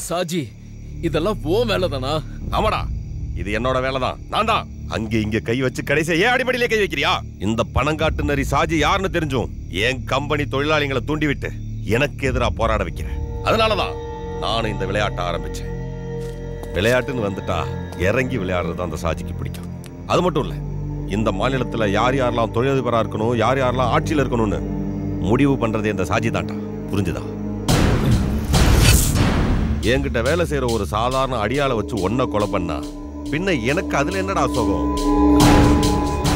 சாஜி, இதெல்லாம் ஓ வேலைதானா? ஆமாடா, இது என்னோட வேலைதான். நான் தான் அங்க இங்க கை வச்சு கடைசியா ஏன் அடிப்படையிலே கை வைக்கிறியா? இந்த பணங்காட்டு நரி சாஜி யாருன்னு தெரிஞ்சும் என் கம்பெனி தொழிலாளிகளை தூண்டிவிட்டு எனக்கு எதிராக போராட வைக்கிறேன். அதனாலதான் நானும் இந்த விளையாட்டை ஆரம்பிச்சேன். விளையாட்டுன்னு வந்துட்டா இறங்கி விளையாடுறது அந்த சாஜிக்கு பிடிக்கும். அது மட்டும் இல்ல, இந்த மாநிலத்துல யார் யாரெல்லாம் தொழிலதிபரா இருக்கணும், யார் யாரெல்லாம் ஆட்சியில் இருக்கணும்னு முடிவு பண்றது இந்த சாஜி தான்டா. புரிஞ்சுதா? என்கிட்ட வேலை செய்யற ஒரு சாதாரண அடியாளை வச்சு ஒன்ன கொலை பண்ணா பின்ன எனக்கு அதுல என்னடா சோகம்?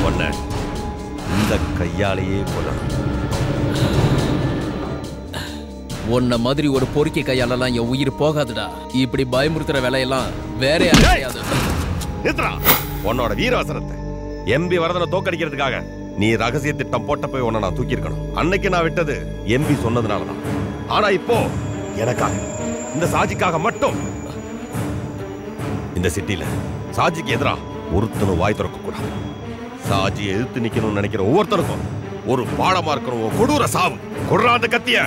ஒன்ன இந்த கையாலேயே கொல்லணும். உன்ன மாதிரி ஒரு பொறுக்கி கையாலலாம் என் உயிர் போகாதுடா. இப்படி பயமுறுத்துற வேலையெல்லாம் வேற யாரையாவது. உன்னோட வீரவசனத்தை எம்பி வரதனை தோக்கடிக்கிறதுக்காக நீ ரகசிய திட்டம் போட்ட போய் உன்னை நான் தூக்கி இருக்கணும். அன்னைக்கு நான் விட்டது எம்பி சொன்னதுனாலதான். ஆனா இப்போ எனக்காக, இந்த சாஜிக்காக மட்டும் இந்த சிட்டில சாஜிக்கு எதிரா ஒருத்தனும் வாய் திறக்க கூடாது. சாஜியை எதிர்த்து நிக்கணும்னு நினைக்கிற ஒவ்வொருத்தருக்கும் ஒரு பாடமா இருக்கணும். கொடூர சாவு. கொடுறா அந்த கத்திய.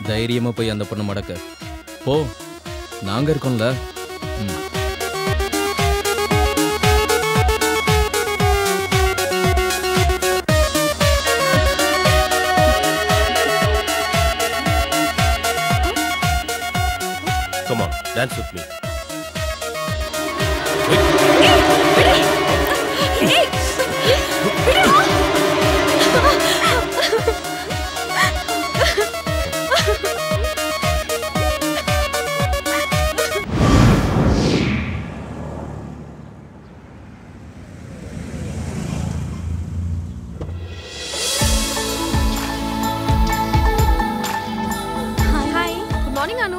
தைரியமா போய் அந்த பொண்ணு மடக்க போ, நாங்க இருக்கோம்ல. Come on, dance with me.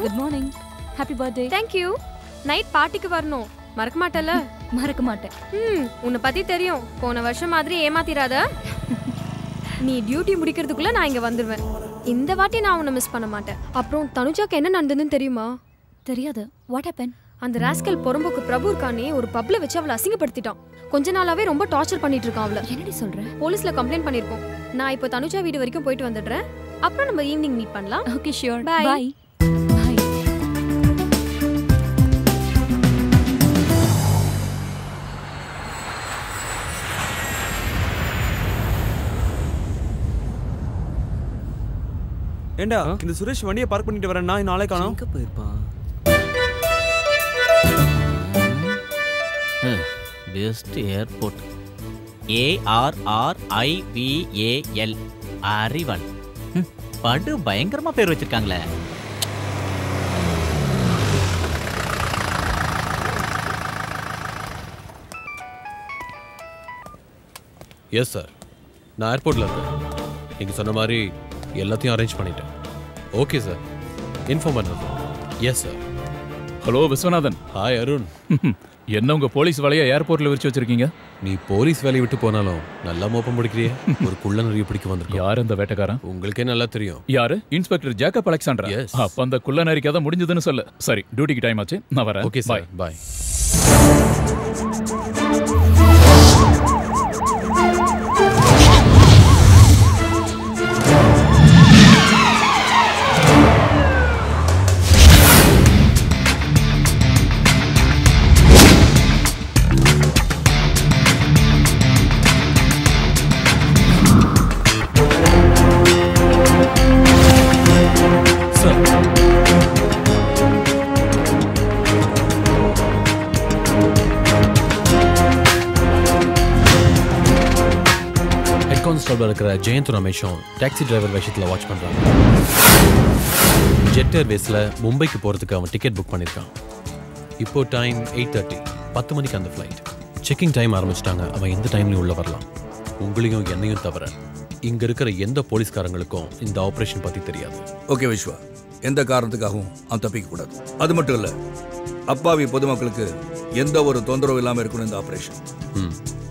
Good morning. Happy birthday. Thank you. Night பார்ட்டிக்கு வரணும். மறக்க மாட்டல? மறக்க மாட்டேன். உன்னை பத்தி தெரியும். போன வருஷம் மாதிரி ஏமாத்திராத. நீ டியூட்டி முடிக்கிறதுக்குள்ள நான் இங்க வந்துருவேன். இந்த வாட்டி நான் உன்னை மிஸ் பண்ண மாட்டேன். அப்புறம் தனுஜாக்கு என்ன நடந்ததுன்னு தெரியுமா? தெரியாது. What happened? அந்த ராஸ்கல் பொறம்போக்கு பிரபு இருக்கானே, ஒரு பப்ல வச்சு அவளை அசிங்கப்படுத்திட்டான். கொஞ்ச நாளாவே ரொம்ப டார்ச்சர் பண்ணிட்டு இருக்கான் அவளை. என்னடி சொல்ற? போலீஸ்ல கம்ப்ளைண்ட் பண்ணிருக்கோம். நான் இப்போ தனுஜா வீடு வரைக்கும் போயிட்டு வந்துடுறேன். அப்புறம் நம்ம ஈவினிங் மீட் பண்ணலாம். Okay, sure. Bye. Bye. ஏண்டா இந்த சுரேஷ் வண்டியை பார்க் பண்ணிட்டு வரேன். நான் நாளை காணோம். எங்க போயிருப்பான்? Best airport ARRIVAL அறிவல். படு பயங்கரமா பேர் வச்சிருக்காங்களே. எஸ் சார், நான் ஏர்போர்ட்ல இருக்கேன். நீங்க சொன்ன மாதிரி எல்லாத்தையும் அரேஞ்ச் பண்ணிட்டேன். ஓகே சார், இன்ஃபார்ம் பண்ணுறேன். Yes sir. Hello Viswanathan. Hi Arun. என்ன உங்க போலீஸ் வேலையை ஏர்போர்ட்ல விரிச்சு வச்சிருக்கீங்க? நீ போலீஸ் வேலையை விட்டு போனாலும் நல்லா மோப்பம் பிடிக்கிறியே. ஒரு குள்ள நிறைய பிடிக்க வந்திருக்கோம். யார் அந்த வேட்டைக்காரன்? உங்களுக்கே நல்லா தெரியும். யாரு? Inspector Jacob Alexander. அப்ப அந்த குள்ள நரி கதை முடிஞ்சதுன்னு சொல்லு. சரி, டியூட்டிக்கு டைம் ஆச்சு, நான் வரேன். ஓகே சார், பாய். கான்ஸ்டபிள் இருக்கிற ஜெயந்த் ரமேஷும் டாக்ஸி டிரைவர் விஷயத்தில் வாட்ச் பண்ணுறாங்க. ஜெட் ஏர்வேஸில் மும்பைக்கு போகிறதுக்கு அவன் டிக்கெட் புக் பண்ணியிருக்கான். இப்போ டைம் 8:30, 10 மணிக்கு அந்த ஃப்ளைட். செக்கிங் டைம் ஆரம்பிச்சிட்டாங்க. அவன் எந்த டைம்லையும் உள்ளே வரலாம். உங்களையும் என்னையும் தவிர இங்கே இருக்கிற எந்த போலீஸ்காரங்களுக்கும் இந்த ஆப்ரேஷன் பற்றி தெரியாது. ஓகே விஸ்வா, எந்த காரணத்துக்காகவும் அவன் தப்பிக்க கூடாது. அது மட்டும் இல்லை, அப்பாவி பொதுமக்களுக்கு எந்த ஒரு தொந்தரவும் இல்லாமல் இருக்கணும் இந்த ஆப்ரேஷன்.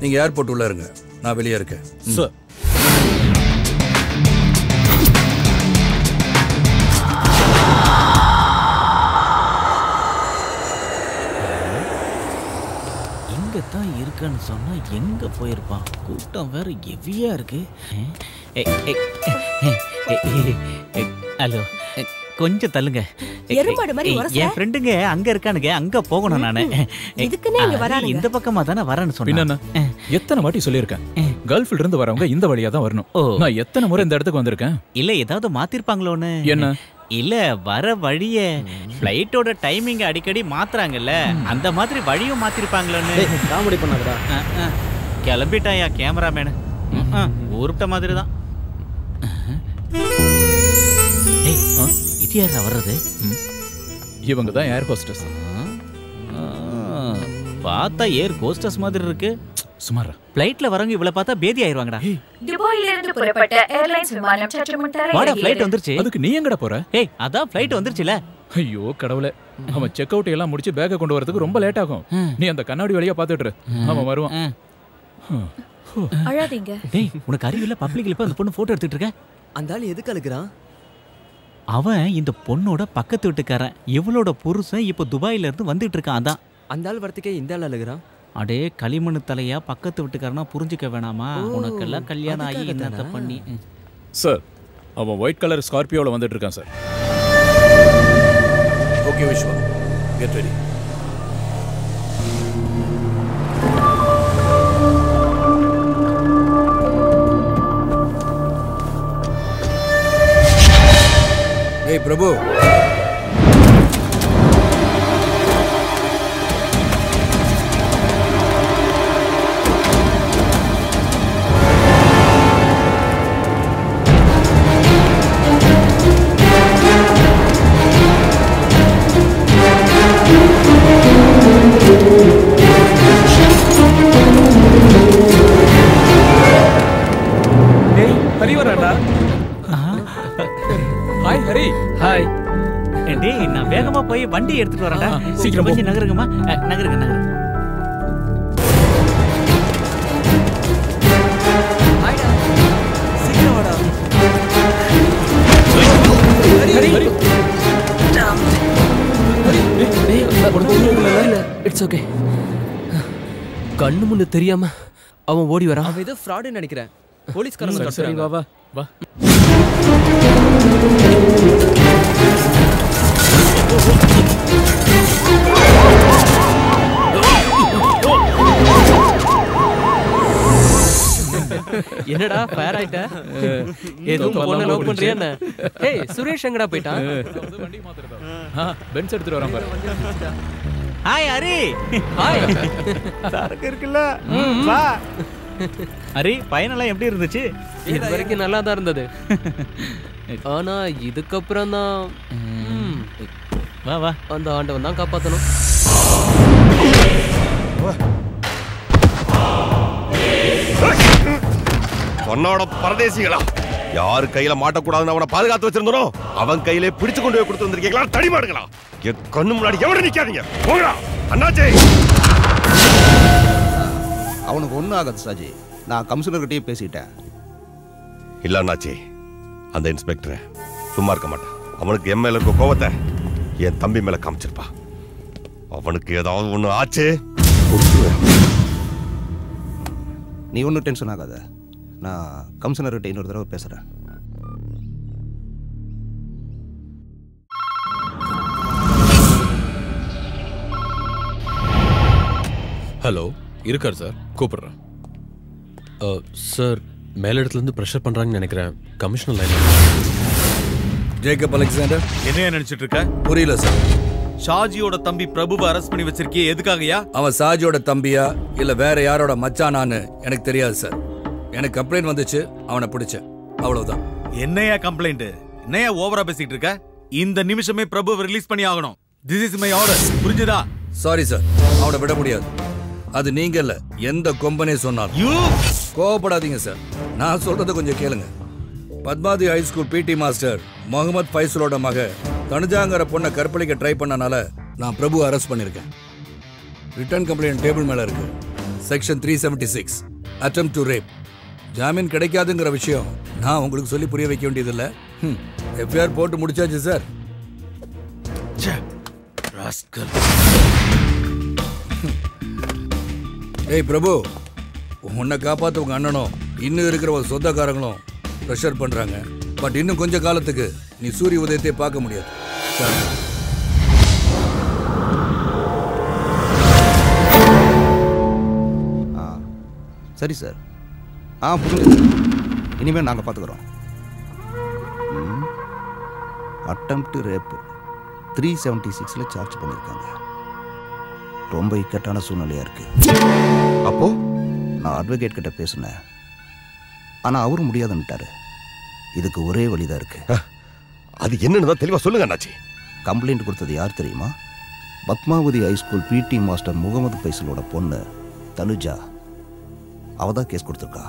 நீங்கள் ஏர்போர்ட் உள்ள இருங்க, நான் வெளியே இருக்கேன். சார், இங்கே தான் இருக்கான்னு சொன்னால் எங்கே போயிருப்பான்? கூட்டம் வேற ஹெவியா இருக்கு. ஹலோ, கொஞ்சம் தள்ளுங்க. என் ஃப்ரெண்டுங்க அங்க இருக்கானுங்க, அங்க போகணும் நானு. இந்த பக்கமா தானே வரேன்னு சொன்னேன். எத்தனை வாட்டி சொல்லியிருக்கேன், கல்ஃப்ல இருந்து வரவங்க இந்த வழியா தான் வரணும். நான் எத்தனை முறை இந்த இடத்துக்கு வந்திருக்கேன். இல்ல ஏதாவது மாத்திருப்பாங்களோன்னு. என்ன? இல்ல வர வழிய ஃப்ளைட்டோட டைமிங் அடிக்கடி மாத்துறாங்கல்ல, அந்த மாதிரி வழியும் மாத்திருப்பாங்களோன்னு. காமெடி பண்ணாதடா. கிளம்பிட்டாயா கேமராமேனு? ஊருட்ட மாதிரி தான். இது யாரா வர்றது? இவங்க தான் ஏர் ஹோஸ்டஸ். பார்த்தா ஏர் ஹோஸ்டஸ் மாதிரி இருக்கு. சுமாரா ஃளைட்ல வரவங்க இவள பார்த்தா பேதி ஆயிருவாங்கடா. துபாயில இருந்து புறப்பட்ட ஏர்லைன்ஸ் விமானம் சற்று முன் தரையிறங்கியது. வாடா, ஃளைட் வந்துருச்சு. அதுக்கு நீ எங்கடா போற? ஏய், அதான் ஃளைட் வந்துருச்சுல. ஐயோ கடவுளே, அவன் செக் அவுட் எல்லாம் முடிச்சு பேக்கை கொண்டு வரதுக்கு ரொம்ப லேட் ஆகும். நீ அந்த கண்ணாடி வழியா பாத்துட்டு அவன் வருவான். அழாதீங்க. டேய், உனக்கு அறிவில்ல? பப்ளிக்ல இப்ப அந்த பொண்ணு போட்டோ எடுத்துட்டு இருக்க. அந்த ஆளு எதுக்கு அழுகுறான்? அவன் இந்த பொண்ணோட பக்கத்து வீட்டுக்காரன். இவளோட புருஷன் இப்ப துபாயில இருந்து வந்துட்டு இருக்கான். அதான் அந்த ஆள் வரத்துக்கே இந்த ஆள் அழுகுறான். அடே களிமண் தலையா, பக்கத்து வீட்டுக்காரனா புரிஞ்சுக்க வேணாமா? உனக்கெல்லாம் கல்யாணம் ஆகி என்னத்த பண்ணி. சார், அவன் ஒயிட் கலர் ஸ்கார்பியோல வந்துட்டு இருக்கான் sir. Okay Vishwa, get ready. ஏய் பிரபு, ஹரி வராடா. ஹாய் ஹரி. ஹாய். டேய், நான் வேகமா போய் வண்டி எடுத்துட்டு வரேன்டா. சீக்கிரம் கொஞ்சம் நகருங்கம்மா. நகருங்க நகருங்க. சீக்கிரம் வாடா. ஹரி. It's okay. கண்ணு முன்னு தெரியாம அவன் ஓடி வரான். அவன் ஏதோ ஃப்ராடுன்னு நினைக்கிறேன். போலீஸ்காரங்க சரி வா வா வா. என்னடா ஃபேர் ஆயிட்ட? எதுவும் பொண்ணை லவ் பண்றியா என்ன? ஏய், சுரேஷ் எங்கடா போயிட்டான்? வண்டி மாத்துறதா? பென்ஸ் எடுத்துட்டு வரான் பாரு. ஹாய் ஹரி. ஹாய். சரக்கு இருக்குல்ல? வா. ஹரி, பயணெல்லாம் எப்படி இருந்துச்சு? இது வரைக்கும் நல்லா தான் இருந்தது. ஆனா இதுக்கப்புறம் தான் வா வா, அந்த ஆண்டவன் தான் காப்பாற்றணும். சொன்னோட பரதேசிகளா, யாரு கையில மாட்டக்கூடாதுன்னு அவனை பாதுகாத்து வச்சிருந்தனோ அவன் கையிலே பிடிச்சு கொண்டு போய் கொடுத்து வந்திருக்கீங்களா? தடிமாடுங்களா, என் கண்ணு முன்னாடி எவட நிக்காதீங்க. போங்கடா அண்ணாச்சி. அவனுக்கு ஒன்றும் ஆகாது சாஜி, நான் கமிஷனர்கிட்டயே பேசிட்டேன். இல்ல அண்ணாச்சி, அந்த இன்ஸ்பெக்டர் சும்மா இருக்க மாட்டான். அவனுக்கு என் மேல இருக்க கோவத்தை என் தம்பி மேல காமிச்சிருப்பா. அவனுக்கு ஏதாவது ஒண்ணு ஆச்சு, நீ ஒன்றும் டென்ஷன் ஆகாத, நான் கமிஷனர்கிட்ட இன்னொரு தடவை பேசுகிறேன். ஹலோ, இருக்கார் சார், கூப்பிடுறேன். சார், மேலிடத்துலேருந்து ப்ரெஷர் பண்ணுறாங்கன்னு நினைக்கிறேன். Commissioner line. ஜேக்கப் அலெக்சாண்டர், என்ன நினைச்சிட்டு இருக்க? புரியல சார். ஷாஜியோட தம்பி பிரபுவை அரெஸ்ட் பண்ணி வச்சிருக்கியே, எதுக்காகயா? அவன் ஷாஜியோட தம்பியா இல்ல வேற யாரோட மச்சானான்னு எனக்கு தெரியாது சார். எனக்கு கம்ப்ளைண்ட் வந்துச்சு, அவனை பிடிச்சேன், அவ்வளவுதான். என்னையா கம்ப்ளைண்ட்? என்னையா ஓவரா பேசிட்டு இருக்க? இந்த நிமிஷமே பிரபு ரிலீஸ் பண்ணி ஆகணும். This is my order. புரிஞ்சுதா? சாரி சார், அவனை விட முடியாது. அது நீங்க இல்ல, எந்த கொம்பனே சொன்னாலும். கோவப்படாதீங்க சார், நான் சொல்றத கொஞ்சம் கேளுங்க. Padmavathi high school PT master Mohammed ஃபைசலோட மக தனுஜாங்கிற பொண்ணை கற்பழிக்க ட்ரை பண்ணனால நான் பிரபு அரெஸ்ட் பண்ணிருக்கேன். ரிட்டர்ன் கம்ப்ளைண்ட் டேபிள் மேல இருக்கு. Section 376 attempt to rape. ஜாமீன் கிடைக்காதுங்கிற விஷயம் நான் உங்களுக்கு சொல்லி புரிய வைக்க வேண்டியதில்லை. எஃப்ஐஆர் போட்டு முடிச்சாச்சு சார். ஏய் பிரபு, உன்னை காப்பாற்ற உங்க அண்ணனும் இன்னும் இருக்கிற ஒரு சொந்தக்காரங்களும் ப்ரெஷர் பண்றாங்க. பட் இன்னும் கொஞ்ச காலத்துக்கு நீ சூரிய உதயத்தை பார்க்க முடியாது. சரி சார். புரிஞ்சுது. இனிமேல் நாங்கள் பார்த்துக்குறோம். அட்டெம்ப்ட் ரேப் 376 சார்ஜ் பண்ணியிருக்காங்க. ரொம்ப இக்கட்டான சூழ்நிலையாக இருக்கு. அப்போ நான் அட்வொகேட் கிட்ட பேசினேன், ஆனால் அவரும் முடியாதுன்னுட்டாரு. இதுக்கு ஒரே வழிதான் இருக்கு. அது என்னன்னு தான் தெளிவாக சொல்லுங்க அண்ணாச்சி. கம்ப்ளைண்ட் கொடுத்தது யார் தெரியுமா? Padmavathi high school PT master Mohammed ஃபைசலோட பொண்ணு தனுஜா. அவ தான் கேஸ் கொடுத்துருக்கா.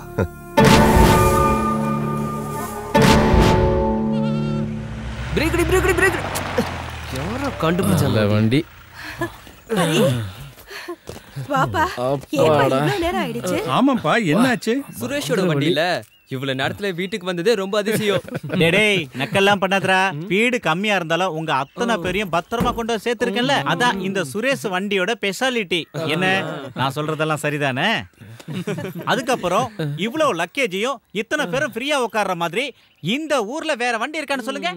யாரோ கண்டுபிடிச்சாங்க வண்டி. ஆமாப்பா, என்னாச்சு? சுரேஷோட வண்டியில இவ்வளவு நேரத்துல வீட்டுக்கு வந்ததே ரொம்ப அதிசயம். டேய் நக்கெல்லாம் பண்ணாதடா. வீடு கம்மியா இருந்தாலும் உங்க அத்தனை பேரையும் பத்திரமா கொண்டு வந்து சேர்த்திருக்கேன்ல, அதான் இந்த சுரேஷ் வண்டியோட ஸ்பெஷாலிட்டி. என்ன நான் சொல்றதெல்லாம் சரிதானே? அதுக்கப்புறம் இவ்வளவு லக்கேஜையும் இத்தனை பேரும் ஃப்ரீயா உட்கார்ற மாதிரி இந்த ஊர்ல வேற வண்டி இருக்கான்னு சொல்லுங்க.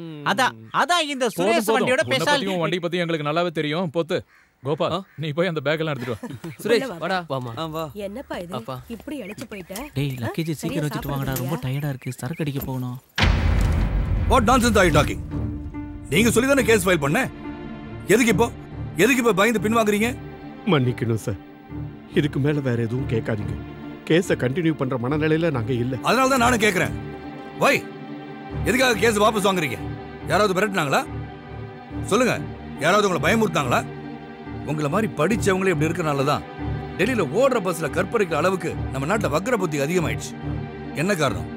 அதான் இந்த சுரேஷ் வண்டியோட ஸ்பெஷாலிட்டி. வண்டி பத்தி எங்களுக்கு நல்லாவே தெரியும். போத்து கோபால், நீ போய் அந்த பேக் எல்லாம் எடுத்துட்டு வா. சுரேஷ் வாடா. வாமா. வா. என்னப்பா இது? இப்படி அழைச்சு போயிட்ட? டேய் லக்கேஜ் சீக்கிரம் வச்சிட்டு வாங்கடா, ரொம்ப டயர்டா இருக்கு, சரக்கு அடிக்க போகணும். What nonsense are you talking? நீங்க சொல்லி தானே கேஸ் ஃபைல் பண்ண. எதுக்கு இப்போ பயந்து பின்வாங்குறீங்க? மன்னிக்கணும் சார், இதுக்கு மேல வேற எதுவும் கேட்காதீங்க. கேஸை கண்டினியூ பண்ற மனநிலையில நாங்க இல்ல. அதனால தான் நானும் கேட்கிறேன். வை, எதுக்காக கேஸ் வாபஸ் வாங்குறீங்க? யாராவது மிரட்டினாங்களா? சொல்லுங்க, யாராவது உங்களை பயமுறுத்தாங்களா? உங்களை மாதிரி படிச்சவங்களே இப்படி இருக்கனால தான் டெல்லியில ஓடுற பஸ்ல கற்பழிக்கிற அளவுக்கு நம்ம நாட்டில் வக்ர புத்தி அதிகமாயிடுச்சு. என்ன காரணம்?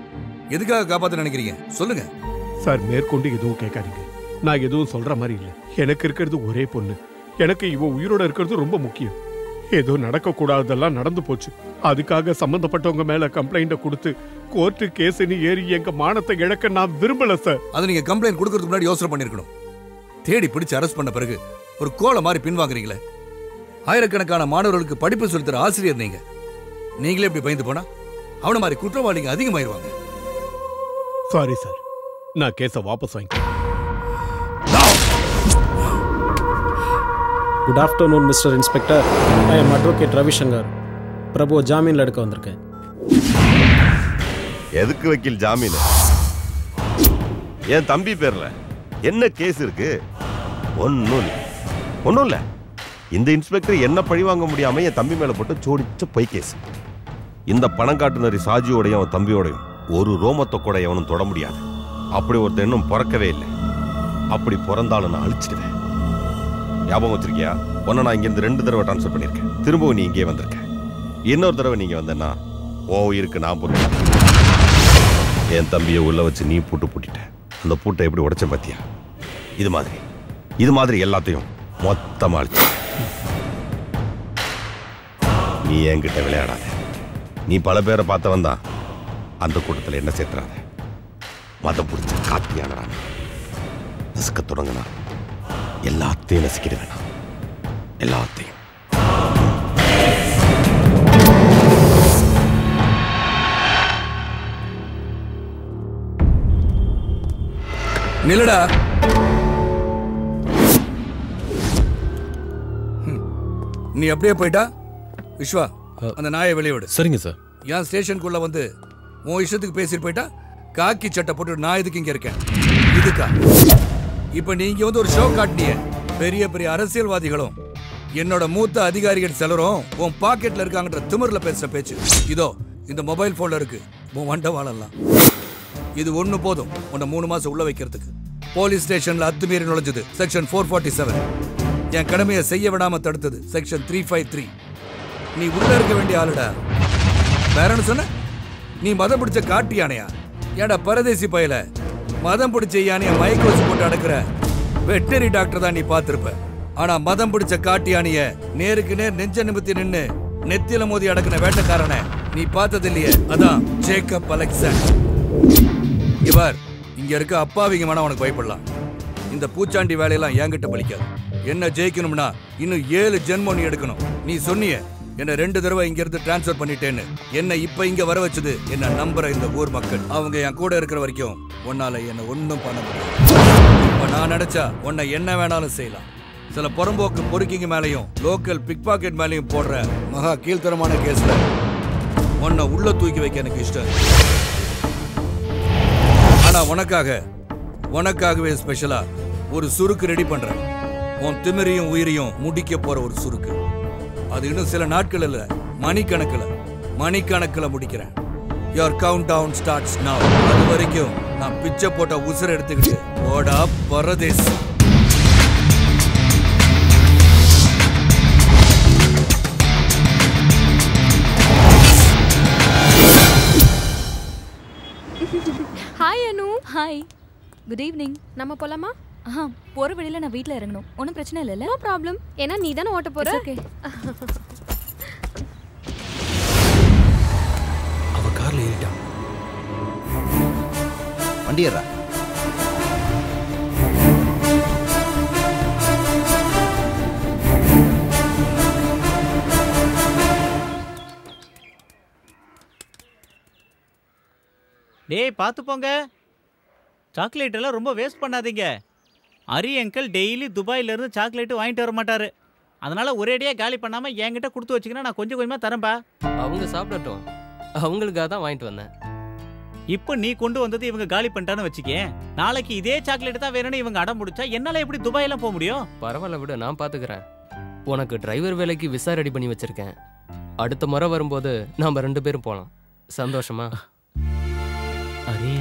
எதுக்காக காப்பாற்ற நினைக்கிறீங்க? சொல்லுங்க சார். மேற்கொண்டு எதுவும் கேட்காதீங்க. நான் எதுவும் சொல்ற மாதிரி இல்லை. எனக்கு இருக்கிறது ஒரே பொண்ணு. எனக்கு இவ உயிரோட இருக்கிறது ரொம்ப முக்கியம். ஏதோ நடக்க கூடாததெல்லாம் நடந்து போச்சு. அதுக்காக சம்பந்தப்பட்டவங்க மேல கம்ப்ளைண்ட கொடுத்து கோர்ட்டு கேஸ்னு ஏறி எங்க மானத்தை இழக்க நான் விரும்பல சார். அதை நீங்க கம்ப்ளைண்ட் கொடுக்கறதுக்கு முன்னாடி யோசனை பண்ணிருக்கணும். தேடி பிடிச்சு அரெஸ்ட் பண்ண பிறகு ஒரு கோலை மாதிரி பின்வாங்குறீங்களே. ஆயிரக்கணக்கான மாணவர்களுக்கு படிப்பு சொல்லித்தர ஆசிரியர் நீங்களே இப்படி பயந்து போனா அவன மாதிரி குற்றவாளிங்க அதிகமாயிருவாங்க. சாரி சார், நான் கேஸை வாபஸ் வாங்கிக்கிறேன். Good afternoon mister inspector. I am advocate Ravishankar. Prabhu ஜாமீன்ல எடுக்க வந்திருக்கேன். எதுக்கு வக்கீல் ஜாமீன்? என் தம்பி பேர்ல என்ன கேஸ் இருக்கு? ஒன்னும் இல்ல. இந்த இன்ஸ்பெக்டர் என்ன பழி வாங்க முடியாம என் தம்பி மேல போட்டு சோடிச்ச பொய் கேஸ். இந்த பணம் காட்டுனரி சாஜியோடையும் அவன் தம்பியோடையும் ஒரு ரோமத்தை கூட எவனும் தொட முடியாது. அப்படி ஒருத்தர் இன்னும் பிறக்கவே இல்லை. அப்படி பிறந்தாலும் நான் அழிச்சிடுவேன். ஞாபகம் வச்சிருக்கியா? ஒன்னு நான் இங்கிருந்து 2 தடவை டிரான்ஸ்ஃபர் பண்ணியிருக்கேன். திரும்பவும் நீ இங்கே வந்திருக்க. இன்னொரு தடவை நீங்க வந்தேன்னா இருக்கு நான் பொறுப்பேன். என் தம்பியை உள்ள வச்சு நீ பூட்டிட்ட. அந்த பூட்டை எப்படி உடைச்ச பாத்தியா? இது மாதிரி எல்லாத்தையும் மொத்தமா அழிச்சு. நீ என்கிட்ட விளையாடாத. நீ பல பேரை பார்த்தவன் தான். அந்த கூட்டத்தில் என்ன சேர்த்துறாத. மதம் பிடிச்ச காத்தியானடா. நசுக்க தொடங்கினா எல்லாத்தையும் நசுக்கிட வேணாம். எல்லாத்தையும். நிலடா. நீ அப்படியே போயிட்டா விஸ்வா, அந்த நாயை வெளியே விடு. சரிங்க சார். என் ஸ்டேஷனுக்குள்ள வந்து உன் இஷ்டத்துக்கு பேசிட்டு போயிட்டா காக்கி சட்டை போட்டு நான் எதுக்கு இங்க இருக்கேன்? இதுக்கா? இப்ப நீங்க வந்து ஒரு ஷோ காட்டினிய. பெரிய பெரிய அரசியல்வாதிகளும் என்னோட மூத்த அதிகாரிகள் சிலரும் உன் பாக்கெட்ல இருக்காங்கன்ற திமிர்ல பேசுற பேச்சு இதோ இந்த மொபைல் போன்ல இருக்கு. உன் வண்டவாளெல்லாம். இது ஒண்ணு போதும் உன்னை 3 மாசம் உள்ள வைக்கிறதுக்கு. போலீஸ் ஸ்டேஷன்ல அத்துமீறி நுழைஞ்சது செக்ஷன் 447. என் கடமையை செய்ய விடாம தடுத்தது செக்ஷன் 353. நீ உள்ள இருக்க வேண்டிய ஆளுடா. வேறன்னு சொன்ன? நீ மதம் பிடிச்ச காட்டு யானையா? ஏடா பரதேசி பயல, மதம் பிடிச்ச யானைய மயக்க வச்சு போட்டு அடக்குற வெட்டரி டாக்டர் தான் நீ பார்த்திருப்ப. ஆனா மதம் பிடிச்ச காட்டு யானைய நேருக்கு நேர் நெஞ்ச நிமித்தி நின்னு நெத்தியில மோதி அடக்குன வேட்டக்காரனை நீ பார்த்தது இல்லையே? அதான் ஜேக்கப் அலெக்சாண்டர். இவர் இங்க இருக்க அப்பாவிங்க வேணா உனக்கு பயப்படலாம். இந்த பூச்சாண்டி வேலையெல்லாம் என்கிட்ட பலிக்காது. என்ன ஜெயிக்கணும்னா இன்னும் 7 ஜென்மம் நீ எடுக்கணும். நீ சொன்னிய என்ன 2 தடவை இங்க இருந்து டிரான்ஸ்ஃபர் பண்ணிட்டேன்னு. என்ன இப்ப இங்க வர வச்சது என்ன நம்புற இந்த ஊர் மக்கள். அவங்க என் கூட இருக்கிற வரைக்கும் உன்னால என்ன ஒன்னும் பண்ண முடியாது. இப்ப நான் நினைச்சா உன்னை என்ன வேணாலும் செய்யலாம். சில புறம்போக்கு பொறுக்கிங்க மேலையும் லோக்கல் பிக் பாக்கெட் மேலையும் போடுற மகா கீழ்த்தரமான கேஸ்ல உன்னை உள்ள தூக்கி வைக்க எனக்கு இஷ்டம். ஆனா உனக்காகவே ஸ்பெஷலா ஒரு சுருக்கு ரெடி பண்றேன். உன் திமிரையும் உயிரையும் முடிக்க போற ஒரு சுருக்கு. அது இன்னும் சில நாட்கள் இல்ல, மணிக்கணக்கில் முடிக்கிறேன். Your countdown starts now. அது வரைக்கும் நான் பிச்சை போட்ட உசுரை எடுத்துக்கிட்டு ஓடா பரதேஸ். Hi Anu. Hi, good evening. நம்ம போலாமா? போற வழியில நான் வீட்ல இறங்கணும். ஒன்றும் பிரச்சனை இல்லைல்ல? No problem. ஏன்னா நீ தானே ஓட்ட போற. ஓகே. அவ கார்ல ஏறிட்டா. வண்டி ஏறா. டேய் பார்த்து போங்க. சாக்லேட் எல்லாம் ரொம்ப வேஸ்ட் பண்ணாதீங்க. அரி அங்கிள் டெய்லி துபாயிலேருந்து சாக்லேட்டு வாங்கிட்டு வர மாட்டாரு. அதனால ஒரேடியாக காலி பண்ணாமல் என்கிட்ட கொடுத்து வச்சிங்கன்னா நான் கொஞ்சம் கொஞ்சமாக தரேன்பா. அவங்க சாப்பிடட்டும், அவங்களுக்காக தான் வாங்கிட்டு வந்தேன். இப்போ நீ கொண்டு வந்தது இவங்க காலி பண்ணிட்டான்னு வச்சுக்கேன். நாளைக்கு இதே சாக்லேட் தான் வேணும்னு இவங்க அடம் முடிச்சா என்னால் எப்படி துபாயெல்லாம் போக முடியும்? பரவாயில்ல விடு, நான் பார்த்துக்கிறேன். உனக்கு டிரைவர் வேலைக்கு விசா ரெடி பண்ணி வச்சிருக்கேன். அடுத்த முறை வரும்போது நாம் 2 பேரும் போகலாம். சந்தோஷமா? அரே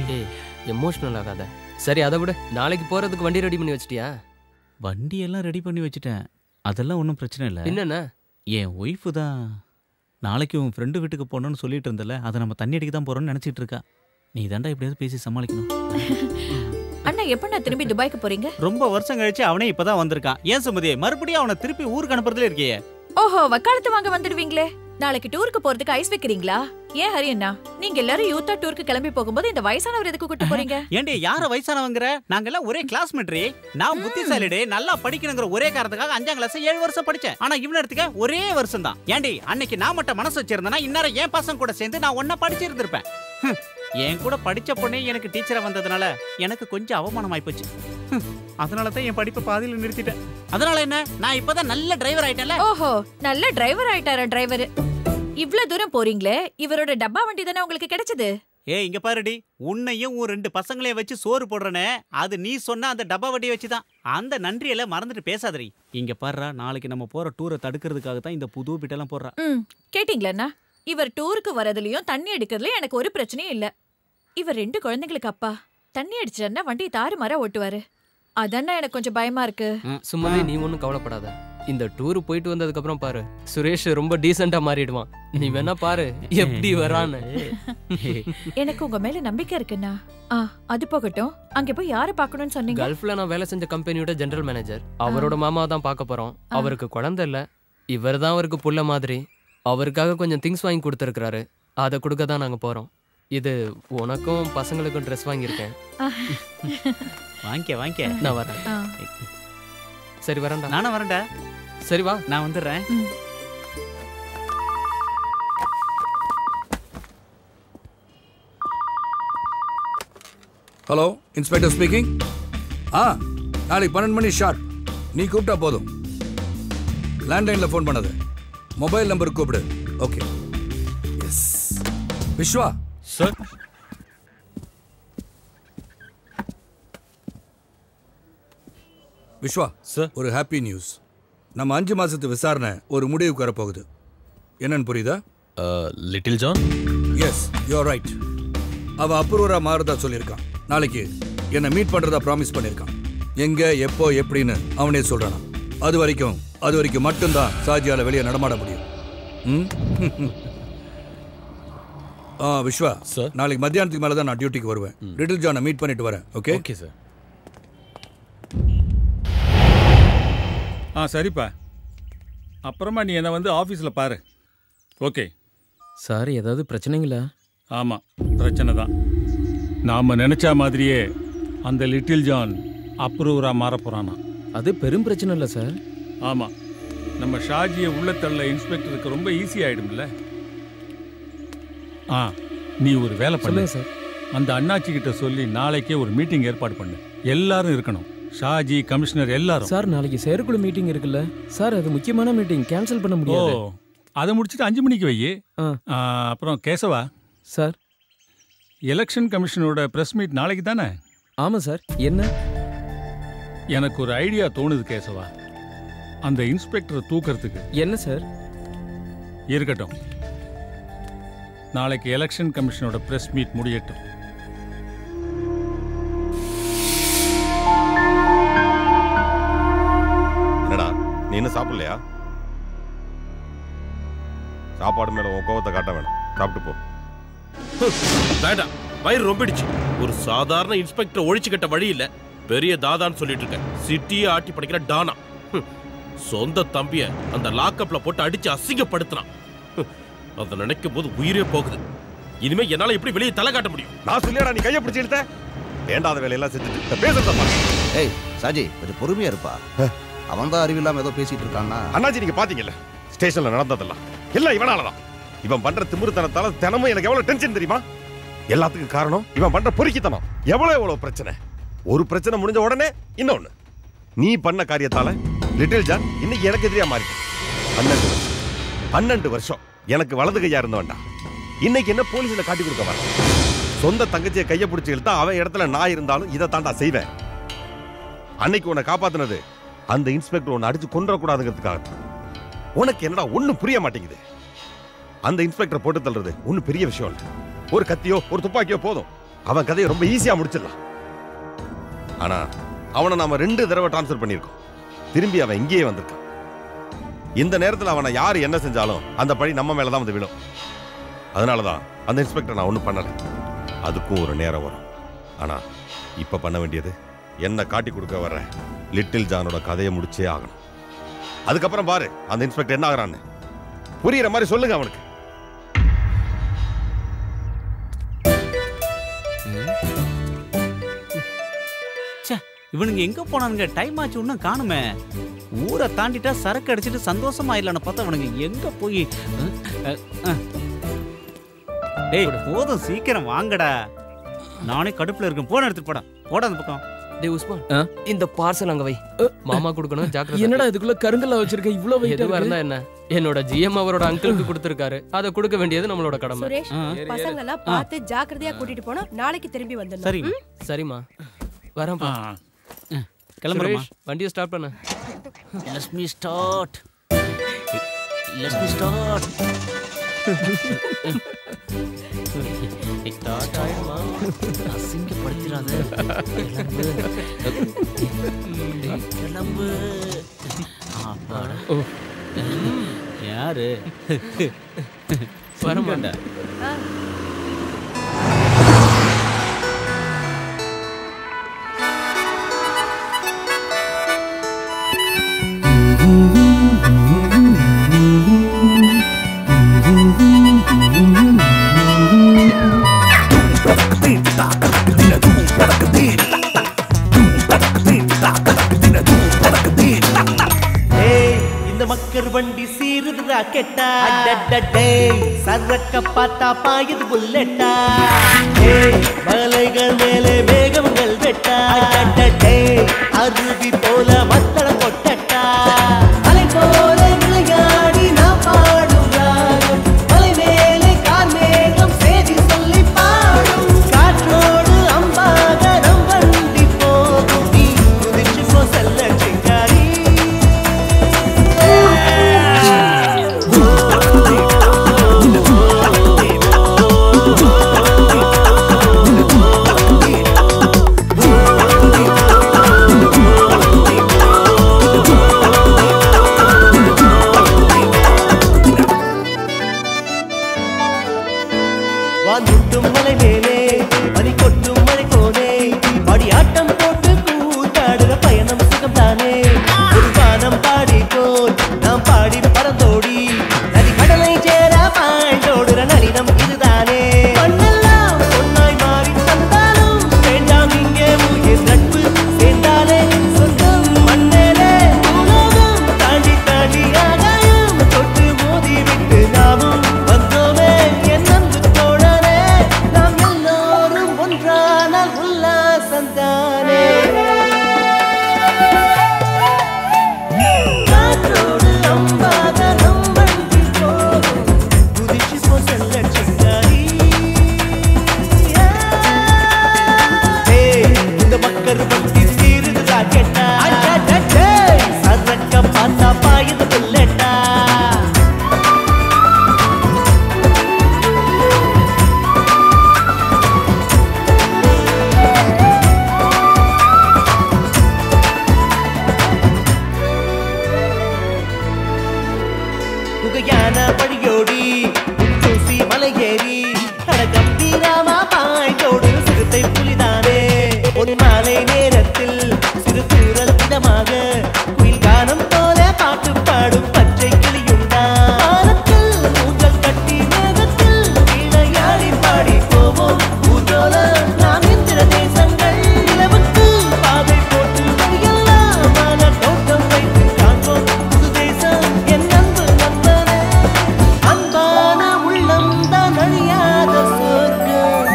எமோஷனல் ஆகாத. சரி அதை விட, நாளைக்கு போகிறதுக்கு வண்டி ரெடி பண்ணி வச்சிட்டியா? வண்டியெல்லாம் ரெடி பண்ணி வச்சுட்டேன். அதெல்லாம் ஒன்றும் பிரச்சனை இல்லை. என்னென்ன? என் ஒய்ஃபு தான் நாளைக்கு உன் ஃப்ரெண்டு வீட்டுக்கு போகணும்னு சொல்லிட்டு இருந்தல, அதை நம்ம தண்ணி அடிக்க தான் போகிறோம்னு நினச்சிட்டு இருக்கா. நீ தாண்டா எப்படியாவது பேசி சமாளிக்கணும். அண்ணா எப்போ நான் திரும்பி துபாய்க்கு போறீங்க? ரொம்ப வருஷம் கழிச்சு அவனே இப்பதான் வந்திருக்கான். ஏன் சுமதி மறுபடியும் அவனை திருப்பி ஊருக்கு அனுப்புறதுல இருக்கியே? ஓஹோ, வக்காலத்து வாங்க வந்துடுவீங்களே. நாளைக்கு டூருக்கு போறதுக்கு ஐஸ் வைக்கிறீங்களா? ஏன் ஹரி அண்ணா, நீங்க எல்லாரும் யூத்தா டூருக்கு கிளம்பி போகும்போது இந்த வயசானவர் எதுக்கு கூட்டு போறீங்க? ஏண்டி யார வயசானவங்கற? நாங்க எல்லாம் ஒரே கிளாஸ்மேட்ரி. நான் புத்திசாலிடே, நல்லா படிக்கணுங்கிற ஒரே காரணத்துக்காக 5ஆம் கிளாஸ் 7 வருஷம் படிச்சேன். ஆனா இவன எடுத்துக்க ஒரே வருஷம் தான். ஏண்டி அன்னைக்கு நான் மட்டும் மனசு வச்சிருந்தேனா இன்னார என் பசங்க கூட சேர்ந்து நான் ஒண்ணா படிச்சிருந்திருப்பேன். என் கூட படிச்ச பொண்ணே எனக்கு டீச்சரா வந்ததுனால எனக்கு கொஞ்சம் அவமானம் ஆயிப்போச்சு. அதனால தான் என் படிப்பை பாதியில நிறுத்திட்டேன். அதனால என்ன, நான் இப்பதான் நல்ல டிரைவர் ஆயிட்டேன்ல. ஓஹோ, நல்ல டிரைவர் ஆயிட்டாரா டிரைவர்? இவ்ளோ தூரம் போறீங்களே, இவரோட டப்பா வண்டி தானே உங்களுக்கு கிடைச்சது? ஏய் இங்க பாருடி, உன்னையும் உன் 2 பசங்களையும் வச்சு சோறு போடுறனே, அது நீ சொன்ன அந்த டப்பா வண்டியை வச்சுதான். அந்த நன்றியெல்லாம் மறந்துட்டு பேசாதடி. இங்க பாருடா, நாளைக்கு நம்ம போற டூரை தடுக்கிறதுக்காக தான் இந்த புது பிட்டெல்லாம் போடுறா. கேட்டீங்களா? இவர் டூருக்கு வரதுலயும் தண்ணி அடிக்கிறதுலயும் எனக்கு ஒரு பிரச்சனையும் இல்ல. இவர் 2 குழந்தைங்களுக்கு அப்பா. தண்ணி அடிச்சாருன்னா வண்டி தாறுமாறா ஓட்டுவாரு. அதானே எனக்கு கொஞ்சம் பயமா இருக்கு. சும்மாவே நீ ஒன்றும் கவலைப்படாத. இந்த டூர் போயிட்டு வந்ததுக்கு அப்புறம் பாரு, சுரேஷ் ரொம்ப டீசெண்டா மாறிடுவான். நீ வேணா பாரு எப்படி வரான்னு. எனக்கு உங்க மேல நம்பிக்கை இருக்குண்ணா. அது போகட்டும், அங்க போய் யாரை பார்க்கணும்னு சொன்னீங்க? கல்ஃப்ல நான் வேலை செஞ்ச கம்பெனியோட ஜெனரல் மேனேஜர். அவரோட மாமா தான் பார்க்க போறோம். அவருக்கு குழந்தை இல்ல, இவர் தான் அவருக்கு புள்ள மாதிரி. அவருக்காக கொஞ்சம் திங்ஸ் வாங்கி கொடுத்துருக்காரு. அதை கொடுக்க தான் நாங்க போறோம். இது உனக்கும் பசங்களுக்கும் ட்ரெஸ் வாங்கியிருக்கேன். வாங்கிக்க. நான் வரேன். சரி வரேன்டா. நானும் வரேன்டா. சரி வா, நான் வந்துடுறேன். Hello, inspector speaking. நாளைக்கு 12 மணி ஷார்ப். நீ கூப்பிட்டா போதும். லேண்ட்லைன்ல ஃபோன் பண்ணது, மொபைல் நம்பருக்கு கூப்பிடு. Okay. Yes. Vishwa sir. Vishwa sir, ஒரு ஹாப்பி நியூஸ். நம்ம 5 மாசத்து விசாரணை ஒரு முடிவுக்கு வரப்போகுது. என்னன்னு புரியுதா? Little John. Yes, you are right. அவன் அப்ரூவரா மாறதா சொல்லியிருக்கான். நாளைக்கு என்னை மீட் பண்றதா ப்ராமிஸ் பண்ணியிருக்கான். எங்க எப்போ எப்படின்னு அவனே சொல்றானா. அது வரைக்கும் மட்டும்தான் சாஜியால வெளியே நடமாட முடியும். விஸ்வா சார், நாளைக்கு மத்தியானத்துக்கு மேல தான் நான் டியூட்டிக்கு வருவேன். லிட்டில் ஜானை மீட் பண்ணிட்டு வரேன். Okay okay sir. சரிப்பா, அப்புறமா நீ என்ன வந்து ஆஃபீஸில் பாரு. ஓகே சார், ஏதாவது பிரச்சனைங்களா? ஆமாம், பிரச்சனை தான். நாம் நினச்ச மாதிரியே அந்த லிட்டில் ஜான் அப்ரூவராக மாற போகிறானா. அது பெரும் பிரச்சனை இல்லை சார். ஆமாம், நம்ம ஷாஜியை உள்ளத்தள்ள இன்ஸ்பெக்டருக்கு ரொம்ப ஈஸி ஆகிடும்ல. நீ ஒரு வேலை பண்ணு சார். அந்த அண்ணாச்சி கிட்ட சொல்லி நாளைக்கே ஒரு மீட்டிங் ஏற்பாடு பண்ணு. எல்லாரும் இருக்கணும், ஷாஜி, கமிஷனர் எல்லாரும். சார், நாளைக்கு செயற்குழு மீட்டிங் இருக்குல்ல சார், அது முக்கியமான மீட்டிங், கேன்சல் பண்ண முடியாது. அதை முடிச்சுட்டு 5 மணிக்கு வை. அப்புறம் கேசவா சார், எலெக்ஷன் கமிஷனோட பிரஸ் மீட் நாளைக்கு தானே? ஆமாம் சார். என்ன? எனக்கு ஒரு ஐடியா தோணுது கேசவா, அந்த இன்ஸ்பெக்டரை தூக்கிறதுக்கு. என்ன சார்? இருக்கட்டும், நாளைக்கு எலெக்ஷன் கமிஷனோட பிரஸ் மீட் முடியட்டும். என்னடா நீ இன்னும் சாப்பிடலையா? சாப்பாடு மேல உன் கோவத்தை காட்ட வேணாம், சாப்பிட்டு போ. வேண்டாம், வயிறு ரொம்பிடுச்சு. ஒரு சாதாரண இன்ஸ்பெக்டர் ஒழிச்சு கட்ட வழி இல்ல, பெரிய தாதான்னு சொல்லிட்டு இருக்க. சிட்டியை ஆட்டி படிக்கிற டானா. சொந்த தம்பிய அந்த லாக்கப்ல போட்டு அடிச்சு அசிங்கப்படுத்தினான். அதை நினைக்கும் போது உயிரே போகுது. இனிமே என்னால எப்படி வெளியே தலை காட்ட முடியும்? நான் சொல்லியாடா நீ கையை பிடிச்சி இழுத்த? வேண்டாத வேலையெல்லாம் செஞ்சுட்டு பேசுறதா? ஏய் சாஜி, கொஞ்சம் பொறுமையா இருப்பா. அவன் தான் அறிவில்லாம ஏதோ பேசிட்டு இருக்கான்னா. அண்ணாச்சி, நீங்க பாத்தீங்கல்ல ஸ்டேஷன்ல நடந்ததெல்லாம் எல்லாம் இவனாலதான். இவன் பண்ற திமிருத்தனத்தால தினமும் எனக்கு எவ்வளவு டென்ஷன் தெரியுமா? எல்லாத்துக்கும் காரணம் இவன் பண்ற பொறுக்கித்தனம். எவ்வளவு பிரச்சனை. ஒரு பிரச்சனை முடிஞ்ச உடனே இன்னொன்னு. நீ பண்ண காரியத்தால லிட்டில் ஜான் இன்னைக்கு எனக்கு எதிரியா மாறிட்டான். 12 வருஷம் எனக்கு வலது கையா இருந்தவன்டா. இன்னைக்கு என்ன போலீஸ்ல காட்டி கொடுக்க வர? சொந்த தங்கச்சியை கையை பிடிச்சி இழுத்தா அவன் இடத்துல நான் இருந்தாலும் இதை தாண்டா செய்வேன். அன்னைக்கு உன்னை காப்பாத்தினது அந்த இன்ஸ்பெக்டர் உன்னை அடிச்சு கொன்றக்கூடாதுங்கிறதுக்காக. உனக்கு என்னடா ஒன்னும் புரிய மாட்டேங்குது. அந்த இன்ஸ்பெக்டர் போட்டு தள்ளுறது ஒன்னும் பெரிய விஷயம் இல்லை. ஒரு கத்தியோ ஒரு துப்பாக்கியோ போதும், அவன் கதையை ரொம்ப ஈஸியா முடிச்சிடலாம். ஆனா அவனை நாம 2 தடவை டிரான்ஸ்ஃபர் பண்ணியிருக்கோம். திரும்பி அவன் இங்கேயே வந்திருக்கான். இந்த நேரத்தில் அவனை யார் என்ன செஞ்சாலும் அந்த பழி நம்ம மேலதான் வந்து விழும். அதனாலதான் அந்த இன்ஸ்பெக்டர் நான் ஒன்றும் பண்ணலை. அதுக்கும் ஒரு நேரம் வரும். ஆனா இப்ப பண்ண வேண்டியது என்ன காட்டி கொடுக்க வர்ற லிட்டில் ஜானோட கதையை முடிச்சே ஆகணும். அதுக்கப்புறம் பாரு அந்த இன்ஸ்பெக்டர் என்ன ஆகுறான்னு. புரியுற மாதிரி சொல்லுங்க அவனுக்கு. இவனுங்க எங்க போனானுங்க? டைம் ஆச்சு, இன்னும் காணுமே. ஊரை தாண்டிட்டா சரக்கு அடிச்சுட்டு சந்தோஷமா இல்லன்னு பார்த்தா அவனுங்க எங்க போய். டேய் போதும், சீக்கிரம் வாங்கடா. நானே கடுப்புல இருக்கேன். போன எடுத்துட்டு போடா அந்த பக்கம். டேய் உஸ்மான், இந்த பார்சல் அங்க வை. மாமா கொடுக்கணும், ஜாக்கிரதை. என்னடா இதுக்குள்ள கருங்கல்ல வச்சிருக்க? இவ்ளோ வெயிட் எதுவா இருந்தா என்ன? என்னோட ஜிஎம் அவரோட அங்கிளுக்கு கொடுத்திருக்காரு. அதை கொடுக்க வேண்டியது நம்மளோட கடமை. சுரேஷ், பசங்க எல்லாம் பார்த்து ஜாக்கிரதையா கூட்டிட்டு போனா நாளைக்கு திரும்பி வந்துடலாம். சரி சரிம்மா, வரேன்ப்பா. கிளம்புறேம்மா. வண்டியை ஸ்டார்ட் பண்ணு. Let me start. ஸ்டார்ட் ஆயிடுமா? அசிங்கப்படுத்திடாத. கிளம்பு. யாரு வரமாட்டா? இந்த மக்கர் வண்டி சீருது ராக்கெட்டா. சரக்க பார்த்தா பாயுது புல்லெட்டா. மலைகள் மேலே மேகங்கள் வெட்டா. அருவி போல மத்தள கொட்டட்டா. அலை போல விளையாடி நான் பாடும் ராகம். மலை மேலே கார் மேகம் சேதி சொல்லி பாடும். காற்றோடு அம்பாக நம் வண்டி போகும். நீ குதிச்சு போ செல்ல சிங்காரி. குகையான வழியோடி தூசி மலையேறி கம்பீரமா பாய்ந்தோடு சிறுத்தை புலிதானே ஒரு மாலை நேரத்தில் சிறு தூரல் இதமாக குயில் கானம் போல பாட்டு பாடும் பச்சை கிளியுண்டா ஊஞ்சல் கட்டி மேகத்தில் விளையாடி பாடி போவோம் ஊர்ஜோல நாம் எந்திர தேசங்கள் நிலவுக்கு பாதை போட்டு வழியெல்லாம் மன தோட்டம் வைத்து காண்போம் புது தேசம் என் அன்பு நண்பனே அன்பான உள்ளம் தான் அழியாத சொர்க்கம்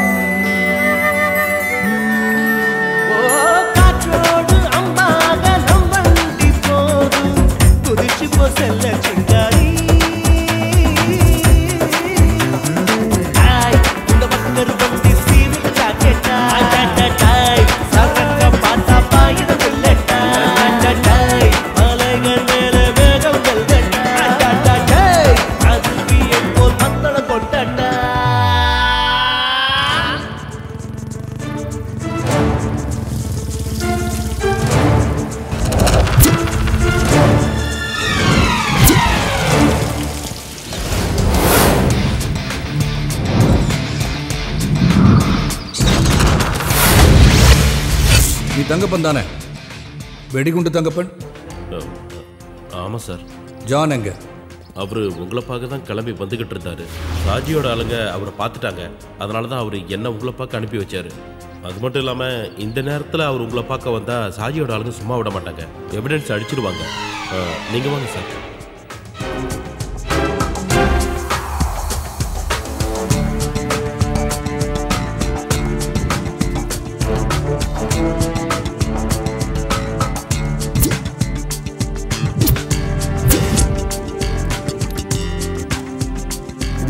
காற்றோடு அம்பாக நம் வண்டி போதும் குதிச்சு போ செல்ல சிங்காரி இந்த பக்கர் வண்டி சீவில் ஜாக்கெட்டா சாக்கட்ட பார்த்தா பாயிட புல்லட்டா மலைகள் மேல மேகம் வெல்கட்டா அது பிஎம் போல் மத்தள கொட்டட்டா நீ தங்கப்பன் தானே? வெடிகுண்டு தங்கப்பன்? ஆமா சார். ஜான் எங்க? அவரு உங்களை பார்க்க தான் கிளம்பி வந்துகிட்டு இருந்தாரு. ராஜியோட ஆளுங்க அவரை பார்த்துட்டாங்க. அதனால தான் அவர் என்ன உங்களை பார்க்க அனுப்பி வச்சாரு. அது மட்டும் இல்லாம இந்த நேரத்தில் அவர் உங்களை பார்க்க வந்தா சாஜியோட ஆளுங்க சும்மா விட மாட்டாங்க, எவிடன்ஸ் அடிச்சிருவாங்க. நீங்க வாங்க சார்.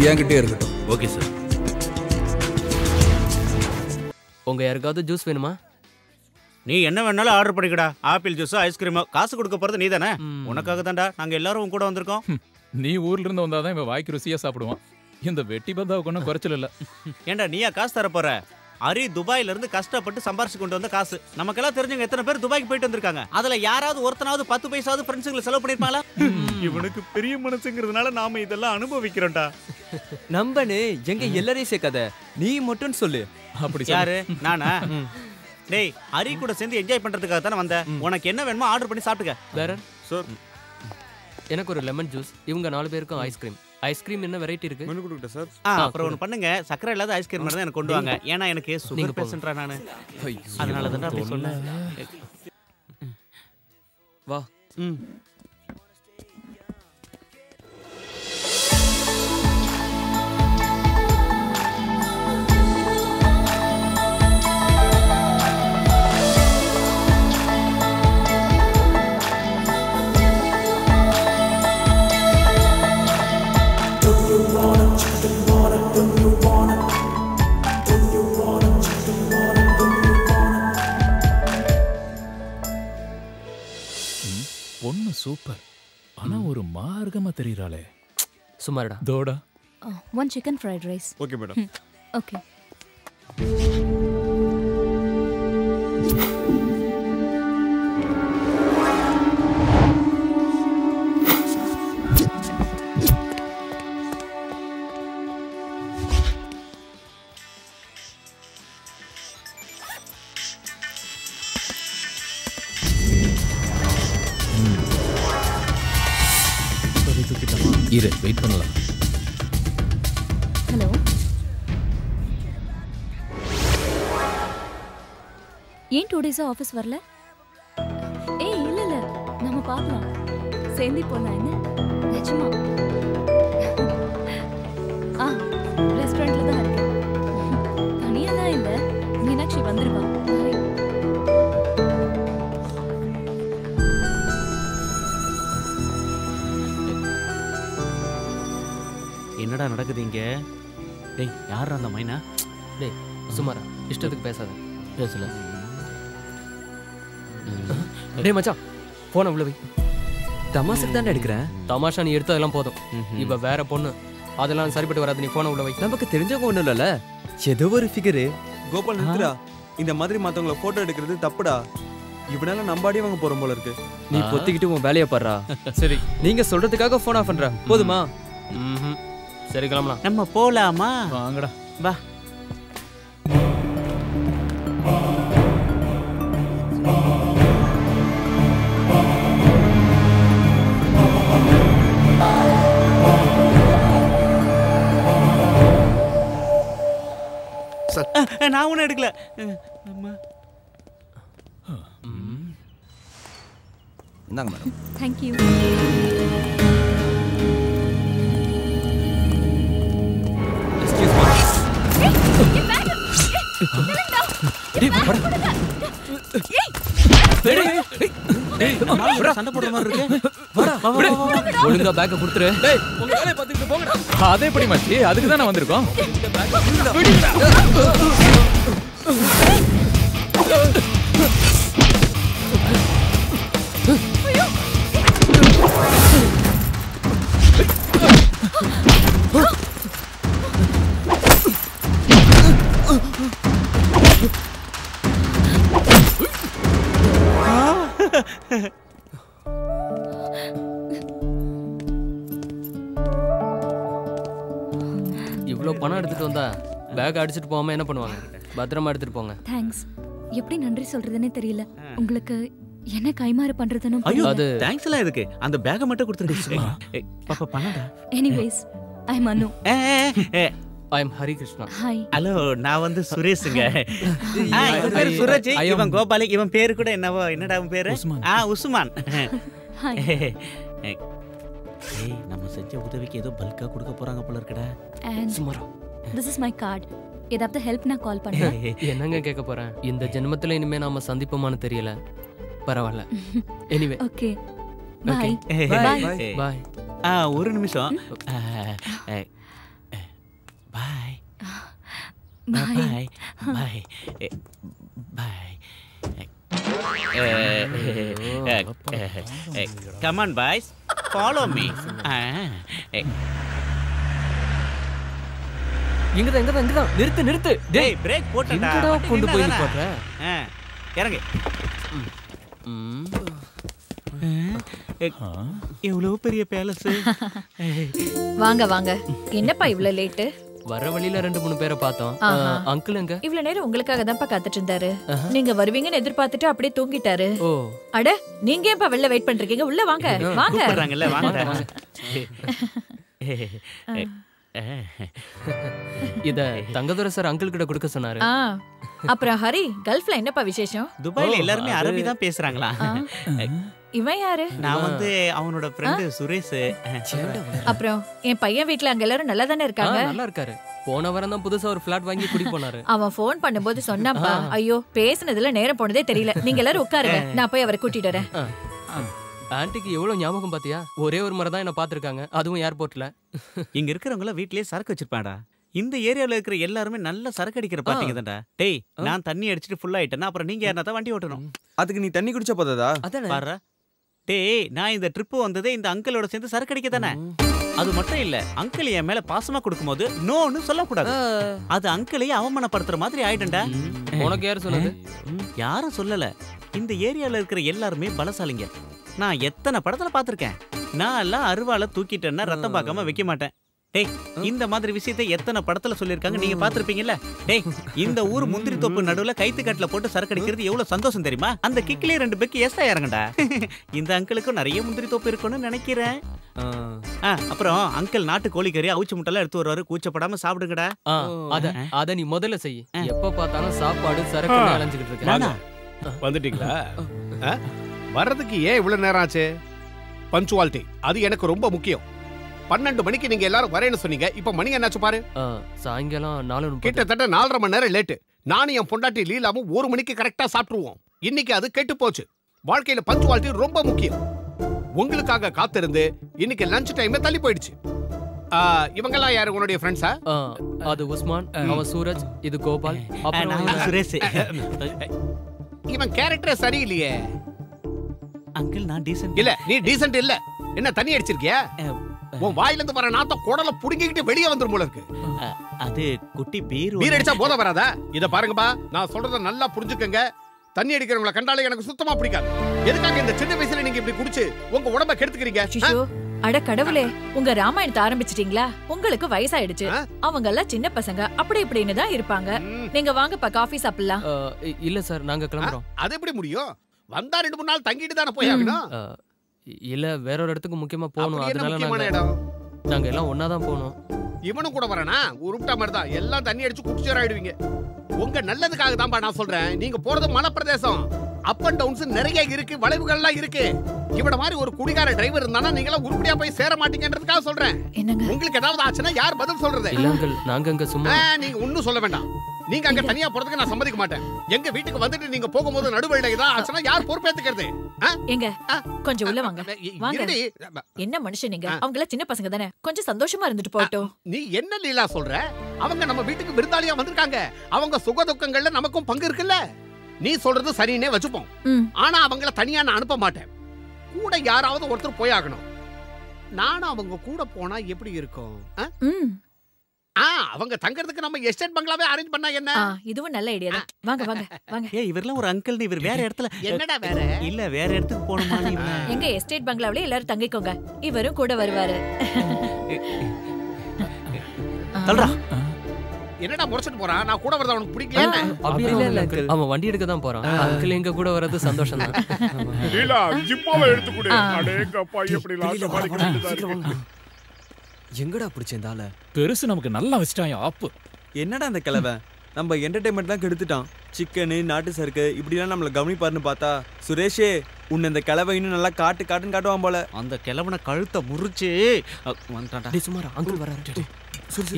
இது என்கிட்டே இருக்கட்டும். Okay sir. உங்க யாருக்காவது ஜூஸ் வேணுமா? நீ என்ன வேணாலும் ஆர்டர் பண்ணிக்கடா. Apple juice, ice cream. காசு கொடுக்க போறது நீ தானே? உனக்காக தான்டா நாங்க எல்லாரும் உன் கூட வந்திருக்கோம். நீ ஊர்ல இருந்து வந்தாதான் இவன் வாய்க்கு ருசியா சாப்பிடுவான். இந்த வெட்டி பந்தாவுக்கு ஒன்றும் குறைச்சல் இல்ல. ஏண்டா நீயா காசு தர போற? அரி துபாயில இருந்து கஷ்டப்பட்டு சம்பாரிச்சு கொண்டு வந்த காசு. நமக்கெல்லாம் தெரிஞ்சவங்க எத்தனை பேர் துபாய்க்கு போயிட்டு வந்திருக்காங்க. அதுல யாராவது ஒருத்தனாவது 10 பைசாவது ஃப்ரெண்ட்ஸுங்களை செலவு பண்ணிருப்பாங்களா? இவனுக்கு பெரிய மனசுங்கிறதுனால நாம இதெல்லாம் அனுபவிக்கிறோம்டா. நம்பனே எங்க எல்லாரையும் சேர்க்காத, நீ மட்டும் சொல்லு. அப்படி யாரு? நானா? டேய், அரி கூட சேர்ந்து என்ஜாய் பண்றதுக்காக தானே வந்த. உனக்கு என்ன வேணுமோ ஆர்டர் பண்ணி சாப்பிட்டுக்க. வேற சார், எனக்கு ஒரு லெமன் ஜூஸ். இவங்க 4 பேருக்கும் ஐஸ்கிரீம். ஐஸ்கிரீம் என்ன வெரைட்டி இருக்கு? மெனு கொடுங்க சார். அப்புறம் ஒன்று பண்ணுங்க, சக்கரை இல்லாத ஐஸ்கிரீம் தான் எனக்கு கொண்டு வாங்க. ஏன்னா எனக்கு சுகர் பேஷண்ட்ரா நானு. அதனால தான் அப்படி சொன்னேன். வா. பொண்ணு சூப்பர். ஆனா ஒரு மார்க்கமா தெரியறாளே. சுமாரடா. தோடா. 1 chicken fried rice. Okay madam. Okay. இரு, வெயிட் பண்ணலாம். ஹலோ. ஏன் 2 days ஆஃபீஸ் வரல? ஏய் இல்ல இல்ல, நம்ம பார்க்கலாம். சேர்ந்து போலாம் என்ன? நிஜமா? ரெஸ்டாரண்ட்ல தான் இருக்கேன். தனியாலாம் இல்ல, மீனாட்சி வந்துருவா. என்னடா நடக்குது இங்க? டேய், யாரா அந்த மைனா? டேய் சுமாரா, இஷ்டத்துக்கு பேசாத. பேசல. டேய் மச்சான், போன உள்ள வை. தமாசுக்கு தானே எடுக்கிறேன். தமாஷா நீ எடுத்ததெல்லாம் போதும். இவ வேற பொண்ணு, அதெல்லாம் சரிப்பட்டு வராது. நீ போன உள்ள வை. நமக்கு தெரிஞ்சவங்க ஒண்ணும் இல்லல, ஏதோ ஒரு ஃபிகரு. கோபால் நிறுத்துடா. இந்த மாதிரி மத்தவங்கள போட்டோ எடுக்கிறது தப்புடா. இவனால நம்பாடி வாங்க போறோம் போல இருக்கு. நீ பொத்திக்கிட்டு உன் வேலையை பாடுறா. சரி, நீங்க சொல்றதுக்காக போன் ஆஃப் பண்ற போதுமா? சரி கிளம்பலாம். நம்ம போலாமா? வாங்கடா. வா. நான் ஒன்னும் எடுக்கல. இந்தாங்க மேடம். தேங்க்யூ. சண்டை போடுற மாதிரி இருக்கு. ஒழுங்கா பேக்க கொடுத்துரு. அதே எப்படி மச்சி, அதுக்கு தான் நான் வந்திருக்கோம். இவ்வளோ பணம் எடுத்துட்டு வந்தா பேக் அடிச்சுட்டு போகாம என்ன பண்ணுவாங்க? பத்திரமா எடுத்துட்டு போங்க. தேங்க்ஸ். எப்படி நன்றி சொல்றதுன்னே தெரியல. உங்களுக்கு என்ன கைமாறு பண்றதுன்னு ஐயோ, புரியல. அது தேங்க்ஸ் எல்லாம் எதுக்கு? அந்த பேக்க மட்டும் கொடுத்துடு. பாப்பா பண்ணடா. எனிவேஸ், ஐ அம் அனு. ஐ அம் ஹரி கிருஷ்ணா. ஹாய். ஹலோ, நான் வந்து சுரேஷுங்க. இவன் பேர் சுரஜ், இவன் கோபாலிக், இவன் பேரு கூட என்னவோ, என்னடா உன் பேரு? உஸ்மான். ஹாய். ஏய், நம்ம செஞ்ச உதவிக்கு ஏதோ பல்கா கொடுக்க போறாங்க போல இருக்குடா. And this is my card. ஏதாவது ஹெல்ப்னா கால் பண்ணுங்க. என்னங்க கேட்க போறேன்? இந்த ஜென்மத்துல இனிமே நாம சந்திப்போமான்னு தெரியல. பரவாயில்ல. Anyway. Okay. Bye. Bye. Bye. ஒரு நிமிஷம். Bye. Bye. Bye. Bye. Come on, boys. Follow me. இங்கதான். நிறுத்து. டேய், பிரேக் போட்டடா. கொண்டு போய் போடுற. இறங்கு. எவ்வளவு பெரிய பேலஸ். வாங்க வாங்க. என்னப்பா இவ்ளோ லேட்? வர வழியில 2-3 பேரை பார்த்தோம். அங்கிள் எங்க? இவ்வளவு நேரம் உங்களுக்காக தான்ப்பா காத்துட்டு இருந்தாரு. நீங்க வருவீங்கன்னு எதிர்பார்த்துட்டு அப்படியே தூங்கிட்டாரு. ஓ. அட, நீங்க ஏன்ப்பா வெளில வெயிட் பண்றீங்க? உள்ள வாங்க. வாங்க. கூப்பிடுறாங்கல்ல, வாங்க. இத தங்கதுரை சார் அங்கிள் கிட்ட கொடுக்க சொன்னாரு. அப்புறம் ஹரி, கல்ஃப்ல என்னப்பா விசேஷம்? துபாயில எல்லாருமே அரபி தான் பேசுறாங்களா? இவன் யாரு? நான் வந்து அவனோட ஃப்ரெண்ட் சுரேஷ். அப்புறம் என் பையன் வீட்ல அங்க எல்லாரும் நல்லா தானே இருக்காங்க? நல்லா இருக்காரு. போன வாரம் தான் புதுசா ஒரு ஃபிளாட் வாங்கி குடி போனாரு. அவன் ஃபோன் பண்ணும்போது சொன்னாப்பா. ஐயோ, பேசுனதுல நேரம் போனதே தெரியல. நீங்க எல்லாரும் உட்காருங்க, நான் போய் அவரை கூட்டிட்டு வரேன். ஆன்ட்டிக்கு எவ்வளவு ஞாபகம் பாத்தியா? ஒரே ஒரு முறை தான் என்ன பாத்துருக்காங்க, அதுவும் ஏர்போர்ட்ல. இங்க இருக்கிறவங்க வீட்லயே சரக்கு வச்சிருப்பாடா. இந்த ஏரியால இருக்கிற எல்லாருமே நல்ல சரக்கு அடிக்கிற பாத்தீங்க தான்டா. டேய், நான் தண்ணி அடிச்சிட்டு ஃபுல் ஆயிட்டேன்னா அப்புறம் நீங்க யாரா தான் வண்டி ஓட்டணும். அதுக்கு நீ தண்ணி குடிச்சா போதாதா? பாரு. டேய், நான் இந்த ட்ரிப் வந்ததே இந்த அங்கிளோட சேர்ந்து சரக்கு அடிக்க தானே. அது மட்டும் இல்ல, அங்கிள் என் மேல பாசமா கொடுக்கும்போது நோன்னு சொல்லக்கூடாது. அது அங்கிளையே அவமானப்படுத்துற மாதிரி ஆயிடும்டா. உனக்கு யாரு சொன்னது? யாரும் சொல்லல. இந்த ஏரியால இருக்கிற எல்லாருமே பலசாலிங்க. நான் எத்தனை படத்துல பாத்திருக்கேன். நான் எல்லாம் அருவால தூக்கிட்டேன்னா ரத்தம் பார்க்காம வைக்க மாட்டேன். டேய், இந்த மாதிரி விஷயத்தை எத்தனை படத்துல சொல்லிருக்காங்க, நீங்க பாத்திருப்பீங்கல்ல. டேய், இந்த ஊர் முந்திரி தோப்பு நடுவுல கைத்துக்கட்டுல போட்டு சரக்கு அடிக்கிறது எவ்வளவு சந்தோஷம் தெரியுமா? அந்த கிக்லயே 2 பெக்கு எஸ்டா இறங்கடா. இந்த அங்கிளுக்கும் நிறைய முந்திரி தோப்பு இருக்கும்னு நினைக்கிறேன். அப்புறம் அங்கிள் நாட்டு கோழிக்கறி அவிச்சு முட்டைலாம் எடுத்து வருவாரு. கூச்சப்படாம சாப்பிடுங்கடா. அத நீ முதல்ல செய். எப்ப பார்த்தாலும் சாப்பாடு சரக்கு அலைஞ்சுக்கிட்டு இருக்க. வந்துட்டீங்களா? வர்றதுக்கு ஏன் இவ்வளவு நேரம் ஆச்சு? பஞ்சுவாலிட்டி அது எனக்கு ரொம்ப முக்கியம். 12 மணிக்கு நீங்க எல்லாரும் வரேன்னு சொன்னீங்க. இப்ப மணி என்னாச்சு பாரு. சாயங்காலம் 4:30. கிட்டத்தட்ட 4.5 மணி நேரம் லேட்டு. நானும் என் பொண்டாட்டி லீலாவும் 1 மணிக்கு கரெக்டா சாப்பிட்டுருவோம். இன்னைக்கு அது கெட்டு போச்சு. வாழ்க்கையில பஞ்சுவாலிட்டி ரொம்ப முக்கியம். உங்களுக்காக காத்திருந்து இன்னைக்கு லஞ்ச் டைம் தள்ளி போயிடுச்சு. இவங்கெல்லாம் யாரு உங்களுடைய ஃப்ரெண்ட்ஸா? அது உஸ்மான், அவன் சூரஜ், இது கோபால், அப்புறம் சுரேஷ். இவன் கேரக்டர் சரியில்லையே. அங்கிள், நான் டீசன்ட் இல்ல. நீ டீசன்ட் இல்ல. என்ன தண்ணி அடிச்சிருக்கியா? உன் வாயில இருந்து வர நாத்தம் குடல புடுங்கிக்கிட்டு வெளியே வந்துரும் போல இருக்கு. அது குட்டி பீர் அடிச்சா போத வராதா? இத பாருங்கப்பா, நான் சொல்றத நல்லா புரிஞ்சுக்கங்க. தண்ணி அடிக்கிறவங்கள கண்டாலே எனக்கு சுத்தமா பிடிக்காது. எதுக்காக இந்த சின்ன வயசுல நீங்க இப்படி குடிச்சு உங்க உடம்ப கெடுத்துக்கிறீங்க? அட கடவுளே, உங்க ராமாயணத்தை ஆரம்பிச்சிட்டீங்களா? உங்களுக்கு வயசாயிடுச்சு, அவங்க எல்லாம் சின்ன பசங்க, அப்படி இப்படின்னு தான் இருப்பாங்க. நீங்க வாங்கப்பா காஃபி சாப்பிடலாம். இல்ல சார், நாங்க கிளம்புறோம். அது எப்படி முடியும்? வந்தா 2-3 நாள் தங்கிட்டு தானே போய் ஆகணும். இல்ல, வேற ஒரு இடத்துக்கு முக்கியமா போகணும். அப்படி என்ன அதனால முக்கியமான இடம்? நாங்க எல்லாம் ஒண்ணா தான் போகணும். இவனும் கூட வரனா? உருப்டா மாதிரி தான் எல்லாம் தண்ணி அடிச்சு குடிச்சேராயிடுவீங்க. உங்க நல்லதுக்காக தான்பா நான் சொல்றேன். நீங்க போறது மலைப்பிரதேசம், அப் அண்ட் டவுன்ஸ் நிறைய இருக்கு, வளைவுகள்லாம் இருக்கு. இவட மாதிரி ஒரு குடிகார டிரைவர் இருந்தானா நீங்க எல்லாம் உருப்படியா போய் சேர மாட்டீங்கன்றதுக்காக சொல்றேன். உங்களுக்கு ஏதாவது ஆச்சுன்னா யார் பதில் சொல்றது? இல்ல அங்கிள், நாங்க அங்க சும்மா. நீங்க ஒண்ணும் சொல்ல வேண்டாம். நீங்க அங்க தனியா போறதுக்கு நான் சம்மதிக்க மாட்டேன். எங்க வீட்டுக்கு வந்துட்டு நீங்க போகும்போது நடுவழியில ஏதாவது ஆச்சுன்னா யார் பொறுப்பேத்துக்கிறது? எங்க கொஞ்சம் உள்ள வாங்க. வாங்க. என்ன மனுஷன் நீங்க? அவங்க எல்லாம் சின்ன பசங்க தானே, கொஞ்சம் சந்தோஷமா இருந்துட்டு போகட்டும். நீ என்ன லீலா சொல்ற? அவங்க நம்ம வீட்டுக்கு விருந்தாளியா வந்திருக்காங்க. அவங்க சுக துக்கங்கள்ல நமக்கும் பங்கு இருக்குல்ல. நீ சொல்றது சரின்னே வச்சுப்போம். ஆனா அவங்கள தனியா நான் அனுப்ப மாட்டேன். கூட யாராவது ஒருத்தர் போய் ஆகணும். நானும் அவங்க கூட போனா எப்படி இருக்கும்? அவங்க தங்கறதுக்கு நம்ம எஸ்டேட் பங்களாவே அரேஞ்ச் பண்ணா என்ன? இதுவும் நல்ல ஐடியா தான். வாங்க வாங்க வாங்க. இவரெல்லாம் ஒரு அங்கிள், இவர் வேற இடத்துல. என்னடா வேற? இல்ல வேற இடத்துக்கு போணுமா? எங்க எஸ்டேட் பங்களாவிலே எல்லாரும் தங்கிக்கோங்க, இவரும் கூட வருவாரு. தல்றா. என்னடா முறைச்சிட்டு போறான்? நான் கூட வரத அவனுக்கு பிடிக்கல. அப்படி இல்ல அங்கிள், அவன் வண்டி எடுக்க தான் போறான். அங்கிள் எங்க கூட வரது சந்தோஷம் தான். லீலா ஜிப்பாவை எடுத்து கொடு. அடேங்கப்பா, எப்படி லாஸ்ட் பாடி கொண்டுதாரு. எங்கடா பிடிச்சேந்தால? பெருசு நமக்கு நல்லா வச்சிட்டான் ஆப்பு. என்னடா அந்த கிழவை நம்ம என்டர்டைன்மெண்ட்லாம் கெடுத்துட்டான். சிக்கனு, நாட்டு சருக்கு இப்படிலாம் நம்மளை கவனிப்பாருன்னு பார்த்தா சுரேஷே உன்னை இந்த கிழவை இன்னும் நல்லா காட்டுன்னு காட்டுவான் போல. அந்த கிழவனை கழுத்தை முறிச்சு வந்துட்டான்டா. சுமாரா அங்கிள் வராரு.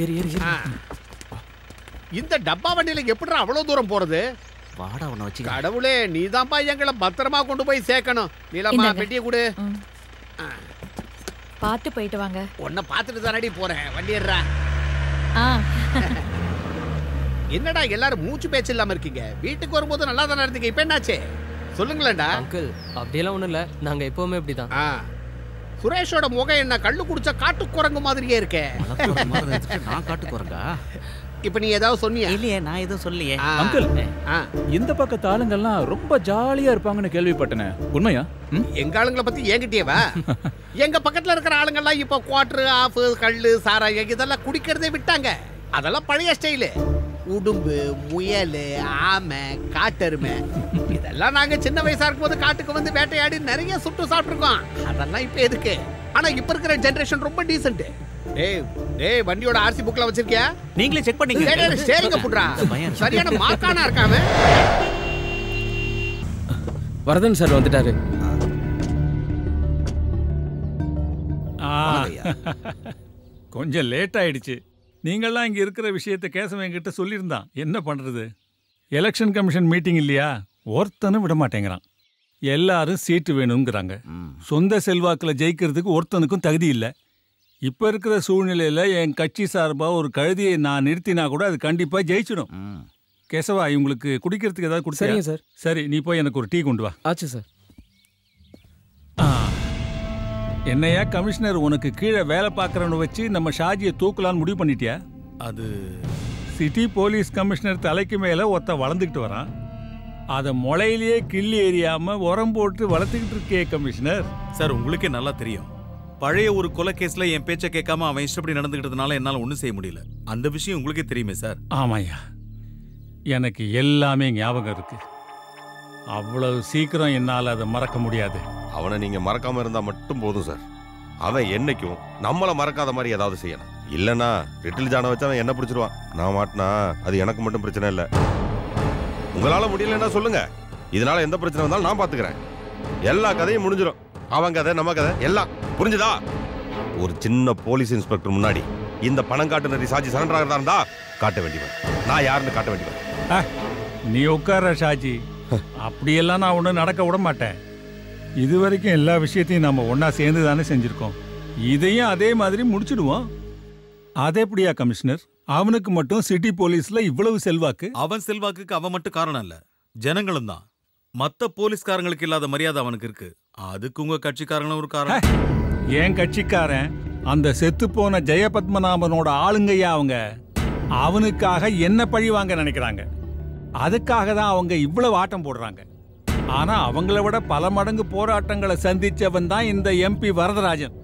ஏறி ஏறி ஏறி. இந்த டப்பா வண்டியில எப்படிடா அவ்வளவு தூரம் போறது? வாடா உன்னை வச்சு. கடவுளே, நீதான்ப்பா எங்களை பத்திரமா கொண்டு போய் சேர்க்கணும். நீலம்மா பெட்டியை கொடு. பார்த்து போயிட்டு வாங்க. உன்னை பார்த்துட்டு தானடி போறேன். வண்டி ஏறா. என்னடா எல்லாரும் மூச்சு பேச்சு இல்லாம இருக்கீங்க? வீட்டுக்கு வரும்போது நல்லா தானே இருந்தீங்க, இப்ப என்னாச்சு? சொல்லுங்களேன்டா. அங்கிள் அப்படியெல்லாம் ஒண்ணும் இல்ல, நாங்க எப்பவுமே இப்படிதான். சுரேஷோட முகம் என்ன கள்ளு குடிச்ச காட்டு குரங்கு மாதிரியே இருக்கே. நான் காட்டு குரங்கா? இப்ப நீ ஏதாவது சொன்னியா? இல்லையே, நான் எதுவும் சொல்லியே. அங்கிள், இந்த பக்கத்து ஆளுங்கெல்லாம் ரொம்ப ஜாலியா இருப்பாங்கன்னு கேள்விப்பட்டேனே, உண்மையா? எங்க ஆளுங்களை பத்தி என்கிட்டயேவா? எங்க பக்கத்துல இருக்கிற ஆளுங்கெல்லாம் இப்ப குவார்டர், ஆஃப், கள்ளு, சாராயம் இதெல்லாம் குடிக்கிறதே விட்டாங்க. அதெல்லாம் பழைய ஸ்டைலு. உடும்பு, முயல், ஆமை, காட்டெருமை இதெல்லாம் நாங்க சின்ன வயசா இருக்கும்போது காட்டுக்கு வந்து வேட்டையாடி நிறைய சுட்டு சாப்பிட்டுருக்கோம். அதெல்லாம் இப்ப எதுக்கு? ஆனா இப்ப இருக்கிற ஜெனரேஷன் ரொம்ப டீசென்ட். டேய் வண்டியோட ஆர்சி புக்ல வச்சிருக்கியா? நீங்களே செக் பண்ணீங்க. ஸ்டேரிங்க புட்றா. சரியான மார்க்கானா இருக்காம. வரதன் சார் வந்துட்டாரு. கொஞ்சம் லேட் ஆயிடுச்சு. நீங்கள்லாம் இங்கே இருக்கிற விஷயத்தை கேசவன் என்கிட்ட சொல்லியிருந்தான். என்ன பண்ணுறது? எலெக்ஷன் கமிஷன் மீட்டிங் இல்லையா, ஒருத்தனும் விட மாட்டேங்கிறான். எல்லாரும் சீட்டு வேணுங்கிறாங்க. சொந்த செல்வாக்கில் ஜெயிக்கிறதுக்கு ஒருத்தனுக்கும் தகுதி இல்லை. இப்போ இருக்கிற சூழ்நிலையில் என் கட்சி சார்பாக ஒரு கழுதியை நான் நிறுத்தினா கூட அது கண்டிப்பாக ஜெயிச்சிடும். கேசவா, இவங்களுக்கு குடிக்கிறதுக்கு ஏதாவது கொடுத்தீங்க? சரிங்க சார். சரி, நீ போய் எனக்கு ஒரு டீ கொண்டு வா. ஆச்சு சார். என்னையா கமிஷனர், உனக்கு கீழே வேலை பார்க்குறவனை வச்சு நம்ம ஷாஜியை தூக்கலான்னு முடிவு பண்ணிட்டியா? அது சிட்டி போலீஸ் கமிஷனர் தலைக்கு மேலே ஒருத்த வளர்ந்துக்கிட்டு வரான். அதை முளையிலேயே கிள்ளி எறியாம உரம் போட்டு வளர்த்துக்கிட்டு இருக்கே கமிஷனர். சார், உங்களுக்கே நல்லா தெரியும், பழைய ஒரு கொலை கேஸ்ல என் பேச்சை கேட்காம அவன் இஷ்டப்படி நடந்துக்கிட்டதுனால என்னால ஒன்றும் செய்ய முடியல. அந்த விஷயம் உங்களுக்கே தெரியுமே சார். ஆமாய்யா, எனக்கு எல்லாமே ஞாபகம் இருக்கு. அவ்வளவு சீக்கிரம் என்னால் அதை மறக்க முடியாது. அவனை நீங்க மறக்காம இருந்தா மட்டும் போதும் சார். அவன் என்னைக்கும் நம்மளை மறக்காத மாதிரி ஏதாவது செய்யணும். இல்லைன்னா லிட்டில் ஜானை வச்சு அவன் என்ன பிடிச்சிருவான். நான் மாட்டினா அது எனக்கு மட்டும் பிரச்சனை இல்லை. உங்களால முடியலன்னா சொல்லுங்க, இதனால எந்த பிரச்சனை வந்தாலும் நான் பாத்துக்கிறேன். எல்லா கதையும் முடிஞ்சிடும். அவன் கதை, நம்ம கதை எல்லாம் புரிஞ்சுதா? ஒரு சின்ன போலீஸ் இன்ஸ்பெக்டர் முன்னாடி இந்த பணம் காட்டு நரி சாஜி சரண்டர் ஆகிறதா இருந்தா காட்ட வேண்டியவன். நான் யாருன்னு காட்ட வேண்டியவன். நீ உட்கார ஷாஜி, அப்படியெல்லாம் நான் ஒன்றும் நடக்க விட மாட்டேன். இது வரைக்கும் எல்லா விஷயத்தையும் நம்ம ஒன்னா சேர்ந்து தானே செஞ்சிருக்கோம். இதையும் அதே மாதிரி முடிச்சிடுவோம். அதே எப்படியா கமிஷனர்? அவனுக்கு மட்டும் சிட்டி போலீஸ்ல இவ்வளவு செல்வாக்கு? அவன் செல்வாக்குக்கு அவன் மட்டும் காரணம் இல்ல, ஜனங்களும் தான். மத்த போலீஸ்காரங்களுக்கு இல்லாத மரியாதை அவனுக்கு இருக்கு. அதுக்கு உங்க கட்சிக்காரங்களும் ஒரு காரணம். என் கட்சிக்காரன் அந்த செத்து போன ஜெயபத்மநாபனோட ஆளுங்கையா அவங்க. அவனுக்காக என்ன பழி வாங்க நினைக்கிறாங்க. அதுக்காக தான் அவங்க இவ்வளவு ஆட்டம் போடுறாங்க. ஆனா அவங்கள விட பல மடங்கு போராட்டங்களை சந்திச்சவன் தான் இந்த எம்பி வரதராஜன்.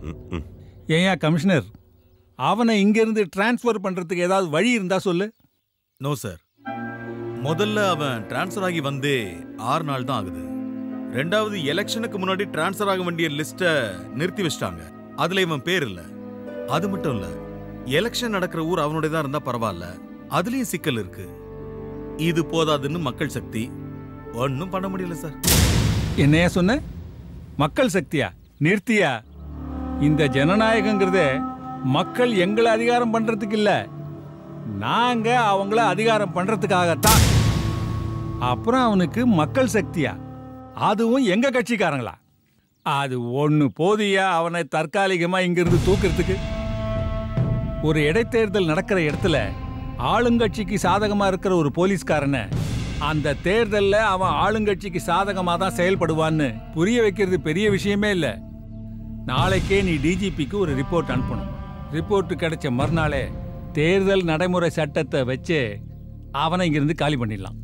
ஏயா கமிஷனர், அவனை இங்கிருந்து டிரான்ஸ்ஃபர் பண்றதுக்கு ஏதாவது வழி இருந்தா சொல்லு. நோ சார், முதல்ல அவன் டிரான்ஸ்ஃபர் ஆகி வந்து 6 நாள் தான் ஆகுது. ரெண்டாவது எலெக்ஷனுக்கு முன்னாடி டிரான்ஸ்ஃபர் ஆக வேண்டிய லிஸ்ட்டை நிறுத்தி வச்சிட்டாங்க. அதுல இவன் பேர் இல்ல. அது மட்டும் இல்ல, எலெக்ஷன் நடக்கிற ஊர் அவனுடைய தான் இருந்தா பரவாயில்ல, அதுலயும் சிக்கல் இருக்கு. இது போதாதுன்னு மக்கள் சக்தி ஒன்னும் பண்ண முடியல சார். என்னையா சொன்ன? மக்கள் சக்தியா? நிறுத்தியா? இந்த ஜனநாயகங்கிறதே மக்கள் எங்களை அதிகாரம் பண்றதுக்கு இல்ல, நாங்க அவங்கள அதிகாரம் பண்றதுக்காகத்தான். அப்புறம் அவனுக்கு மக்கள் சக்தியா? அதுவும் எங்க கட்சிக்காரங்களா? அது ஒண்ணு போதியா அவனை தற்காலிகமா இங்கிருந்து தூக்குறதுக்கு? ஒரு இடைத்தேர்தல் நடக்கிற இடத்துல ஆளுங்கட்சிக்கு சாதகமா இருக்கிற ஒரு போலீஸ்காரனை அந்த தேர்தல்ல அவன் ஆளுங்கட்சிக்கு சாதகமா தான் செயல்படுவான்னு புரிய வைக்கிறது பெரிய விஷயமே இல்ல. நாளைக்கே நீ டிஜிபிக்கு ஒரு ரிப்போர்ட் அனுப்பணும். ரிப்போர்ட் கிடைச்ச மறுநாளே தேர்தல் நடைமுறை சட்டத்தை வச்சு அவனை இங்கிருந்து காலி பண்ணிடலாம்.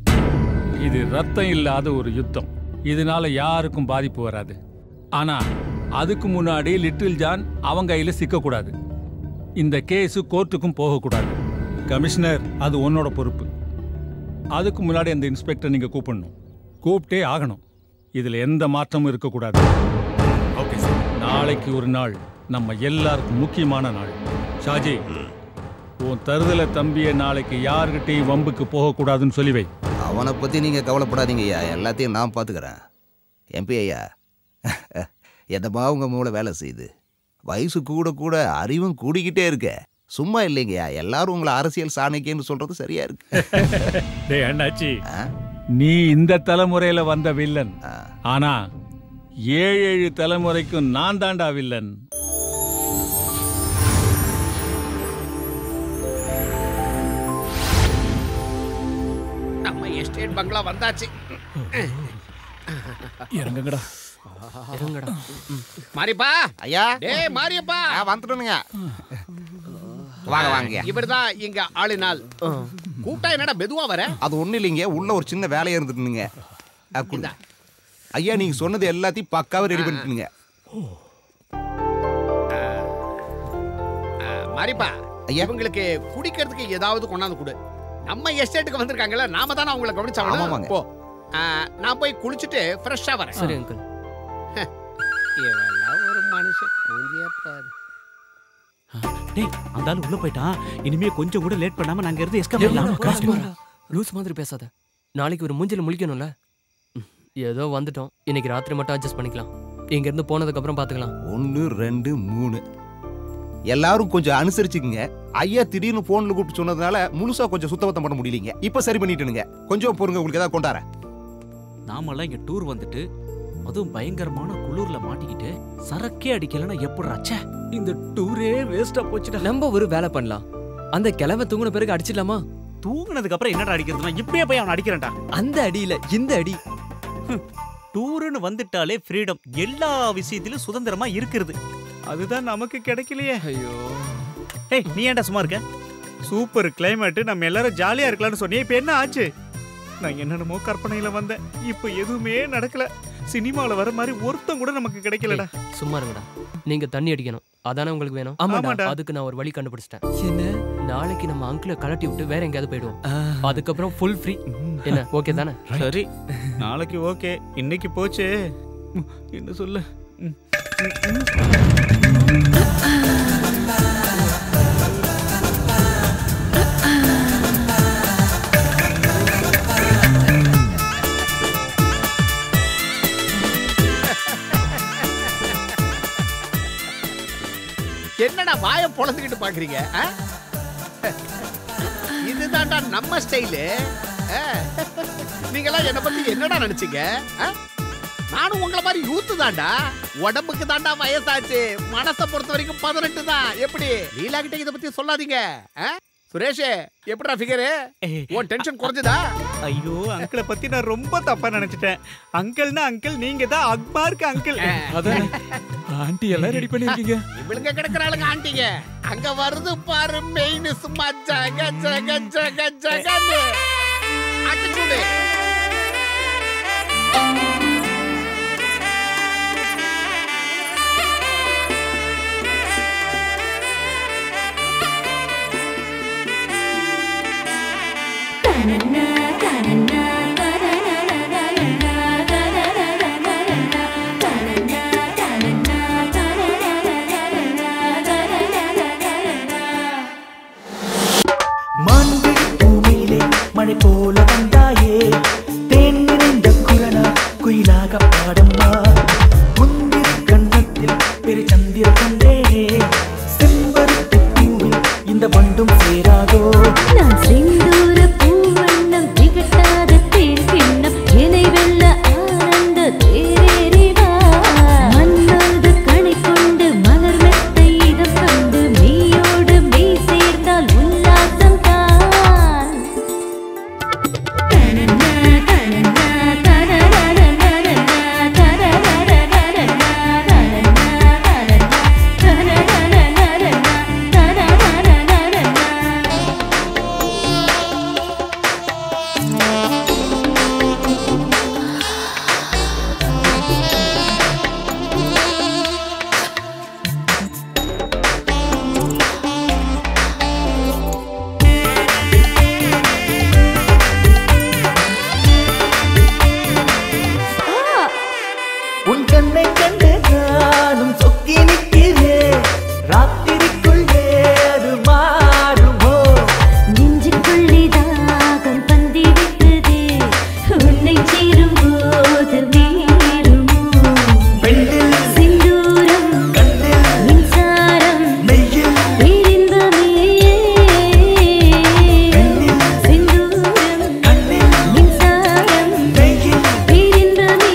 இது ரத்தம் இல்லாத ஒரு யுத்தம். இதனால யாருக்கும் பாதிப்பு வராது. ஆனா அதுக்கு முன்னாடி லிட்டில் ஜான் அவங்க கையில சிக்கக்கூடாது. இந்த கேஸு கோர்ட்டுக்கும் போகக்கூடாது. கமிஷனர், அது உன்னோட பொறுப்பு. அதுக்கு முன்னாடி அந்த இன்ஸ்பெக்டர் நீங்க கூப்பிடணும். கூப்பிட்டே ஆகணும். இதுல எந்த மாற்றமும் இருக்கக்கூடாது. Okay sir. நாளைக்கு ஒரு நாள் நம்ம எல்லாருக்கும் முக்கியமான நாள். ஷாஜி, உன் தருதல தம்பிய நாளைக்கு யாருக்கிட்டையும் வம்புக்கு போகக்கூடாதுன்னு சொல்லி வை. அவனை பத்தி நீங்க கவலைப்படாதீங்க ஐயா, எல்லாத்தையும் நான் பாத்துக்கிறேன். எம்பி ஐயா, எதமா உங்க மூளை வேலை செய்யுது. வயசு கூட கூட அறிவும் கூடிக்கிட்டே இருக்க. சும்மா இல்லைங்கய்யா, எல்லாரும் உங்களை அரசியல் சாணக்கியன்னு சொல்றது சரியா இருக்கு. டேய் அண்ணாச்சி, நீ இந்த தலைமுறையில வந்த வில்லன். ஆனா 7 தலைமுறைக்கும் நான் தாண்டா வில்லன். நம்ம எஸ்டேட் பங்களா வந்தாச்சு. இறங்குங்கடா. இறங்குங்கடா. மாரியப்பா ஐயா. டேய் மாரியப்பா, வந்துட்டேனுங்க. வாங்க வாங்க. இவர்தான் இங்க ஆளினால். கூட்டா என்னடா மெதுவா வர? அது ஒண்ணு இல்லைங்க, உள்ள ஒரு சின்ன வேலையா இருந்துட்டுங்க. ஐயா, நீங்க சொன்னது எல்லாத்தையும் பக்காவா ரெடி பண்ணிட்டுங்க. மாரியப்பா, இவங்களுக்கு குடிக்கிறதுக்கு ஏதாவது கொண்டாந்து கொடு. நம்ம எஸ்டேட்டுக்கு வந்திருக்காங்கல்ல, நாம தானே அவங்களை கவனிச்சாங்க. போ, நான் போய் குளிச்சுட்டு ஃப்ரெஷ்ஷா வரேன். சரி அங்கிள். இவெல்லாம் ஒரு மனுஷன். மூஞ்சியே பாரு. டேய், அந்த ஆளு உள்ள போயிட்டான். இனிமே கொஞ்சம் கூட லேட் பண்ணாம நாங்க இருந்து எஸ்கேப் பண்ணலாம். லூஸ் மாதிரி பேசாத. நாளைக்கு ஒரு மூஞ்சில முழிக்கணும்ல. ஏதோ வந்துட்டோம். இன்னைக்கு ராத்திரி மட்டும் அட்ஜஸ்ட் பண்ணிக்கலாம். இங்க இருந்து போனதுக்கு அப்புறம் பாத்துக்கலாம். 1 2 3 எல்லாரும் கொஞ்சம் அனுசரிச்சுக்குங்க. ஐயா திடீர்னு போன்ல கூப்பிட்டு சொன்னதுனால முழுசா கொஞ்சம் சுத்தபத்தம் பண்ண முடியலீங்க. இப்ப சரி பண்ணிட்டுனுங்க. கொஞ்சம் பொறுங்க, உங்களுக்கு ஏதாவது கொண்டாரேன். நாமெல்லாம் இங்க டூர் வந்துட்டு அதுவும் பயங்கரமான குளூர்ல மாட்டிக்கிட்டு சரக்கே அடிக்கலன்னா எப்படிராச்சே? இந்த டூரே வேஸ்டா போச்சுடா. நம்ம ஒரு வேலை பண்ணலாம். அந்த கிழமை தூங்குன பிறகு அடிச்சிடலாமா? தூங்குனதுக்கு அப்புறம் என்னடா அடிக்கிறதுனா? இப்பயே போய் அவன் அடிக்கிறேன்டா. அந்த அடியில இந்த அடி. டூர்னு வந்துட்டாலே ஃப்ரீடம், எல்லா விஷயத்திலும் சுதந்திரமா இருக்கிறது. அதுதான் நமக்கு கிடைக்கலையே. ஐயோ. ஏய், நீ ஏன்டா சும்மா இருக்க? சூப்பர் கிளைமேட், நம்ம எல்லாரும் ஜாலியா இருக்கலாம்னு சொன்னியே, இப்ப என்ன ஆச்சு? நான் என்னென்னமோ கற்பனையில வந்தேன், இப்ப எதுவுமே நடக்கல. சினிமாவில் வர மாதிரி ஒருத்தம் கூட நமக்கு கிடைக்கலடா. சும்மா இருங்கடா. நீங்க தண்ணி அடிக்கணும், அதானே உங்களுக்கு வேணும்? ஆமாடா. அதுக்கு நான் ஒரு வழி கண்டுபிடிச்சிட்டேன். என்ன? நாளைக்கு நம்ம அங்கிளை கலட்டி விட்டு வேற எங்கேயாவது போயிடுவோம். அதுக்கப்புறம் ஃபுல் ஃப்ரீ. என்ன, ஓகே தானே? சரி, நாளைக்கு ஓகே. இன்னைக்கு போச்சு, என்ன சொல்ல? என்னடா வாயை பொளந்துக்கிட்டு பாக்குறீங்க? இதுதான்டா நம்ம ஸ்டைலு. நீங்களாம் என்ன பத்தி என்னடா நினைச்சீங்க? நானும் உங்களை மாதிரி யூத்து தான்டா. உடம்புக்கு தாண்டா வயசாச்சு, மனசை பொறுத்த வரைக்கும் 18 தான். எப்படி லீலா கிட்ட இதை பத்தி சொல்லாதீங்க. சுரேஷ், எப்படிடா ஃபிகரு? உன் டென்ஷன் குறைஞ்சதா? ஐயோ, அங்கிளை பத்தி நான் ரொம்ப தப்பா நினைச்சிட்டேன். அங்கிள்னா அங்கிள், நீங்க தான் அக்மார்க்கு அங்கிள். அதான் ஆண்டி எல்லாம் ரெடி பண்ணிருக்கீங்க. இவளுங்க கிடக்குறாளுங்க ஆண்டிங்க. அங்க வருது பாரு மெயின், சும்மா ஜக ஜக ஜக ஜகன்னு அடிச்சுடு. மழை போல வந்தாயே தேன் நிறைந்த குரலா குயிலாக பாடம்மா முந்திரி கண்ணத்தில் பெரு சந்திர கண்டேனே செம்பருத்தி பூவில் இந்த வண்டும் சேராதோ நான் செந்தூர பூவண்ணம் திகட்டாத தேன் கிண்ணம் என்னை வெல்ல ஆனந்த தேரேறிவா மன்னோடு கணை கொண்டு மலர் மெத்தை இதம் கண்டு மெய்யோடு மெய் சேர்ந்தால் உல்லாசம் தான் உன் கண்ணை கண்டு நானும் சொக்கி நிற்கிறேன் ராத்திரிக்குள்ளே அது மாறுமோ நெஞ்சுக்குள்ளே தாகம் பந்தி விட்டதே உன்னை சேரும் போது மீறுமோ பெண்ணில் செந்தூரம் கண்ணில் மின்சாரம் நெய்யில் பேரின்பமே பெண்ணில் செந்தூரம் கண்ணில் மின்சாரம் நெய்யில் பேரின்பமே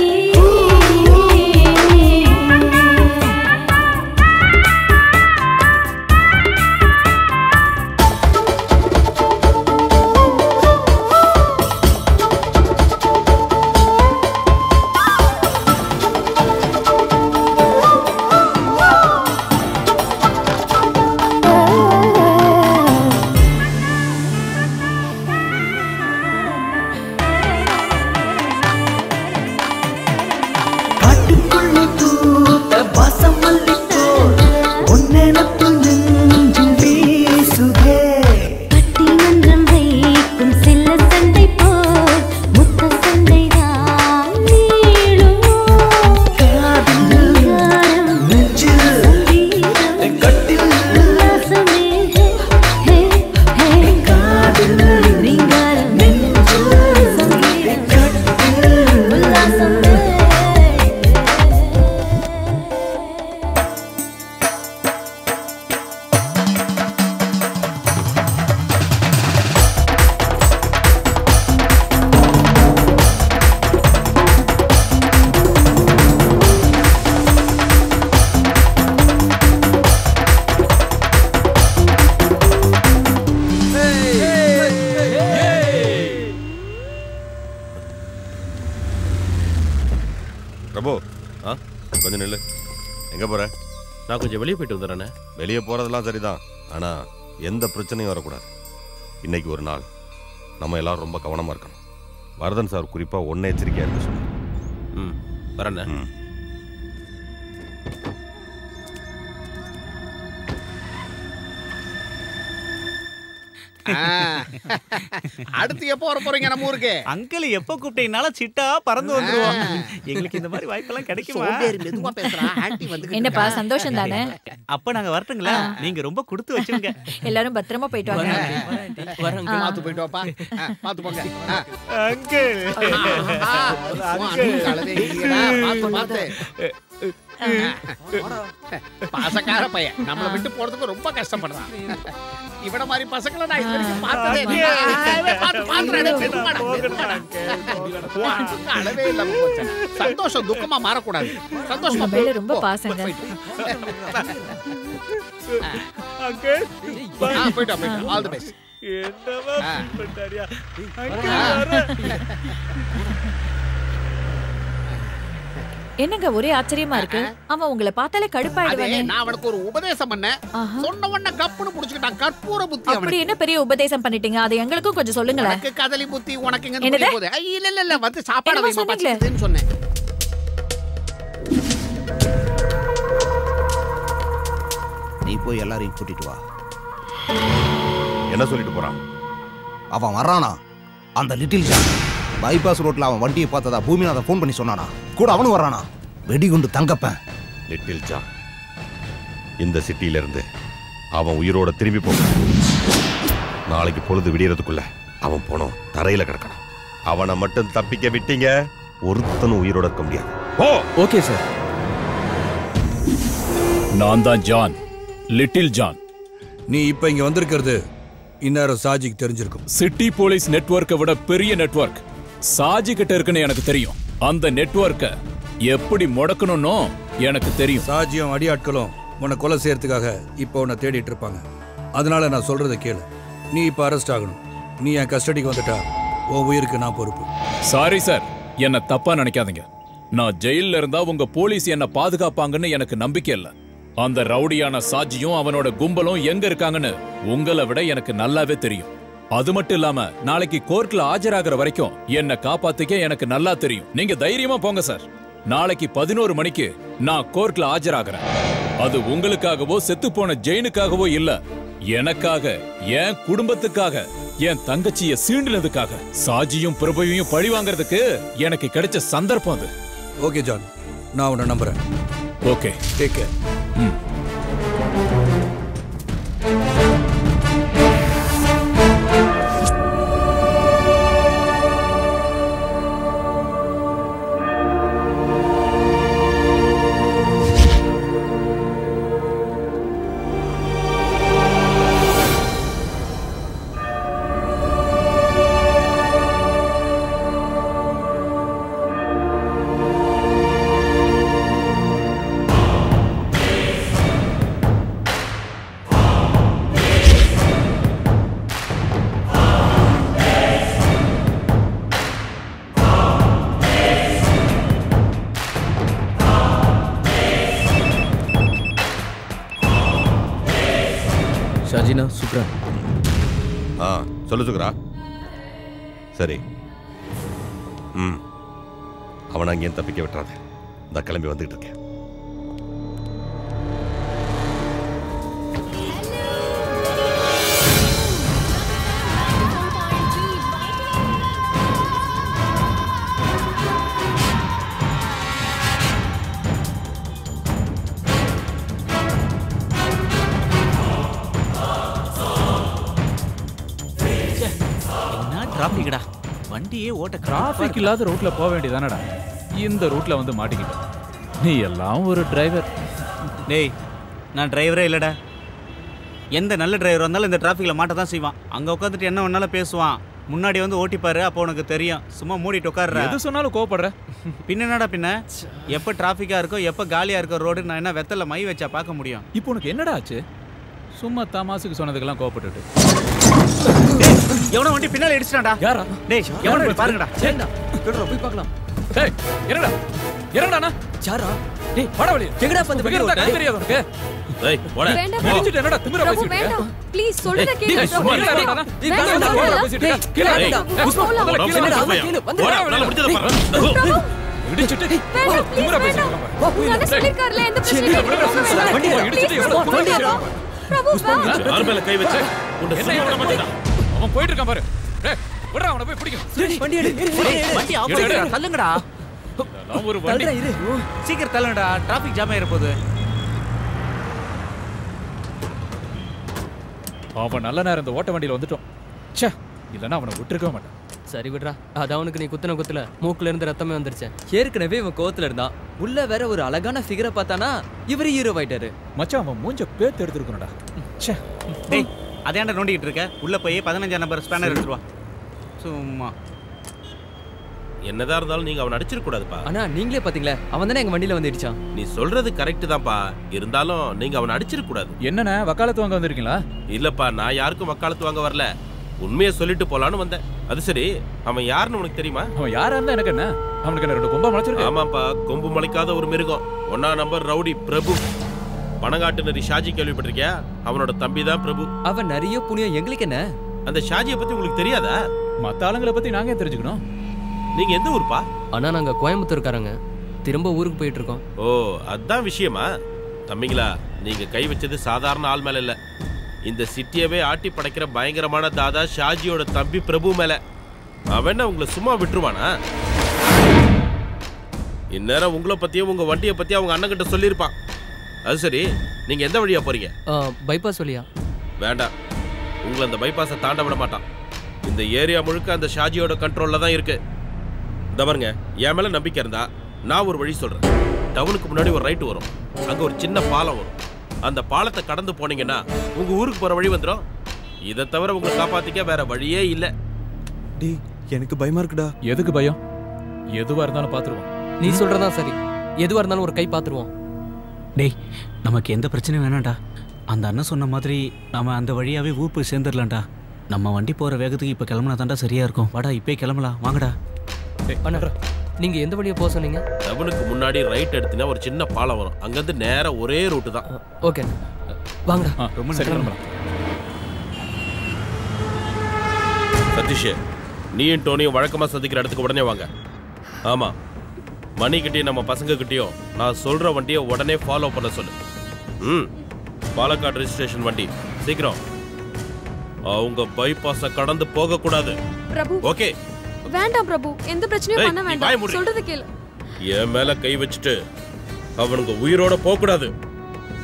காட்டுக்குள்ளே பூத்த வாசம் மல்லிப்போ உன்னெனப்பு நெஞ்சில் வீசுதே பட்டிமன்றம் வைக்கும் செல்ல சண்டை போல் முத்த சண்டைதான் நீளுமோ காதில் காரம் நெஞ்சில் சங்கீதம் கட்டில் உல்லாசமே ஹே ஹே காதில் ரீங்காரம் நெஞ்சில் சங்கீதம் கட்டில் உல்லாசமே பிரபு கொஞ்சம் நில்லு. எங்க போற? நான் கொஞ்சம் வெளியே போயிட்டு வந்துடுறேண்ணே. வெளியே போறதெல்லாம் சரிதான், ஆனா எந்த பிரச்சனையும் வரக்கூடாது. இன்னைக்கு ஒரு நாள் நம்ம எல்லாரும் ரொம்ப கவனமா இருக்கணும். வரதன் சார் குறிப்பா ஒன்ன எச்சரிக்கையா இருக்க சொன்னார். வரேண்ணே. அடுத்து எப்போ வர போறீங்க நம்ம ஊருக்கு? அங்கிள் எப்ப கூப்பிட்டீங்கனாலும் சிட்டா பறந்து வந்துருவோம். எங்களுக்கு இந்த மாதிரி வாய்ப்பெல்லாம் கிடைக்குமா? சோம்பேறி மெதுவா பேசுறா. ஆன்ட்டி வந்து என்னப்பா சந்தோஷம் தானே? அப்ப நாங்க வரட்டுங்களா? நீங்க ரொம்ப கொடுத்து வச்சுங்க. எல்லாரும் பத்திரமா போயிட்டு வாங்க. பார்த்து போயிட்டு வாப்பா. பார்த்து போங்க. அங்கிள் பார்த்து பாசக்கார பையன் நம்மளை விட்டு போறதுக்கு ரொம்ப கஷ்டப்படுறான். இவட மாதிரி பசங்களை நான் இது வரைக்கும் பார்த்ததே இல்லை. அளவே இல்லாம போச்சு. சந்தோஷம் துக்கமா மாறக்கூடாது. சந்தோஷமா மேல ரொம்ப பாசங்க. போயிட்டு ஆல் தி பெஸ்ட். என்னங்க ஒரே ஆச்சரியமா இருக்கு அவன் உங்களை பார்த்தாலே கடுப்பாயிடுவானே. நான் அவனுக்கு ஒரு உபதேசம் பண்ணேன். சொன்ன உடனே கப்புன்னு புடிச்சுக்கிட்டான். கற்பூர புத்தி அவனுக்கு. அப்படி என்ன பெரிய உபதேசம் பண்ணிட்டீங்க? அது எங்களுக்கும் கொஞ்சம் சொல்லுங்களேன். எனக்கு கதலி புத்தி, உனக்கு எங்க என்னது? போகுது? இல்ல வந்து சாப்பாடு என்னமோ வைமா சொன்னீங்களே. பச்சிக்குதுன்னு சொன்னேன். நீ போய் எல்லாரையும் கூட்டிட்டு வா. என்ன சொல்லிட்டு போறான்? அவன் வர்றானா? அந்த லிட்டில் ஜான் பைபாஸ் ரோட்ல அவன் வண்டியை பார்த்ததா பூமிநாதன் ஃபோன் பண்ணி சொன்னானா? கூட அவனும் வர்றானா? வெடிகுண்டு தங்கப்பேன். லிட்டில் ஜான் இந்த சிட்டியில இருந்து அவன் உயிரோட திரும்பி போக நாளைக்கு பொழுது விடியறதுக்குள்ள அவன் போனோம் தரையில கிடக்கணும். அவனை மட்டும் தப்பிக்க விட்டீங்க, ஒருத்தனும் உயிரோட இருக்க முடியாது. ஓ ஓகே சார். நான் தான் ஜான், லிட்டில் ஜான். நீ இப்ப இங்க வந்திருக்கிறது இந்நேரம் சாஜிக்கு தெரிஞ்சிருக்கும். சிட்டி போலீஸ் நெட்வொர்க்கை விட பெரிய நெட்வொர்க் சாஜி கிட்ட இருக்குன்னு எனக்கு தெரியும். அந்த நெட்வொர்க்கை எப்படி முடக்கணும்னு எனக்கு தெரியும். சாஜியும் அடியாட்களும் உன்னை கொலை செய்யறதுக்காக இப்போ உன்னை தேடிட்டு இருப்பாங்க. அதனால நான் சொல்றதை கேளு. நீ இப்ப அரெஸ்ட் ஆகணும். நீ என் கஸ்டடிக்கு வந்துட்டா உன் உயிருக்கு நான் பொறுப்பு. சாரி சார், என்ன தப்பா நினைக்காதீங்க. நான் ஜெயில்ல இருந்தா உங்க போலீஸ் என்ன பாதுகாப்பாங்கன்னு எனக்கு நம்பிக்கை இல்ல. அந்த ரவுடியான சாஜியும் அவனோட கும்பலும் எங்க இருக்காங்கன்னு உங்களை விட எனக்கு நல்லாவே தெரியும். அது மட்டும் இல்லாம நாளைக்கு கோர்ட்ல ஆஜராகிற வரைக்கும் என்ன காப்பாத்திக்க எனக்கு நல்லா தெரியும். நீங்க தைரியமா போங்க சார். நாளைக்கு 11 மணிக்கு நான் கோர்ட்ல ஆஜராகிறேன். அது உங்களுக்காகவோ செத்து போன ஜெயினுக்காகவோ இல்ல, எனக்காக, என் குடும்பத்துக்காக, என் தங்கச்சிய சீண்டினதுக்காக. சாஜியும் பிரபுவையும் பழி வாங்கறதுக்கு எனக்கு கிடைச்ச சந்தர்ப்பம் அது. ஓகே ஜான், நான் உன்னை நம்புறேன். Okay, take care. Shajina, Shukra. சொல்லு சுக்ரா. சரி, அவனை அங்கேயும் தப்பிக்க விட்டுறாத. இந்த கிளம்பி வந்துகிட்டு இருக்கேன். டிராஃபிக்டா, வண்டியே ஓட்ட. டிராஃபிக் இல்லாத ரூட்ல போக வேண்டியதானடா. இந்த ரூட்ல வந்து மாட்டிக்கிட்ட. நீ எல்லாம் ஒரு டிரைவர். டேய், நான் டிரைவரே இல்லடா. எந்த நல்ல டிரைவர் வந்தாலும் இந்த டிராஃபிக்ல மாட்ட தான் செய்வான். அங்க உட்காந்துட்டு என்ன வேணாலும் பேசுவான். முன்னாடி வந்து ஓட்டிப்பாரு, அப்போ உனக்கு தெரியும். சும்மா மூடிட்டு உட்கார்ற. எது சொன்னாலும் கோவப்படுற. பின்ன என்னடா பின்ன? எப்ப டிராஃபிக்கா இருக்கோ, எப்ப காலியா இருக்கோ ரோடு, நான் என்ன வெத்தல மை வச்சா பார்க்க முடியும்? இப்போ உனக்கு என்னடா ஆச்சு? சும்மா தமாசுக்கு சொன்னதுக்கெல்லாம் கோவப்பட்டுட்டு. எவனோ வண்டி பின்னால இடிச்சிட்டான்டா. யாரா? டேய், எவனோ பாருங்கடா. சரிடா, போய் பார்க்கலாம். டேய், இறங்கடா. இறங்கடானா? சாரா, டேய், வாடா வெளிய. எங்கடா வந்து வெளிய ஓட்ட? தெரியாது உனக்கு. டேய், போடா. இடிச்சிட்டு என்னடா திமிரா பேசிட்டு இருக்க? வேண்டாம் ப்ளீஸ் சொல்றத கேளு. இடிச்சிட்டு திமிரா பேசிட்டு இருக்க. சொல்லிருக்கார்ல எந்த பிரச்சனையும் இல்ல. பிரபு யார் மேல கை வச்ச? அவன் போயிட்டு இருக்கான் பாரு. டேய், விடுடா, அவனை போய் பிடிக்கும். வண்டி எடு. வண்டி ஆஃப் பண்ணுடா, தள்ளுங்கடா. ஒரு வண்டி சீக்கிரம் தள்ளுங்கடா, டிராஃபிக் ஜாம் ஆயிர போகுது. அவன் நல்ல நேரம் இந்த ஓட்ட வண்டியில வந்துட்டோம். ச்சே, இல்லனா அவனை விட்டுருக்க மாட்டான். சரி விடுறா, அது அவனுக்கு நீ குத்துன குத்துல மூக்குல இருந்து ரத்தமே வந்துருச்சு. ஏற்கனவே இவன் கோவத்துல இருந்தான். உள்ள வேற ஒரு அழகான ஃபிகரை பார்த்தானா இவரு ஹீரோ ஆயிட்டாரு. மச்சான், அவன் மூஞ்ச பேத்து எடுத்துருக்கணும்டா. ச்சே. டேய், அதையாண்ட நோண்டிட்டு இருக்க? உள்ள போய் 15 நம்பர் ஸ்பேனர் எடுத்துட்டு வா. சும்மா என்னதான் இருந்தாலும் நீங்க அவன் அடிச்சிட கூடாதுப்பா. ஆனா நீங்களே பாத்தீங்களா, அவன் தானே எங்க வண்டியில வந்து இடிச்சான். நீ சொல்றது கரெக்ட் தான்ப்பா. இருந்தாலும் நீங்க அவன் அடிச்சிட கூடாது. என்னண்ணே, வக்காலத்து வாங்க வந்திருக்கீங்களா? இல்லப்பா, நான் யாருக்கும் வக்காலத்து வாங்க வரல. உண்மையை சொல்லிட்டு போலான்னு வந்தேன். அது சரி, அவன் யாருன்னு உனக்கு தெரியுமா? அவன் யாரா இருந்தா எனக்கு என்ன? அவனுக்கு என்ன 2 கொம்பா முளைச்சிருக்கு? ஆமாப்பா, கொம்பு முளைக்காத ஒரு மிருகம். 1ஆம் நம்பர் ரவுடி பிரபு. பணங்காட்டு நரி ஷாஜி கேள்விப்பட்டிருக்கியா? அவனோட தம்பி தான் பிரபு. அவன் நிறைய புண்ணியம், எங்களுக்கு என்ன? அந்த ஷாஜியை பத்தி உங்களுக்கு தெரியாதா? மத்த ஆளுங்களை பத்தி நாங்க தெரிஞ்சுக்கணும். நீங்க எந்த ஊர்ப்பா? ஆனா நாங்க கோயம்புத்தூர்காரங்க, திரும்ப ஊருக்கு போயிட்டு இருக்கோம். ஓ, அதான் விஷயமா? தம்பிங்களா, நீங்க கை வச்சது சாதாரண ஆள் மேல இல்ல. இந்த சிட்டியவே ஆட்டி படைக்கிற பயங்கரமான தாதா ஷாஜியோட தம்பி பிரபு மேல. அவன் உங்களை சும்மா விட்டுருவானா? இந்நேரம் உங்களை பத்தியும் உங்க வண்டியை பத்தி அவங்க அண்ணன் கிட்ட சொல்லியிருப்பான். அது சரி, நீங்க எந்த வழியா போறீங்க? பைபாஸ் வழியா? வேண்டாம், உங்களை அந்த பைபாஸை தாண்ட விட மாட்டான். இந்த ஏரியா முழுக்க அந்த ஷாஜியோட கண்ட்ரோல்ல தான் இருக்கு. இந்த பாருங்க, என் மேல நம்பிக்கை இருந்தா நான் ஒரு வழி சொல்றேன். டவுனுக்கு முன்னாடி ஒரு ரைட் வரும், அங்க ஒரு சின்ன பாலம் வரும். அந்த பாலத்தை கடந்து போனீங்கன்னா உங்க ஊருக்கு போற வழி வந்துடும். இதை தவிர உங்களை காப்பாத்திக்க வேற வழியே இல்ல. டேய், எனக்கு பயமா இருக்குடா. எதுக்கு பயம்? எதுவா இருந்தாலும் பாத்துருவோம். நீ சொல்றதா சரி, எதுவா இருந்தாலும் ஒரு கை பாத்துருவோம். டேய், நமக்கு எந்த பிரச்சனையும் வேணாம்டா. அந்த அண்ணன் சொன்ன மாதிரி நாம அந்த வழியாவே ஊர் போய் சேர்ந்துடலாம்டா. நம்ம வண்டி போற வேகத்துக்கு இப்ப கிளம்புனா தான்டா சரியா இருக்கும். வாடா, இப்பே கிளம்பலாம், வாங்கடா. அண்ணா, நீங்க எந்த வழியா போக சொன்னீங்க? டவுனுக்கு முன்னாடி ரைட் எடுத்தீங்கன்னா ஒரு சின்ன பாலம் வரும், அங்கிருந்து நேரா ஒரே ரூட்டு தான். ஓகே, வாங்கடா. ரொம்ப சரி. சதீஷ், நீயும் டோனியும் வழக்கமா சந்திக்கிற இடத்துக்கு உடனே வாங்க. ஆமா, மணிக்கிட்டையும் நம்ம பசங்க கிட்டையும் நான் சொல்ற வண்டியை உடனே ஃபாலோ பண்ண சொல்லு. பாலக்காடு ரெஜிஸ்ட்ரேஷன் வண்டி, சீக்கிரம். அவங்க பைபாஸ கடந்து போக கூடாது. பிரபு, ஓகே? வேண்டாம் பிரபு, எந்த பிரச்சனையும் பண்ண வேண்டாம். சொல்றது கேளு. என் மேல கை வச்சுட்டு அவனுங்க உயிரோட போக கூடாது.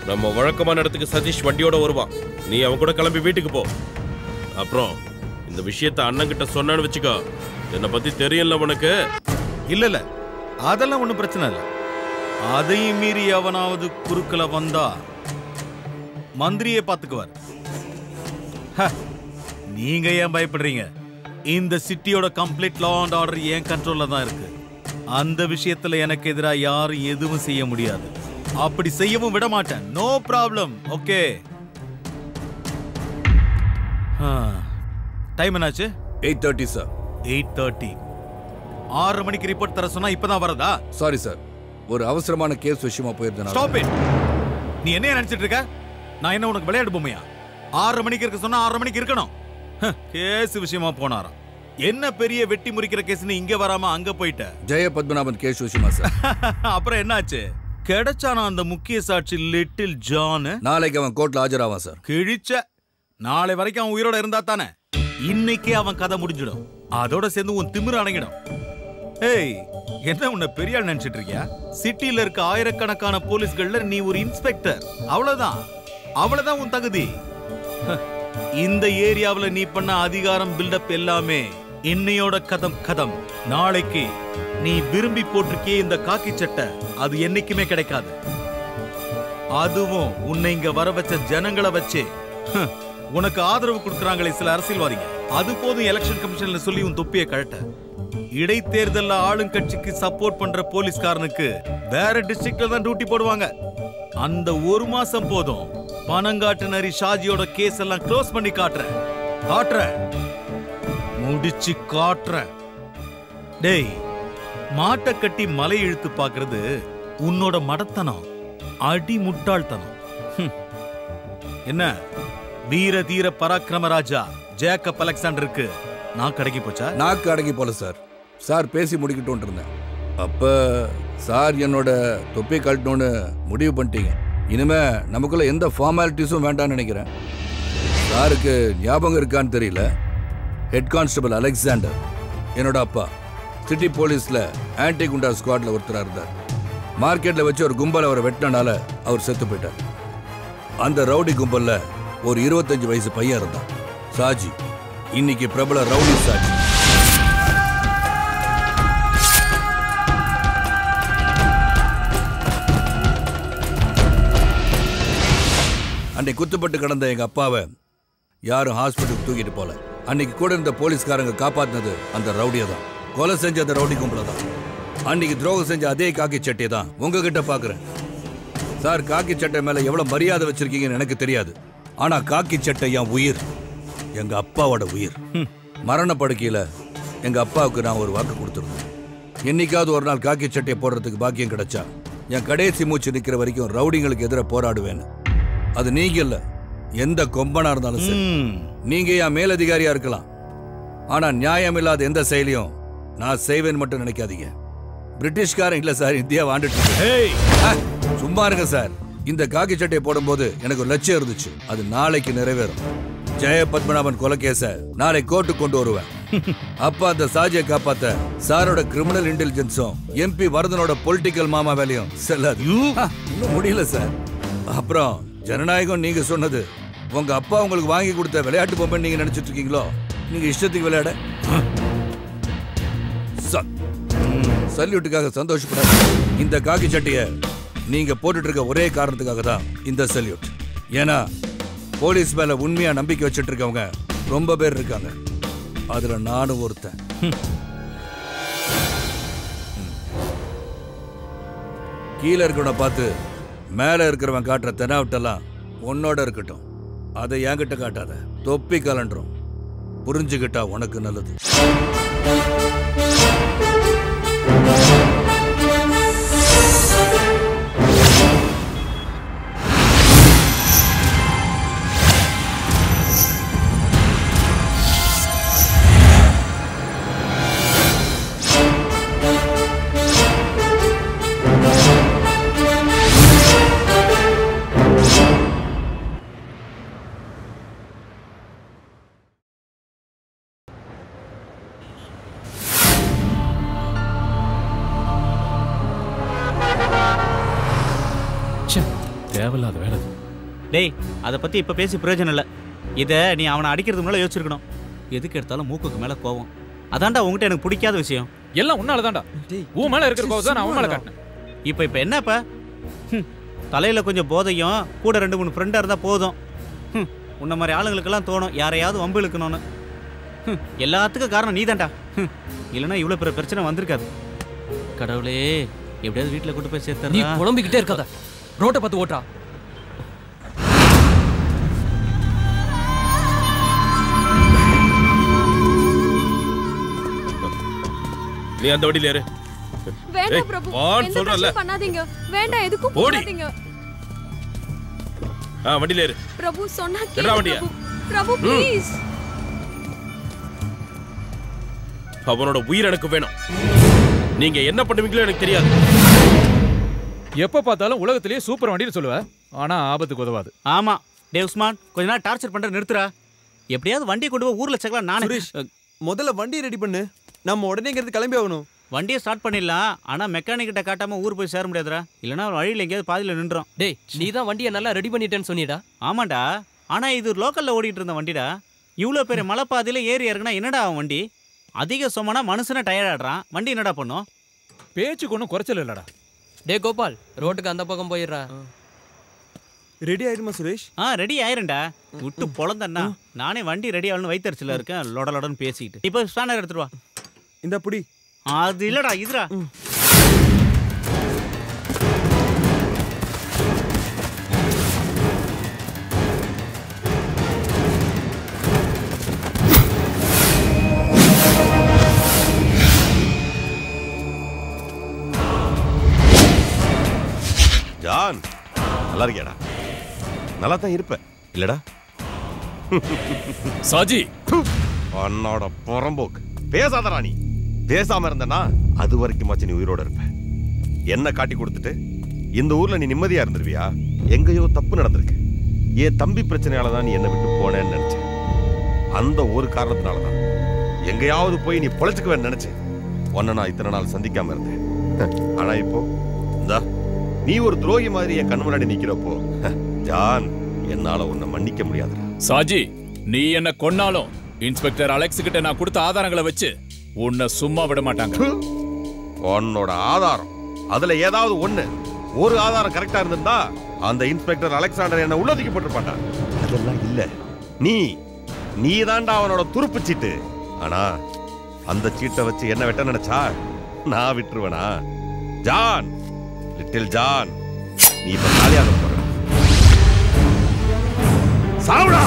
நம்ம வழக்கமான இடத்துக்கு சதீஷ் வண்டியோட வருவான். நீ அவன் கூட கிளம்பி வீட்டுக்கு போ. அப்புறம் இந்த விஷயத்த அண்ணன் கிட்ட சொன்னான்னு வச்சுக்கோ, என்னை பத்தி தெரியல உனக்கு. இல்ல, அதெல்லாம் ஒண்ணும் பிரச்சனை இல்லை. அதையும் மீறி அவனாவது குறுக்கல வந்தா மந்திரியே பாத்துக்குவார். நீங்க ஏன் பயப்படுறீங்க? இந்த சிட்டியோட கம்ப்ளீட் லா அண்ட் ஆர்டர் என் கண்ட்ரோல்ல தான் இருக்கு. அந்த விஷயத்துல எனக்கு எதிராக யாரும் எதுவும் செய்ய முடியாது. அப்படி செய்யவும் விட மாட்டேன். No problem. ஓகே, டைம் என்னாச்சு? 8:30 சார். 8:30. 6 மணிக்கு ரிப்போர்ட் தர சொன்னா இப்பதான் வரதா? சாரி சார், ஒரு அவசரமான கேஸ் விஷயமா போயிருந்தேன். Stop it. நீ என்ன நினைச்சிட்டு இருக்க? நான் என்ன உனக்கு விளையாடு பொம்மையா? 6 மணிக்கு இருக்க சொன்னா 6 மணிக்கு இருக்கணும். கேஸ் விஷயமா போனாராம். என்ன பெரிய வெட்டி முறிக்கிற கேஸ்னு இங்க வராம அங்க போயிட்ட? ஜெய பத்மநாபன் கேஸ் விஷயமா சார். அப்புறம் என்னாச்சு? கிடைச்சானா அந்த முக்கிய சாட்சி லிட்டில் ஜான்? நாளைக்கு அவன் கோர்ட்ல ஆஜராவான் சார். கிழிச்ச. நாளை வரைக்கும் அவன் உயிரோட இருந்தா தானே இன்னைக்கே அவன் கதை முடிஞ்சிடும். அதோட சேர்ந்து உன் திமிரு அடங்கிடும். ஏய், என்ன உன்னை பெரிய ஆள் நினைச்சிட்டு இருக்கியா? சிட்டில இருக்க ஆயிரக்கணக்கான போலீஸ்கள்ல நீ ஒரு இன்ஸ்பெக்டர். அவ்வளவுதான் உன் தகுதி. இந்த ஏரியாவுல நீ பண்ண அதிகாரம் பில்டப் எல்லாமே இன்னையோட கதம். நாளைக்கு நீ விரும்பி போட்டிருக்கிய இந்த காக்கி சட்டை அது என்னைக்குமே கிடைக்காது. அதுவும் உன்னை இங்க வர வச்ச ஜனங்களை வச்சே உனக்கு ஆதரவு கொடுக்கறாங்களே சில அரசியல்வாதிங்க, அது போதும் எலெக்ஷன் கமிஷன்ல சொல்லி உன் தொப்பியை கழட்ட. இடைத்தேர்தல்ல ஆளுங்கட்சிக்கு சப்போர்ட் பண்ற போலீஸ்காரனுக்கு வேற டிஸ்ட்ரிக்ட்ல தான் டியூட்டி போடுவாங்க. அந்த 1 மாசம் போதும். பணங்காட்டு நரி ஷாஜியோட கேஸ் எல்லாம் க்ளோஸ் பண்ணி காட்டுறேன். முடிச்சு காட்டுறேன். டேய், மாட்டை கட்டி மலை இழுத்து பாக்குறது உன்னோட மடத்தனம், அடி முட்டாள்தனம். என்ன வீர தீர பராக்கிரம ராஜா ஜேக்கப் அலெக்சாண்டருக்கு நான் அடங்கி போச்சா? நாக்கு அடங்கி போல சார். சார் பேசி முடிக்கட்டும் இருந்தேன். அப்ப சார் என்னோட தொப்பி கழட்டணும்னு முடிவு பண்ணிட்டீங்க. இனிமே நமக்குள்ள எந்த ஃபார்மாலிட்டிஸும் வேண்டாம்னு நினைக்கிறேன். சாருக்கு ஞாபகம் இருக்கான்னு தெரியல, ஹெட் கான்ஸ்டபிள் அலெக்சாண்டர் என்னோட அப்பா. சிட்டி போலீஸ்ல ஆன்டி குண்டா ஸ்குவாட்ல ஒருத்தரா இருந்தார். மார்க்கெட்ல வச்சு ஒரு கும்பல் அவரை வெட்டினால அவர் செத்து போயிட்டார். அந்த ரவுடி கும்பல்ல ஒரு 25 வயசு பையன் இருந்தான், சாஜி. இன்னைக்கு பிரபல ரவுடி சாஜி. அன்னைக்கு குத்துப்பட்டு கிடந்த எங்க அப்பாவை யாரும் ஹாஸ்பிட்டலுக்கு தூக்கிட்டு போல. அன்னைக்கு கூட இருந்த போலீஸ்காரங்க காப்பாத்தினது அந்த ரவுடியை தான். கொலை செஞ்ச அந்த ரவுடி கும்பல தான். அன்னைக்கு துரோகம் செஞ்ச அதே காக்கி சட்டையை தான் உங்ககிட்ட பாக்குறேன். சார், காக்கி சட்டை மேல எவ்வளவு மரியாதை வச்சிருக்கீங்கன்னு எனக்கு தெரியாது. ஆனா காக்கி சட்டை என் உயிர். எங்க அப்பாவோட உயிர். மரண படுக்கையில எங்க அப்பாவுக்கு நான் ஒரு வாக்கு கொடுத்துருந்தேன். என்னைக்காவது ஒரு நாள் காக்கி சட்டையை போடுறதுக்கு பாக்கியம் கிடைச்சா என் கடைசி மூச்சு நிக்கிற வரைக்கும் ரவுடிங்களுக்கு எதிராக போராடுவேன்னு. அது நீங்க இல்ல, எந்த கொம்பனா இருந்தாலும் சரி. நீங்க என் மேலதிகாரியா இருக்கலாம், ஆனா நியாயம் இல்லாத எந்த செயலையும் நான் செய்வேன்னு மட்டும் நினைக்காதீங்க. பிரிட்டிஷ்காரன் இல்ல சார், இந்தியா வாண்டுட்டு. சும்மா இருங்க சார். இந்த காக்கி சட்டையை போடும்போது எனக்கு ஒரு லட்சியம் இருந்துச்சு, அது நாளைக்கு நிறைவேறும். ஜெய பத்மநாபன் கொலைகேச நாளை கோர்ட்டுக்கு கொண்டு வருவேன். அப்ப அந்த சாஜியை காப்பாத்த சாரோட கிரிமினல் இன்டெலிஜென்ஸும் எம்பி வரதனோட பொலிட்டிக்கல் மாமா வேலையும் செல்லாது. இன்னும் முடியல சார். அப்புறம் ஜனநாயகம் நீங்க சொன்னது உங்க அப்பா உங்களுக்கு வாங்கி கொடுத்த விளையாட்டு பொம்மை நீங்க நினைச்சிட்டு இருக்கீங்களோ? நீங்க இஷ்டத்துக்கு விளையாட சல்யூட்டுக்காக சந்தோஷப்படாது. இந்த காக்கி சட்டையை நீங்க போட்டுட்டு இருக்க ஒரே காரணத்துக்காக தான் இந்த சல்யூட். ஏன்னா போலீஸ் மேல உண்மையா நம்பிக்கை வச்சுட்டு இருக்கவங்க ரொம்ப பேர் இருக்காங்க, அதுல நானும் ஒருத்தன். கீழே இருக்கிறவனை பார்த்து மேல இருக்கிறவன் காட்டுற தெனாவட்டெல்லாம் உன்னோட இருக்கட்டும், அதை என்கிட்ட காட்டாத. தொப்பி கலண்டுரும், புரிஞ்சுக்கிட்டா உனக்கு நல்லது. தேவையில்லாத வேலை. டேய், அதை பத்தி இப்ப பேசி பிரயோஜனம் இல்ல. இதை நீ அவனை அடிக்கிறதுக்கு முன்னால யோசிச்சிருக்கணும். எதுக்கு எடுத்தாலும் மூக்குக்கு மேல கோவம். அதான்டா உங்ககிட்ட எனக்கு பிடிக்காத விஷயம். எல்லாம் உன்னாலதான்டா. உன் மேல இருக்கிற கோவம் தான் நான் அவன் மேல காட்டினேன். இப்ப என்னப்பா? தலையில கொஞ்சம் போதையும் கூட 2-3 ஃப்ரெண்டா இருந்தா போதும். உன்ன மாதிரி ஆளுங்களுக்கெல்லாம் தோணும் யாரையாவது வம்பு இழுக்கணும்னு. எல்லாத்துக்கும் காரணம் நீதான்டா. இல்லைன்னா இவ்வளவு பெரிய பிரச்சனை வந்திருக்காது. கடவுளே, எப்படியாவது வீட்டுல கூட்டு போய் சேர்த்து. நீ புலம்பிக்கிட்டே இருக்காத, ரோட்டை பார்த்து ஓட்டா. நீ அந்த வண்டியில ஏறு. வேண்டாம் பிரபு, எந்த பிரச்சனையும் பண்ணாதீங்க. வேண்டாம், எதுக்கும் போகாதீங்க. வண்டியில ஏறு. பிரபு சொன்னா கேளு. பிரபு ப்ளீஸ். அவனோட உயிர் எனக்கு வேணும். நீங்க என்ன பண்ணுவீங்களோ எனக்கு தெரியாது. எப்ப பார்த்தாலும் உலகத்திலேயே சூப்பர் வண்டின்னு சொல்லுவ, ஆனா ஆபத்துக்கு உதவாது. ஆமா டேய் உஸ்மான், கொஞ்ச நாள் டார்ச்சர் பண்ற நிறுத்துறா. எப்படியாவது வண்டியை கொண்டு போய் ஊர்ல சேர்க்கலாம். நானே சுரேஷ், முதல்ல வண்டியை ரெடி பண்ணு. நம்ம உடனே இங்கிருந்து கிளம்பி ஆகணும். வண்டியை ஸ்டார்ட் பண்ணிடலாம், ஆனா மெக்கானிக் கிட்ட காட்டாம ஊர் போய் சேர முடியாதுடா. இல்லைன்னா வழியில் எங்கேயாவது பாதியில் நின்றோம். டேய், நீ தான் வண்டியை நல்லா ரெடி பண்ணிட்டேன்னு சொன்னிடா. ஆமாண்டா, ஆனா இது லோக்கல்ல ஓடிட்டு இருந்த வண்டிடா. இவ்வளோ பெரிய மலைப்பாதையில ஏறி இறங்கினா என்னடா அவன் வண்டி? அதிக சொமனா மனுஷனை டயர்ட் ஆடுறான். வண்டி என்னடா பண்ணும்? பேச்சுக்கு ஒன்றும் குறைச்சல் இல்லடா. டே கோபால், ரோட்டுக்கு அந்த பக்கம் போயிடுறா. ரெடி ஆயிருமா சுரேஷ்? ரெடி ஆயிருண்டா. விட்டு பொழந்தண்ணா. நானே வண்டி ரெடி ஆகணும்னு வைத்தறிச்சல இருக்கேன். லொடலொடன்னு பேசிக்கிட்டு. இப்போ ஸ்பேனர் எடுத்துட்டு வா. இந்த புடி. அது இல்லடா, இதுடா. ஜான், நல்லா இருக்கியாடா? நல்லா தான் இருப்ப இல்லடா? சாஜி, உன்னோட புறம்போக்கு. பேசாதடா. நீ பேசாம இருந்தனா அது வரைக்குமாச்சு நீ உயிரோட இருப்ப. என்ன காட்டி கொடுத்துட்டு இந்த ஊர்ல நீ நிம்மதியா இருந்துருவியா? எங்கேயோ தப்பு நடந்திருக்கு. என் தம்பி பிரச்சனையால தான் நீ என்ன விட்டு போனேன்னு நினைச்சேன். அந்த ஒரு காரணத்தினாலதான் எங்கேயாவது போய் நீ பொழைச்சுக்குவேன்னு நினைச்சேன். உன்னை நான் இத்தனை நாள் சந்திக்காம இருந்தேன். ஆனா இப்போ இந்தா நீ ஒரு துரோகி மாதிரி என் கண் முன்னாடி நிக்கிறப்போ ஜான், என்னால உன்னை மன்னிக்க முடியாது. சாஜி, நீ என்ன கொன்னாலும் இன்ஸ்பெக்டர் அலெக்ஸ் கிட்ட நான் கொடுத்த ஆதாரங்களை வச்சு உன்னை சும்மா விட மாட்டாங்க. உன்னோட ஆதாரம் அதுல ஏதாவது ஒரு ஆதாரம் கரெக்டா இருந்திருந்தா அந்த இன்ஸ்பெக்டர் அலெக்சாண்டர் என்ன உள்ளதுக்கு போட்டிருப்பாண்டா. அதெல்லாம் இல்ல. நீ தாண்டா அவனோட துருப்பு சீட்டு. ஆனா அந்த சீட்டை வச்சு என்ன வெட்ட நினைச்சா நான் விட்டுருவேனா? ஜான், லிட்டில் ஜான், நீ இப்ப காலியாக போற. சாவுடா.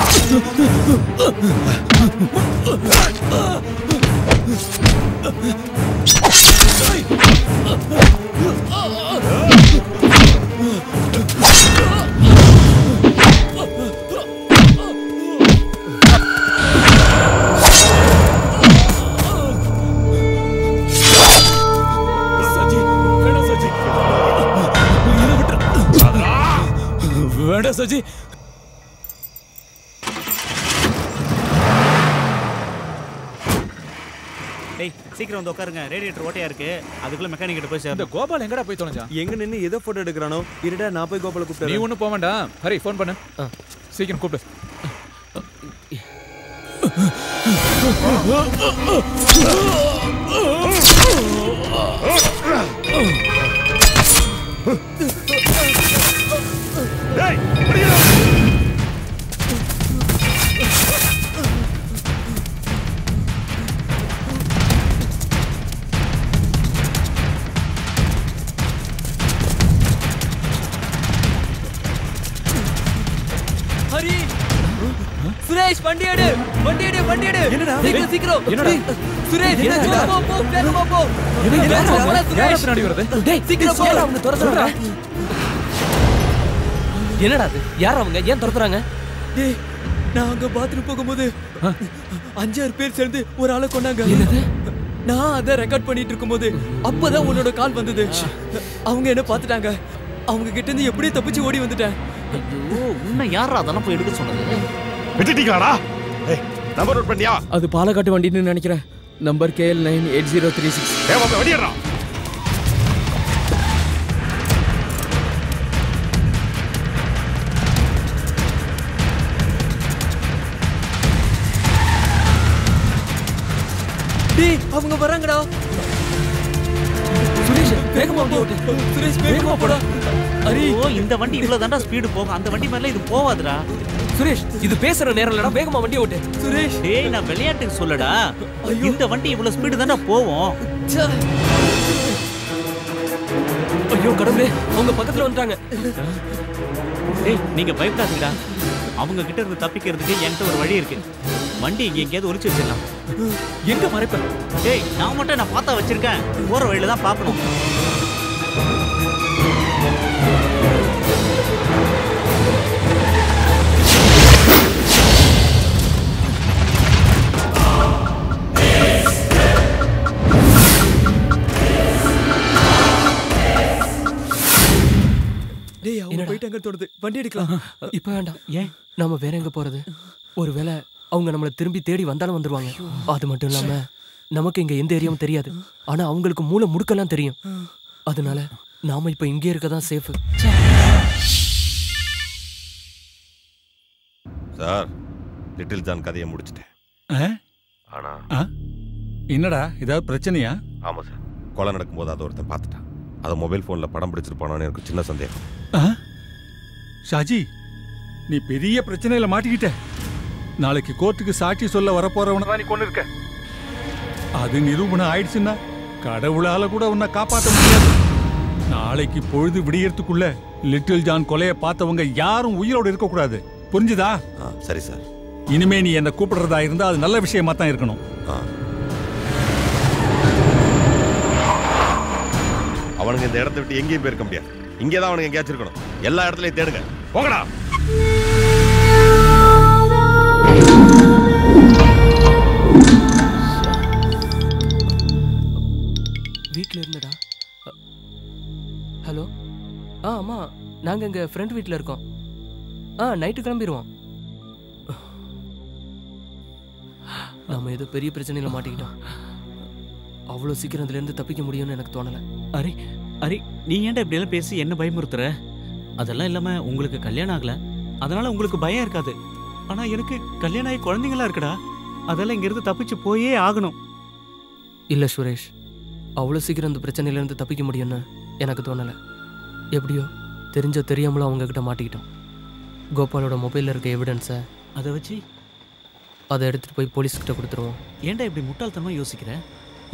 வேண்டாம் சஜி. டேய் சீக்கிரம் வந்து உட்காருங்க, ரேடியேட்டர் ஓட்டையா இருக்கு. அதுக்குள்ள மெக்கானிக் கிட்ட போய் சேர். இந்த கோபால் எங்கடா போய் தொலைஞ்சா? எங்க நின்னு ஏதோ போட்டோ எடுக்கறானோ? இருடா நான் போய் கோபால கூப்பிடுறேன். நீ ஒண்ணு போக வேண்டாம். ஹரி ஃபோன் பண்ணு. சீக்கிரம் கூப்பிடு. டேய் புடிடா. ஹரி சுரேஷ் வண்டி எடு. என்னடா சீக்கிரம் என்னடா சுரேஷ் போ வேகமா போ. யாரா பின்னாடி வருது? டேய் சீக்கிரம் போ. அவங்க துரத்துறாங்க. என்னடா அது? யார் அவங்க? ஏன் துரத்துறாங்க? டேய் நான் அங்க பாத்ரூம் போகும்போது 5-6 பேர் சேர்ந்து ஒரு ஆளை கொன்னாங்க. நான் அதை ரெக்கார்ட் பண்ணிட்டு இருக்கும்போது அப்பதான் உன்னோட கால் வந்தது. அவங்க என்ன பார்த்துட்டாங்க. அவங்க கிட்ட இருந்து எப்படி தப்பிச்சு ஓடி வந்துட்டேன். ஐயோ உன்னை யாரா அதெல்லாம் போய் எடுக்க சொன்னது? விட்டுட்டீங்களாடா? ஏய் நம்பர் நோட் பண்ணியா? அது பாலக்காட்டு வண்டின்னு நினைக்கிறேன். Number KL 98036. ஏய் வாங்க வண்டியறா. டேய் அவங்க வராங்கடா. சுரேஷ் வேகமா ஓட்டு. சுரேஷ் வேகமா போடா. ஹரி இந்த வண்டி இவ்வளவு தாண்டா ஸ்பீடு போகும். அந்த வண்டி மேல இது போவாதுடா. சுரேஷ் இது பேசுற நேரம் இல்லடா. வேகமா வண்டி ஓட்டு. சுரேஷ் டேய் நான் விளையாட்டுக்கு சொல்லடா. இந்த வண்டி இவ்வளவு ஸ்பீடு தாண்டா போவும். ஐயோ கடவுளே அவங்க பக்கத்துல வந்துட்டாங்க. டேய் நீங்க பயப்படாதீங்கடா. அவங்க கிட்ட இருந்து தப்பிக்கிறதுக்கு என்கிட்ட ஒரு வழி இருக்கு. வண்டி இங்க எங்கேயாவது ஒளிச்சு வச்சிடலாம். எங்க மறைப்ப? டேய் நான் மட்டும் நான் பார்த்தா வச்சிருக்கேன். போற வழியில தான் பார்க்கணும். டேய் அவங்க போயிட்டாங்க தோடுது. வண்டி எடுக்கலாம். இப்ப வேண்டாம். ஏன் நாம வேற எங்க போறது? ஒருவேளை அவங்க நம்மள திரும்பி தேடி வந்தாலும் வந்துருவாங்க. அது மட்டும் இல்லாம நமக்கு இங்க எந்த ஏரியாவும் தெரியாது. ஆனா அவங்களுக்கு மூளை முடுக்கலாம் தெரியும். அதனால நாம இப்ப இங்கே இருக்கதான் சேஃப். சார் லிட்டில் ஜான் கதையை முடிச்சிட்டேன். ஆனா என்னடா ஏதாவது பிரச்சனையா? ஆமா சார். கொலை நடக்கும்போது அதை ஒருத்தன் பார்த்துட்டான். அதை மொபைல் ஃபோனில் படம் பிடிச்சிருப்பானு எனக்கு சின்ன சந்தேகம். ஷாஜி நீ பெரிய பிரச்சனையில மாட்டிக்கிட்ட. நாளைக்கு கோர்ட்டுக்கு சாட்சி சொல்ல வரப்போறவனை தான் நீ கொண்டு இருக்க. அது நிரூபணம் ஆயிடுச்சுன்னா கடவுளால கூட உன்னை காப்பாற்ற முடியாது. நாளைக்கு பொழுது விடியறதுக்குள்ள லிட்டில் ஜான் கொலையை பார்த்தவங்க யாரும் உயிரோடு இருக்கக்கூடாது. புரிஞ்சுதா? சரி சார். இனிமே நீ என்ன கூப்பிடுறதா இருந்தா அது நல்ல விஷயமா தான் இருக்கணும். அவனுங்க இந்த இடத்தை விட்டு எங்கேயும் போயிருக்க முடியாது. இங்கே தான் அவனுங்க எங்கேயாச்சும் இருக்கணும். எல்லா இடத்துலையும் தேடுங்க. போங்கடா. வீட்ல இருந்தடா. ஹலோ ஆமா நாங்க எங்க ஃப்ரெண்ட் வீட்ல இருக்கோம். நைட்டு கிளம்பிடுவோம். நாம ஏதோ பெரிய பிரச்சனையில மாட்டிக்கிட்டோம். அவ்வளோ சீக்கிரம் அதுல இருந்து தப்பிக்க முடியும்னு எனக்கு தோணல. அரே அரே நீ ஏன்டா இப்படி எல்லாம் பேசி என்ன பயமுறுத்துற? அதெல்லாம் இல்லாம உங்களுக்கு கல்யாணம் ஆகல, அதனால உங்களுக்கு பயம் இருக்காது. ஆனா எனக்கு கல்யாணம் ஆகி குழந்தைங்களா இருக்குடா. அதெல்லாம் இங்க இருந்து தப்பிச்சு போயே ஆகணும். இல்ல சுரேஷ், அவ்வளோ சீக்கிரம் அந்த பிரச்சனையில இருந்து தப்பிக்க முடியும்னு எனக்கு தோணல. எப்படியோ தெரிஞ்சோ தெரியாமலோ அவங்க கிட்ட மாட்டிக்கிட்டோம். கோபாலோட மொபைல்ல இருக்க எவிடன்ஸை அதை வச்சு அதை எடுத்துட்டு போய் போலீஸ்கிட்ட கொடுத்துருவோம். ஏன்டா இப்படி முட்டாள்தனமா யோசிக்கிற?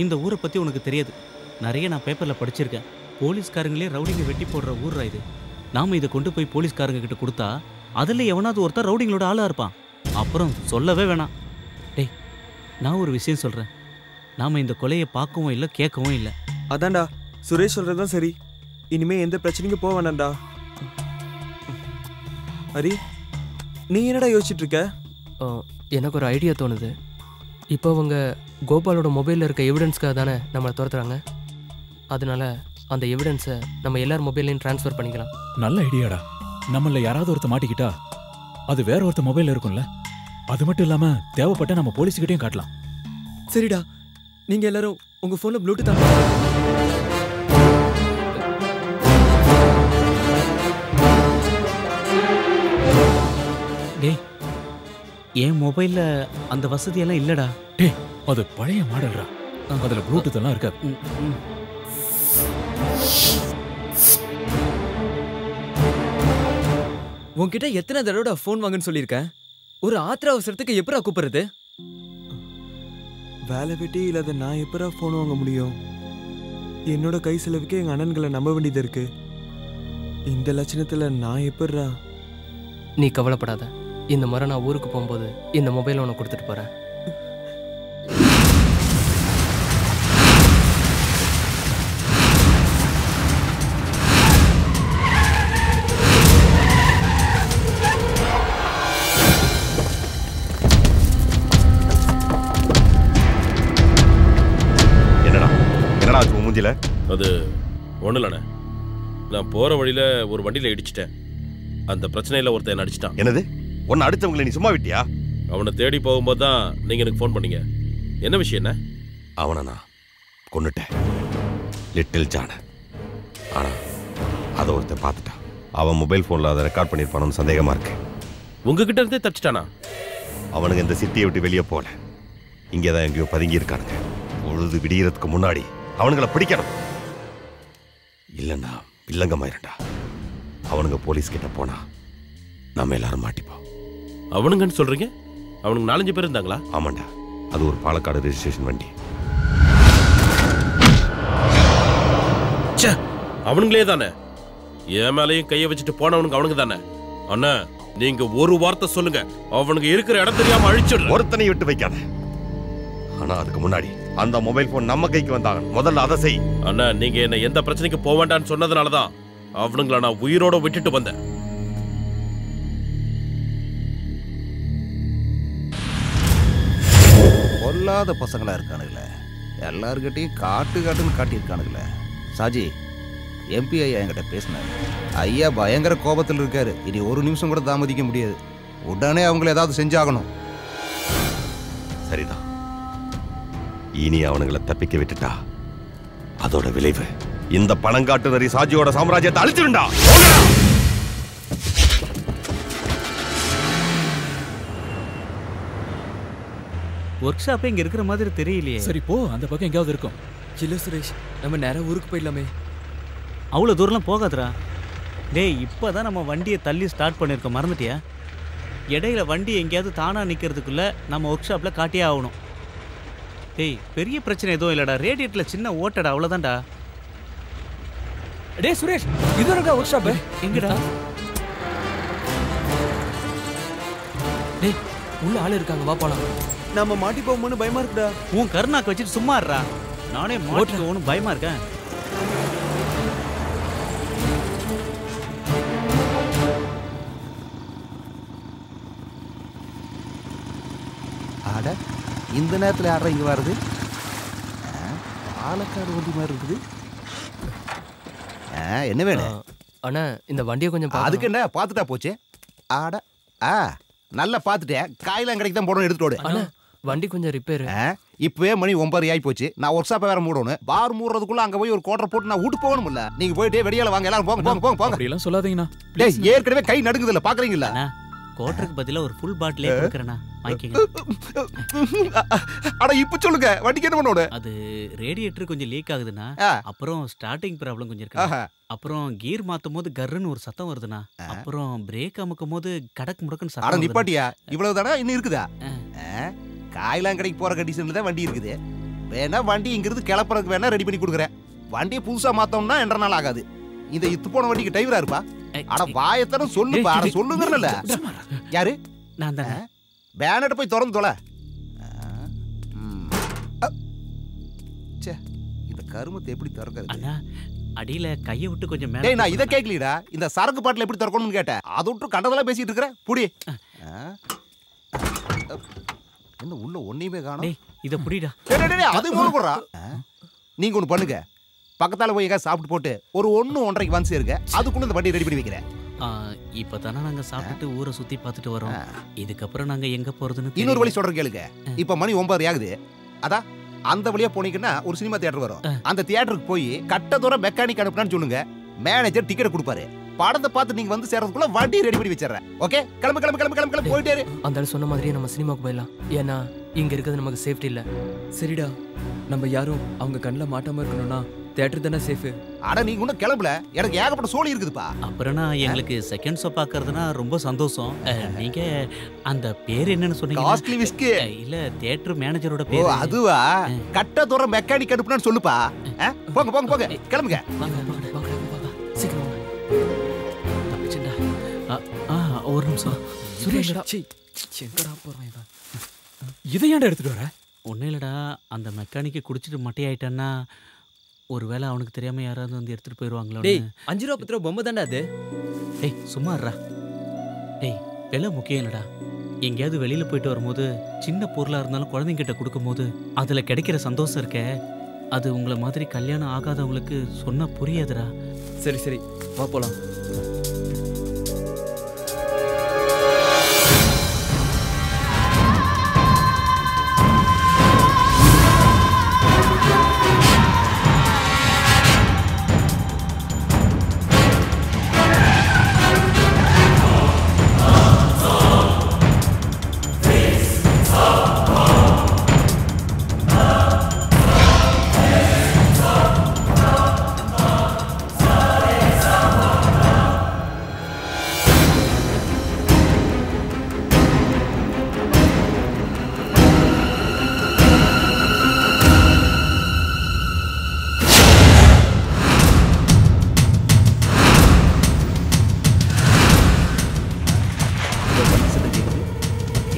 இந்த ஊரை பத்தி உனக்கு தெரியாது. நிறைய நான் பேப்பர்ல படிச்சிருக்கேன். போலீஸ்காரங்களே ரவுடிங்க வெட்டி போடுற ஊர்ரா இது. நாம இதை கொண்டு போய் போலீஸ்காரங்க கிட்ட கொடுத்தா அதில் எவனாவது ஒருத்தர் ரவுடிங்களோட ஆளாக இருப்பான். அப்புறம் சொல்லவே வேணாம். டேய், நான் ஒரு விஷயம் சொல்கிறேன். நாம் இந்த கொலையை பார்க்கவும் இல்லை, கேட்கவும் இல்லை. அதான்டா சுரேஷ் சொல்கிறதான் சரி. இனிமே எந்த பிரச்சனைக்கும் போக வேணாம்டா. ஹரி, நீ என்னடா யோசிச்சுட்டு இருக்க? எனக்கு ஒரு ஐடியா தோணுது. இப்போ அவங்க கோபாலோட மொபைலில் இருக்க எவிடன்ஸ்க்காக தானே நம்மளை துரத்துறாங்க. அதனால அந்த எவிடன்ஸை நம்ம எல்லார் மொபைல்லையும் ட்ரான்ஸ்ஃபர் பண்ணிக்கலாம். நல்ல ஐடியாடா. நம்மள யாராவது ஒருத்த மாட்டிக்கிட்டா அது வேற ஒருத்த மொபைல்ல இருக்கும்ல. அது மட்டும் இல்லாம தேவைப்பட்ட நம்ம போலீஸ்கிட்டையும் காட்டலாம். சரிடா, நீங்க எல்லாரும் உங்க போன்ல ப்ளூடூத் ஆன் டேய், என் மொபைலில் அந்த வசதியெல்லாம் இல்லைடா. டேய், அது பழைய மாடல்ரா. அதில் ப்ளூடூத் எல்லாம் இருக்காது. உன்கிட்ட எத்தனை தடவை ஃபோன் வாங்கன்னு சொல்லியிருக்கேன். ஒரு ஆத்திர அவசரத்துக்கு எப்படா கூப்பிடுறது? வேலை வெட்டி இல்லாத நான் எப்படா ஃபோன் வாங்க முடியும்? என்னோட கை செலவுக்கு எங்கள் அண்ணன்களை நம்ப வேண்டியது இருக்கு. இந்த லட்சணத்தில் நான் எப்படா? நீ கவலைப்படாத. இந்த முறை நான் ஊருக்கு போகும்போது இந்த மொபைலை உனக்கு கொடுத்துட்டு போகிறேன். அது ஒன்றும் இல்லைண்ணே. நான் போகிற வழியில் ஒரு வண்டியில் இடிச்சிட்டேன். அந்த பிரச்சனையில் ஒருத்தன் என்ன அடிச்சிட்டான். என்னது? ஒன்று அடித்தவங்களை நீ சும்மா விட்டியா? அவனை தேடி போகும்போது தான் நீங்கள் எனக்கு ஃபோன் பண்ணீங்க. என்ன விஷயம்? என்ன? அவனை நான் கொன்னுட்டேன், லிட்டில் ஜான. ஆனால் அதை ஒருத்தன் பார்த்துட்டான். அவன் மொபைல் ஃபோனில் அதை ரெக்கார்ட் பண்ணியிருப்பானு சந்தேகமாக இருக்கு. உங்ககிட்ட இருந்தே தச்சிட்டானா? அவனுங்க இந்த சிட்டியை விட்டு வெளியே போகல, இங்கே தான் எங்கேயோ பதுங்கி இருக்கானுங்க. பொழுது விடியறதுக்கு முன்னாடி அவனுங்களை பிடிக்கணும். இல்லைன்னா வில்லங்கமாயிருண்டா. அவனுங்க போலீஸ் கிட்ட போனா நம்ம எல்லாரும் மாட்டிப்போம். அவனுங்கன்னு சொல்றீங்க? அவனுக்கு 4-5 பேர் இருந்தாங்களா? ஆமாண்டா, அது ஒரு பாலக்காடு ரெஜிஸ்ட்ரேஷன் வண்டி. அவனுங்களே தானே? என் மேலையும் கையை வச்சுட்டு போனவனுங்க அவனுங்க தானே? அண்ணா, நீங்க ஒரு வார்த்தை சொல்லுங்க, அவனுக்கு இருக்கிற இடம் தெரியாம அழிச்சிடு. ஒருத்தனை விட்டு வைக்காத. ஆனா அதுக்கு முன்னாடி அந்த மொபைல் போன் நம்ம கைக்கு வந்தாங்க. முதல்ல அதை செய். அண்ணா, நீங்க என்ன எந்த பிரச்சனைக்கு போக வேண்டாம்னு சொன்னதுனாலதான் அவனுங்கள நான் உயிரோட விட்டுட்டு வந்தேன். பொல்லாத பசங்களா இருக்கானுங்களே, எல்லாருக்கிட்டையும் காட்டுன்னு காட்டியிருக்கானுங்களே. சாஜி, எம்பி ஐயா என்கிட்ட பேசினாரு. ஐயா பயங்கர கோபத்தில் இருக்காரு. இனி ஒரு நிமிஷம் கூட தாமதிக்க முடியாது. உடனே அவங்கள ஏதாவது செஞ்சாகணும். சரிதான். இனி அவனுங்களை தப்பிக்க விட்டுட்டா அதோட விளைவு இந்த பணங்காட்டு நரி சாஜியோட சாம்ராஜ்யத்தை அழிச்சிருண்டா. ஒர்க் ஷாப்பே இங்க இருக்கிற மாதிரி தெரியலையே. சரி போ, அந்த பக்கம் எங்கேயாவது இருக்கும். இல்ல சுரேஷ், நம்ம நேரம் ஊருக்கு போயிடலாமே. அவ்வளோ தூரம்லாம் போகாதரா. டேய், இப்போதான் நம்ம வண்டியை தள்ளி ஸ்டார்ட் பண்ணியிருக்கோம், மறந்துட்டியா? இடையில வண்டி எங்கேயாவது தானா நிற்கிறதுக்குள்ள நம்ம ஒர்க் ஷாப்பில் காட்டியே ஆகணும். டேய், பெரிய பிரச்சனை எதுவும் இல்லைடா, ரேடியேட்டரில் சின்ன ஓட்டடா, அவ்வளோதான்டா. டேய் சுரேஷ், இது இருக்கா ஒர்க் ஷாப்பு? எங்கடா? டேய், உள்ள ஆள் இருக்காங்க, வா போலாம். நம்ம மாட்டி போகும்போது பயமா இருக்குடா. உன் கருணாக்கு வச்சுட்டு சும்மா இருடா. நானே மாட்டிக்க ஒன்றும் பயமா இருக்கேன். ஆட, இந்த நேரத்தில் யாரா இங்கே வருது? பாலக்காடு வண்டி மாதிரி இருக்குது. என்ன வேணும்? அண்ணா, இந்த வண்டியை கொஞ்சம் அதுக்கு என்ன, பார்த்துட்டா போச்சு. ஆட, நல்லா பார்த்துட்டேன். காயெல்லாம் கடைக்கு தான் போடணும், எடுத்துட்டு அண்ணா, வண்டி கொஞ்சம் ரிப்பேர். இப்பவே மணி 9 ஆகி போச்சு. நான் ஒர்க் ஷாப்பை வேற மூடணும். பார் மூடுறதுக்குள்ள அங்க போய் ஒரு கோட்டரை போட்டு நான் வீட்டு போகணும்ல. நீங்க போயிட்டே வெளியால வாங்க, எல்லாரும் போங்க போங்க போங்க போங்க. அப்படி எல்லாம் சொல்லாதீங்கண்ணா. டேய், ஏற்கனவே கை நடுங்குது இல்ல, பாக்குறீங்களா? கோட்டருக்கு பதிலா ஒரு ஃபுல் பாட்டிலே கொடுக்கறேனா, வாங்கிக்கங்க. அட இப்ப சொல்லுங்க, வண்டிக்கு என்ன பண்ணணும்? அது ரேடியேட்டர் கொஞ்சம் லீக் ஆகுதுன்னா, அப்புறம் ஸ்டார்டிங் ப்ராப்ளம் கொஞ்சம் இருக்கு. அப்புறம் கியர் மாத்தும் போது கர்ன்னு ஒரு சத்தம் வருதுண்ணா. அப்புறம் பிரேக் அமுக்கும் போது கடக்கு முடக்குன்னு அட சத்தம். நிப்பாட்டியா? இவ்வளவுதானா? இன்னும் இருக்குதா? காயெல்லாம் கடைக்கு போற கண்டிஷன்ல தான் வண்டி இருக்குது. வேணா வண்டி இங்கிருந்து கிளப்புறதுக்கு வேணா ரெடி பண்ணி கொடுக்குறேன். வண்டியை புதுசா மாத்தோம்னா 2.5 நாள் ஆகாது. இந்த இத்து போன வண்டிக்கு டிரைவரா இருப்பா? அட வாயத்தனம் சொல்லுப்பா. அட சொல்லுங்கறல. யாரு? நான் தான். பேனட் போய் திறந்து தொலை. ச்சே, இந்த கருமத்தை எப்படி திறக்கிறது? அண்ணா அடியில கையை விட்டு கொஞ்சம் மேல. டேய், நான் இத கேக்கலடா. இந்த சரக்கு பாட்டில எப்படி திறக்கணும்னு கேட்டேன். அத விட்டு கண்டதெல்லாம் பேசிட்டு இருக்கற. புடி. என்ன உள்ள ஒண்ணுமே காணோம். டேய், இத புடிடா. டேய், அது மூணு போடுறா. நீங்க ஒன்னு பண்ணுங்க. பக்கத்தால போய் எங்க சாப்பிட்டு போட்டு ஒரு 1:30க்கு வந்து சேருங்க. அதுக்குள்ள இந்த வண்டி ரெடி பண்ணி வைக்கிறேன். இப்பதானே நாங்க சாப்பிட்டு ஊரை சுத்தி பார்த்துட்டு வரோம். இதுக்கப்புறம் நாங்க எங்க போறதுன்னு இன்னொரு வழி சொல்றேன் கேளுங்க. இப்ப மணி 9 ஆகுது. அதான் அந்த வழியா போனீங்கன்னா ஒரு சினிமா தியேட்டர் வரும். அந்த தியேட்டருக்கு போய் கட்ட தூரம் மெக்கானிக் அனுப்புனான்னு சொல்லுங்க. மேனேஜர் டிக்கெட் கொடுப்பாரு. படத்தை பார்த்து நீங்க வந்து சேர்றதுக்குள்ள வண்டி ரெடி பண்ணி வச்சிடுறேன். ஓகே, கிளம்பு கிளம்பு கிளம்பு கிளம்பு கிளம்பு போயிட்டே இரு. அந்த சொன்ன மாதிரியே நம்ம சினிமாக்கு போயிடலாம். ஏன்னா இங்க இருக்கிறது நமக்கு சேஃப்டி இல்ல. சரிடா, நம்ம யாரும் அவங்க கண்ணில் மாட்டாம இருக்கணும்னா தியேட்டர் தானே சேஃபு. அட நீங்க இன்னும் கிளம்பல. எனக்கு ஏகப்பட்ட சோலி இருக்குதுப்பா. அப்புறம்னா எங்களுக்கு செகண்ட் ஷோ பார்க்கறதுனா ரொம்ப சந்தோஷம். நீங்க அந்த பேர் என்னன்னு சொன்னீங்க? Costly whisky. இல்ல தியேட்டர் மேனேஜரோட ஓ, பேர். அதுவா? கட்ட தூரம் மெக்கானிக் அனுப்புனான்னு சொல்லுப்பா. போங்க போங்க போங்க, கிளம்புங்க. சீக்கிரம் தப்பிச்சுடா. ஒரு நிமிஷம். சுரேஷ், எங்கடா போறான் இவன்? இதை ஏன்டா எடுத்துட்டு வர? ஒன்றும் இல்லைடா, அந்த மெக்கானிக்கை குடிச்சிட்டு மட்டையாயிட்டான்னா ஒருவேளை அவனுக்கு தெரியாம யாராவது வந்து எடுத்துட்டு போயிடுவாங்களோ. டேய், 5 ரூபா 10 ரூபா பொம்மை தான்டா அது. டேய் சும்மாறா. டேய் விலை முக்கியம் இல்லைடா. எங்கேயாவது வெளியில போயிட்டு வரும்போது சின்ன பொருளா இருந்தாலும் குழந்தைங்கிட்ட கொடுக்கும்போது அதுல கிடைக்கிற சந்தோஷம் இருக்கே, அது உங்களை மாதிரி கல்யாணம் ஆகாதவங்களுக்கு சொன்னா புரியாதுடா. சரி சரி, வா போலாம்.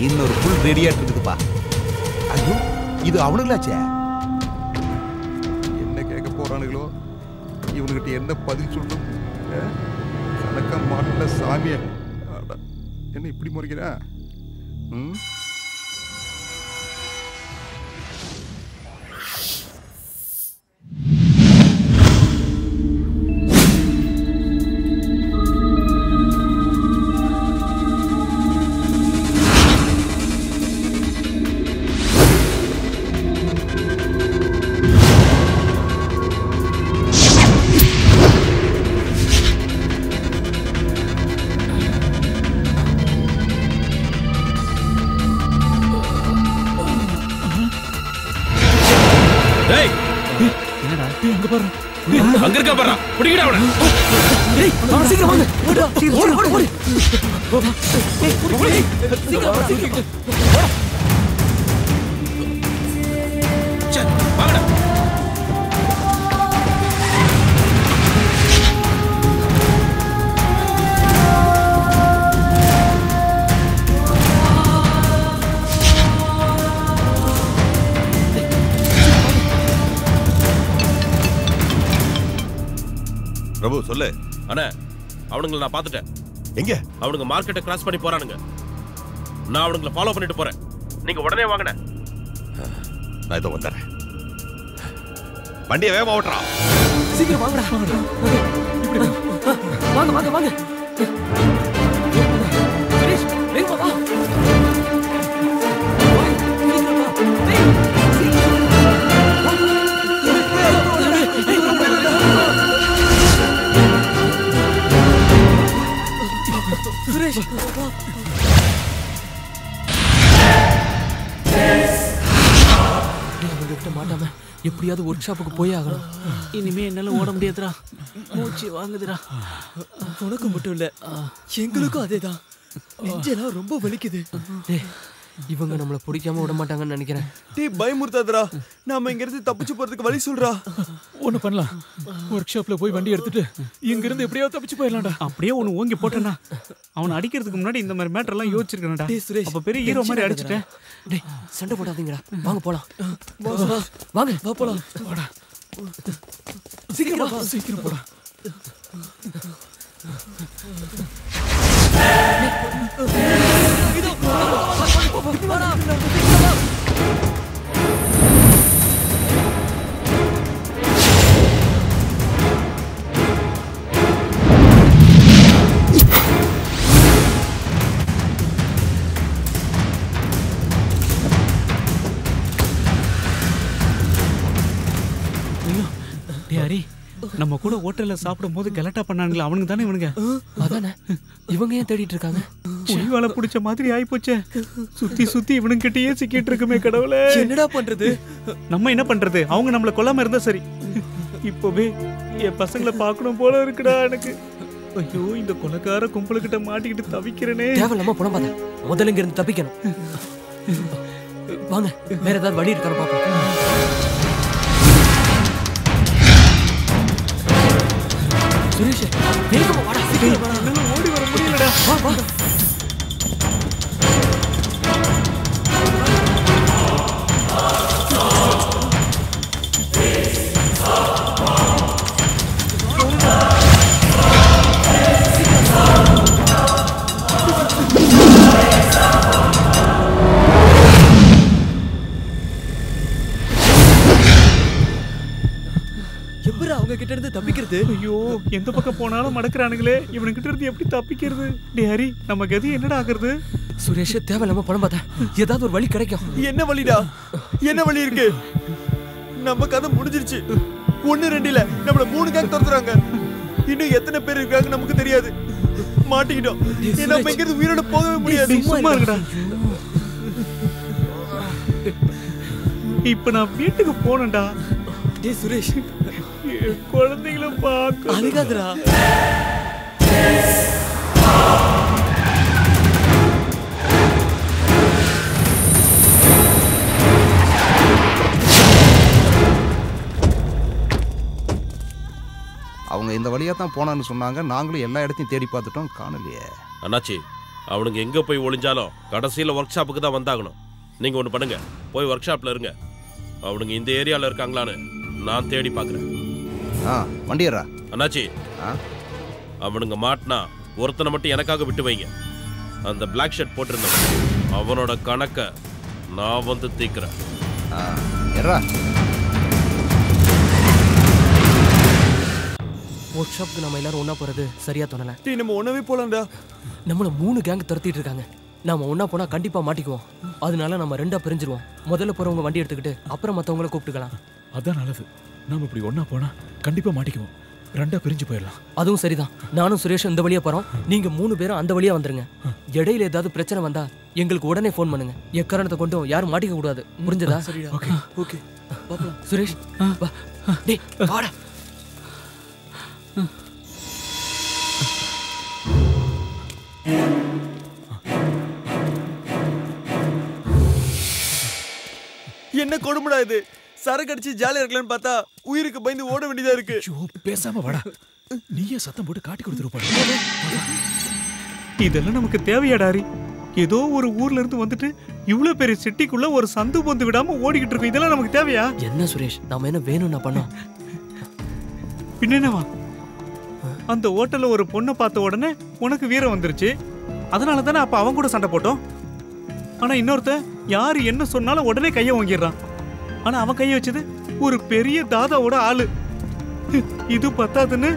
இன்னொரு ஃபுல் ரெடியா இருக்குதுப்பா. ஐயோ, இது அவனுங்களாச்சே. என்ன கேட்க போறானுங்களோ? இவனுக்கிட்ட என்ன பதில் சொல்லணும்? கணக்க மாட்டல சாமிய. என்ன இப்படி முறைக்கிறா? அங்க இருக்க பாரு, பிடிக்கடா அவன. டேய், அவன் சீக்கிரம் வாங்க. ஓடு ஓடு ஓடு. டேய், சீக்கிரம் சீக்கிரம். சே, வாங்கடா. பிரபு சொல்லு. அண்ணா, அவனுங்களை நான் பார்த்துட்டேன். எங்க? அவனுங்க மார்க்கெட்டை கிராஸ் பண்ணி போறானுங்க. நான் அவனுங்களை ஃபாலோ பண்ணிட்டு போறேன். நீங்க உடனே வாங்கண்ணே. நான் இதோ வந்துடுறேன். வண்டியை வேகமா ஓட்டுறா. சீக்கிரம் வாங்கடா. வாங்க வாங்க வாங்க. சுரேஷ், வேகமா வா. சுரேஷ், அவங்ககிட்ட மாட்டாம எப்படியாவது ஒர்க் ஷாப்புக்கு போய் ஆகணும். இனிமே என்னால ஓட முடியாதுடா, மூச்சு வாங்குதுடா. உனக்கு மட்டும் இல்ல, எங்களுக்கும் அதேதான். நெஞ்செல்லாம் ரொம்ப வலிக்குது. இவங்க நம்மள பிடிக்காம விட மாட்டாங்கன்னு நினைக்கிறேன். டேய் பயமுறுத்தாதடா. நாம இங்க இருந்து தப்பிச்சு போறதுக்கு வழி சொல்றா. ஒண்ணு பண்ணலாம். ஒர்க் ஷாப்ல போய் வண்டி எடுத்துட்டு இங்க இருந்து எப்படியாவது தப்பிச்சு போயிடலாம்டா. அப்படியே ஒன்னு ஓங்கி போட்டேனா அவனை அடிக்கிறதுக்கு முன்னாடி இந்த மாதிரி மேட்டர் எல்லாம் யோசிச்சிருக்கேன்டா. டேய் சுரேஷ், அப்ப பெரிய ஹீரோ மாதிரி அடிச்சிட்டேன். டேய் சண்டை போடாதீங்கடா. வாங்க போலாம். வாங்க வா போலாம். வாடா. சீக்கிரம் வா. சீக்கிரம் போடா. ஹரி, நம்ம கூட ஹோட்டல்ல சாப்பிடும் போது கலட்டா பண்ணானுங்களே அவனுக்கு தானே இவனுங்க. அதானே இவங்க ஏன் தேடிட்டு இருக்காங்க? புலிவாலை பிடிச்ச மாதிரி ஆயிப்போச்சே. சுத்தி சுத்தி இவனுங்க கிட்டயே சிக்கிட்டு இருக்குமே கடவுளே. என்னடா பண்றது? நம்ம என்ன பண்றது? அவங்க நம்மள கொல்லாம இருந்தா சரி. இப்பவே என் பசங்களை பார்க்கணும் போல இருக்குடா எனக்கு. ஐயோ இந்த கொலைக்கார கும்பலுக்கிட்ட மாட்டிக்கிட்டு தவிக்கிறேனே. தேவையில்லாம பணம் பார்த்தேன். முதல்ல இங்க இருந்து தப்பிக்கணும். வாங்க வேற ஏதாவது வழி இருக்கான்னு பாப்போம். சுரேஷ் வேகமா வாடா. சீக்கிரம் வாடா. ஓடி வர முடியலடா. வா வா. அவங்க கிட்ட இருந்து தப்பிக்கிறது? ஐயோ எந்த பக்கம் போனாலும் மடக்குறானுங்களே. இவனுக்கிட்ட இருந்து எப்படி தப்பிக்கிறது? டேய் ஹரி, நம்ம கதி என்னடா ஆகுறது? சுரேஷ் தேவையில்லாம பணம் பார்த்தேன். ஏதாவது ஒரு வழி கிடைக்கும். என்ன வழிடா? என்ன வழி இருக்கு? நம்ம கதை முடிஞ்சிருச்சு. 1-2 இல்ல நம்மள 3 கேங் துரத்துறாங்க. இன்னும் எத்தனை பேர் இருக்காங்க நமக்கு தெரியாது. மாட்டிக்கிட்டோம். நம்ம இங்க இருந்து உயிரோட போகவே முடியாது. சும்மா இருக்கடா. இப்ப நான் வீட்டுக்கு போனேன்டா. டேய் சுரேஷ், குழந்தைகளை பார்க்க அழுகாதடா. அவங்க இந்த வழியா தான் போனான்னு சொன்னாங்க. நாங்களும் எல்லா இடத்தையும் தேடி பார்த்துட்டோம், காணலையே. அண்ணாச்சி, அவனுங்க எங்க போய் ஒளிஞ்சாலும் கடைசியில் ஒர்க் ஷாப்புக்கு தான் வந்தாகணும். நீங்க ஒன்று பண்ணுங்க, போய் ஒர்க் ஷாப்ல இருங்க. அவனுங்க இந்த ஏரியாவில் இருக்காங்களான்னு நான் தேடி பார்க்குறேன். வண்டியரா அண்ணாச்சி, அவனுங்க மாட்டினா ஒருத்தனை மட்டும் எனக்காக விட்டு வைங்க. அந்த பிளாக் ஷர்ட் போட்டிருந்தவன் அவனோட கணக்கை நான் வந்து தீக்கிறேன். ஒர்க் ஷாப்புக்கு நம்ம எல்லாரும் ஒண்ணா போறது சரியா தோணல. டேய் நம்ம ஒண்ணாவே போலாம்டா. நம்மள 3 கேங் துரத்திட்டு இருக்காங்க. நாம ஒண்ணா போனா கண்டிப்பா மாட்டிக்குவோம். அதனால நம்ம 2ஆ பிரிஞ்சிருவோம். முதல்ல போறவங்க வண்டி எடுத்துக்கிட்டு அப்புறம் மத்தவங்கள கூப்பிட்டுக்கலாம். அதான் நல்லது. நாம இப்படி ஒண்ணா போனா கண்டிப்பா மாட்டிக்குவோம். 2ஆ பிரிஞ்சு போயிடலாம். அதுவும் சரிதான். நானும் சுரேஷ் இந்த வழியா போறோம். நீங்க 3 பேரும் அந்த வழியா வந்துருங்க. இடையில ஏதாவது பிரச்சனை வந்தா எங்களுக்கு உடனே ஃபோன் பண்ணுங்க. எக்காரணத்தை கொண்டும் யாரும் மாட்டிக்க கூடாது. புரிஞ்சதா? Okay okay. பாப்போம். சுரேஷ் வா. டேய் வாடா. என்ன கொடுமைடா இது? சரக்கு அடிச்சு ஜாலியா இருக்கலாம்னு பார்த்தா உயிருக்கு பயந்து ஓட வேண்டியதா இருக்கு. பேசாம வாடா. நீயே சத்தம் போட்டு காட்டி கொடுத்துருப்பா. இதெல்லாம் நமக்கு தேவையாடாரி? ஏதோ ஒரு ஊர்ல இருந்து வந்துட்டு இவ்வளவு பெரிய சிட்டிக்குள்ள ஒரு சந்து பொந்து விடாம ஓடிக்கிட்டு இருக்கோம். இதெல்லாம் நமக்கு தேவையா? என்ன சுரேஷ், நாம என்ன வேணும்னா பண்ணோம்? பின்னவா அந்த ஹோட்டல்ல ஒரு பொண்ணை பார்த்த உடனே உனக்கு வீரம் வந்துருச்சு. அதனால தானே அப்ப அவன் கூட சண்டை போட்டோம். ஆனா இன்னொருத்த யாரு என்ன சொன்னாலும் உடனே கையை வாங்கிடுறான். ஆனா அவன் கையை வச்சது ஒரு பெரிய தாதாவோட ஆளு. இது பத்தாதுன்னு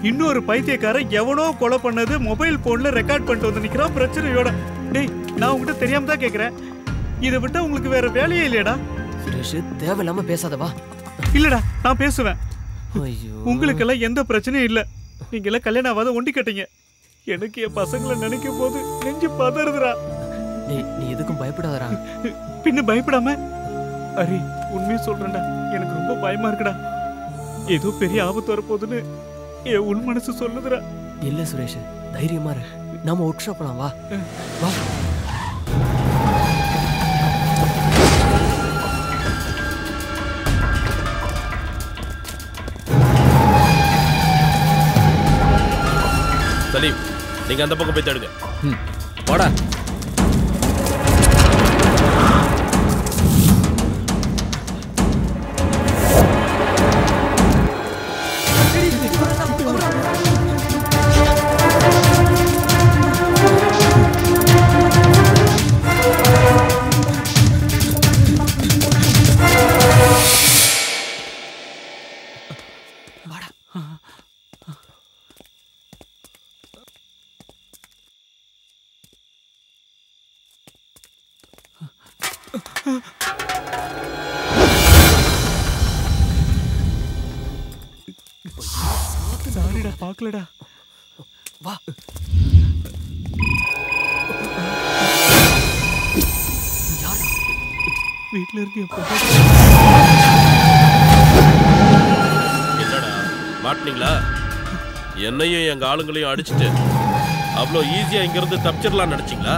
இன்னொரு பைத்தியக்காரன் எவனோ கொலை பண்ணது மொபைல் போன்ல ரெக்கார்ட் பண்ணிட்டு வந்து நிக்கிறான் பிரச்சனையோட. டேய் நான் உங்ககிட்ட தெரியாம தான் கேக்குறேன். இதை விட்டா உங்களுக்கு வேற வேலையே இல்லையடா? சுரேஷ் தேவையில்லாம பேசாதவா. இல்லடா நான் பேசுவேன். ஐயோ உங்களுக்கெல்லாம் எந்த பிரச்சனையும் இல்ல. நீங்க எல்லாம் கல்யாணம் ஆகாத ஒண்டி கட்டீங்க. எனக்கு என் பசங்களை நினைக்கும் போது நெஞ்சு பதறுதுடா. நீ எதுக்கும் பயப்படாதடா. பின்ன பயப்படாம அரி உண்மையை சொல்றேன்டா, எனக்கு ரொம்ப பயமா இருக்குடா. ஏதோ பெரிய ஆபத்து வரப்போகுதுன்னு என் உள் மனசு சொல்லுதுடா. இல்ல சுரேஷ் தைரியமா இரு. நாம ஒர்க் ஷாப் போலாம். வா வா. நீங்க அந்த பக்கம் போய் தேடுங்க. போடா. சாரிடா, பார்க்கலடா. வா. வீட்ல இருந்து என்னடா மாட்டினீங்களா? என்னையும் எங்க ஆளுங்களையும் அடிச்சுட்டு அவ்வளோ ஈஸியா இங்க இருந்து தப்பிச்சிடலாம் நினைச்சீங்களா?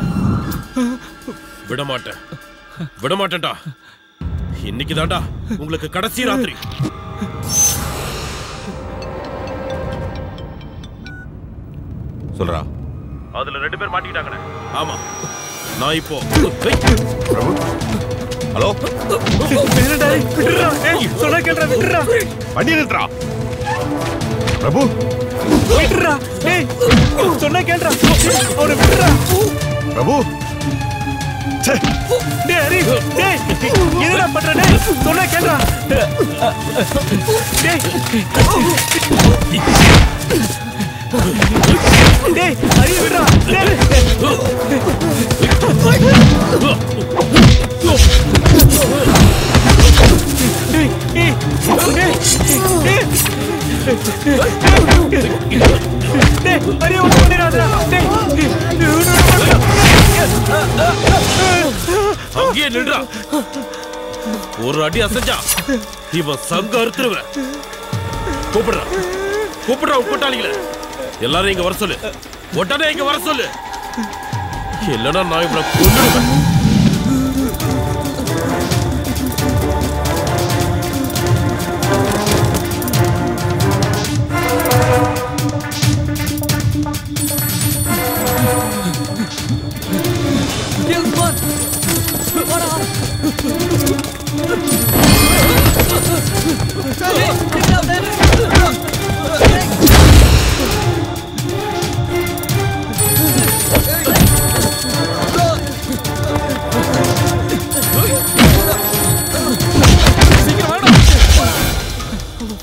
விடமாட்டேன், விடமாட்டேன்டா. இன்னைக்கு தான்டா உங்களுக்கு கடைசி ராத்திரி. சொல்றா. அதுல 2 பேர் மாட்டிக்கிட்டாங்கண்ணே. ஆமா, நான் இப்போ பிரபு. ஹலோ, சொன்னா கேள்றா, விட்டுறா. வண்டி நிறுத்துறா. பிரபு விட்டுறா. டேய், சொன்னா கேள்றா. அவனை விட்டுறா. பிரபு. டேய் ஹரி, டேய் என்னடா பண்ற? டேய் சொன்னா கேள்றா. டேய் டேய் ஹரி விடுறா. அங்கேயே நின்றா. ஒரு அடி அசைஞ்சா இவன் சங்க அறுத்துருவேன். கூப்பிடுறான், கூப்பிடுறான் கூட்டாளிகளை. எல்லாரும் இங்க வர சொல்லு, உடனே இங்க வர சொல்லு. இல்லைன்னா நான் இவனை கொன்னுடுவேன்.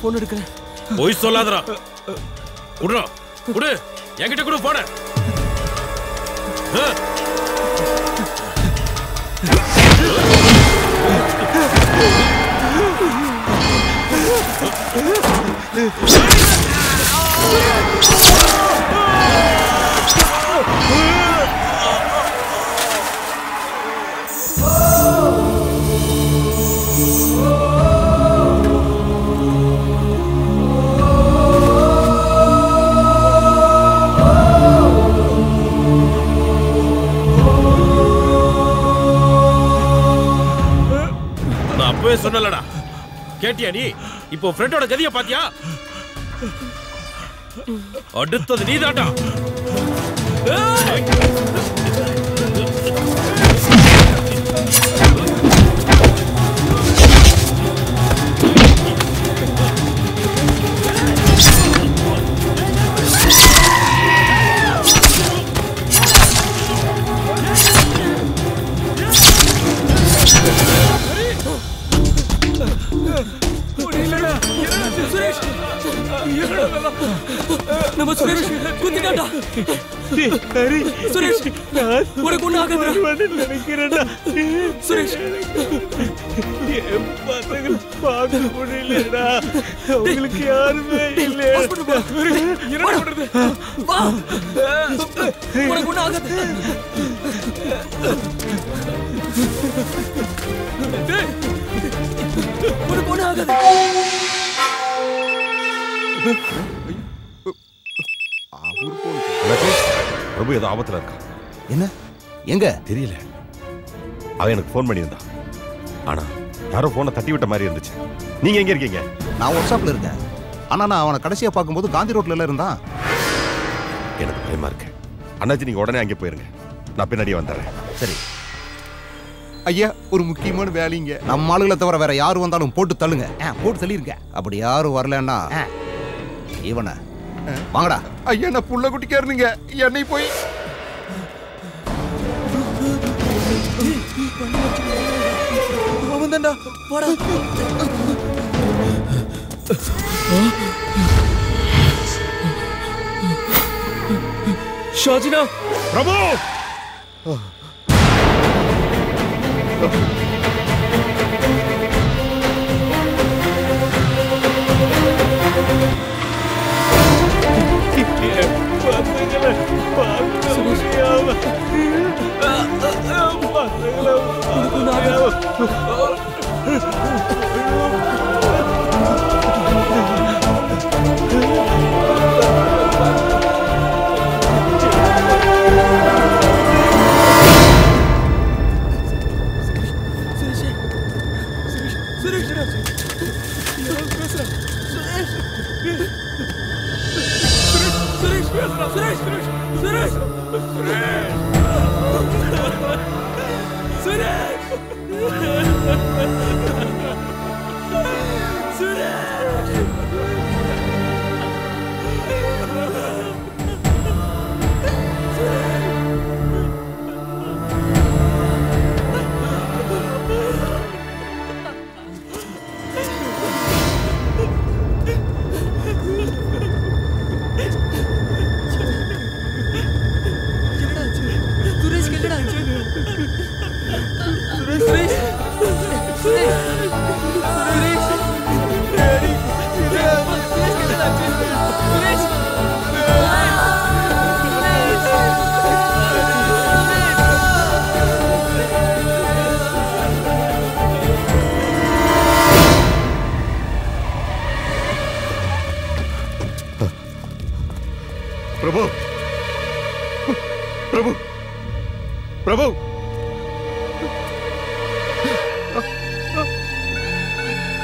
போன் எடுக்கிறேன். போய் சொல்லாதடா. குடுறா, குடு, என்கிட்ட குடு போன. சொன்னலடா, கேட்டியா நீ? இப்போ ஃப்ரெண்டோட கதிய பாத்தியா? அடுத்தது நீதான்டா. நம்ம சுரேஷ் குத்திட்டாடா. டேய் ஹரி, சுரேஷ் நான் உனக்கு ஒண்ணு ஆகாதுடா. நினைக்கிறேன்டா. சுரேஷ் என் பசங்களை பார்க்க முடியலடா. அவங்களுக்கு யாருமே இல்லை. என்ன பண்றது? வா, உனக்கு ஒண்ணு ஆகாது. டேய், உனக்கு ஒண்ணு ஆகாது. பிரபு ஏதோ ஆபத்துல இருக்கா. என்ன? எங்க? தெரியல. அவன் எனக்கு ஃபோன் பண்ணியிருந்தா. ஆனா யாரோ போனை தட்டி விட்ட மாதிரி இருந்துச்சு. நீங்க எங்க இருக்கீங்க? நான் ஒர்க் ஷாப்ல இருக்கேன். ஆனா நான் அவனை கடைசியா பார்க்கும்போது காந்தி ரோட்ல இருந்தான். எனக்கு பயமா இருக்கு. அண்ணாச்சி நீங்க உடனே அங்கே போயிருங்க, நான் பின்னாடியே வந்துடுறேன். சரி ஐயா, ஒரு முக்கியமான வேலைங்க. நம்ம ஆளுகளை தவிர வேற யாரு வந்தாலும் போட்டு தள்ளுங்க. போட்டு தள்ளிருங்க. அப்படி யாரும் வரலன்னா இவனை வாங்கடா. ஐயா நான் புள்ள குட்டிக்காருங்க, என்னை போய் அவன் தான்டா, வாடா. ஷாஜினா பிரபு பிரபு பிரபு பிரபு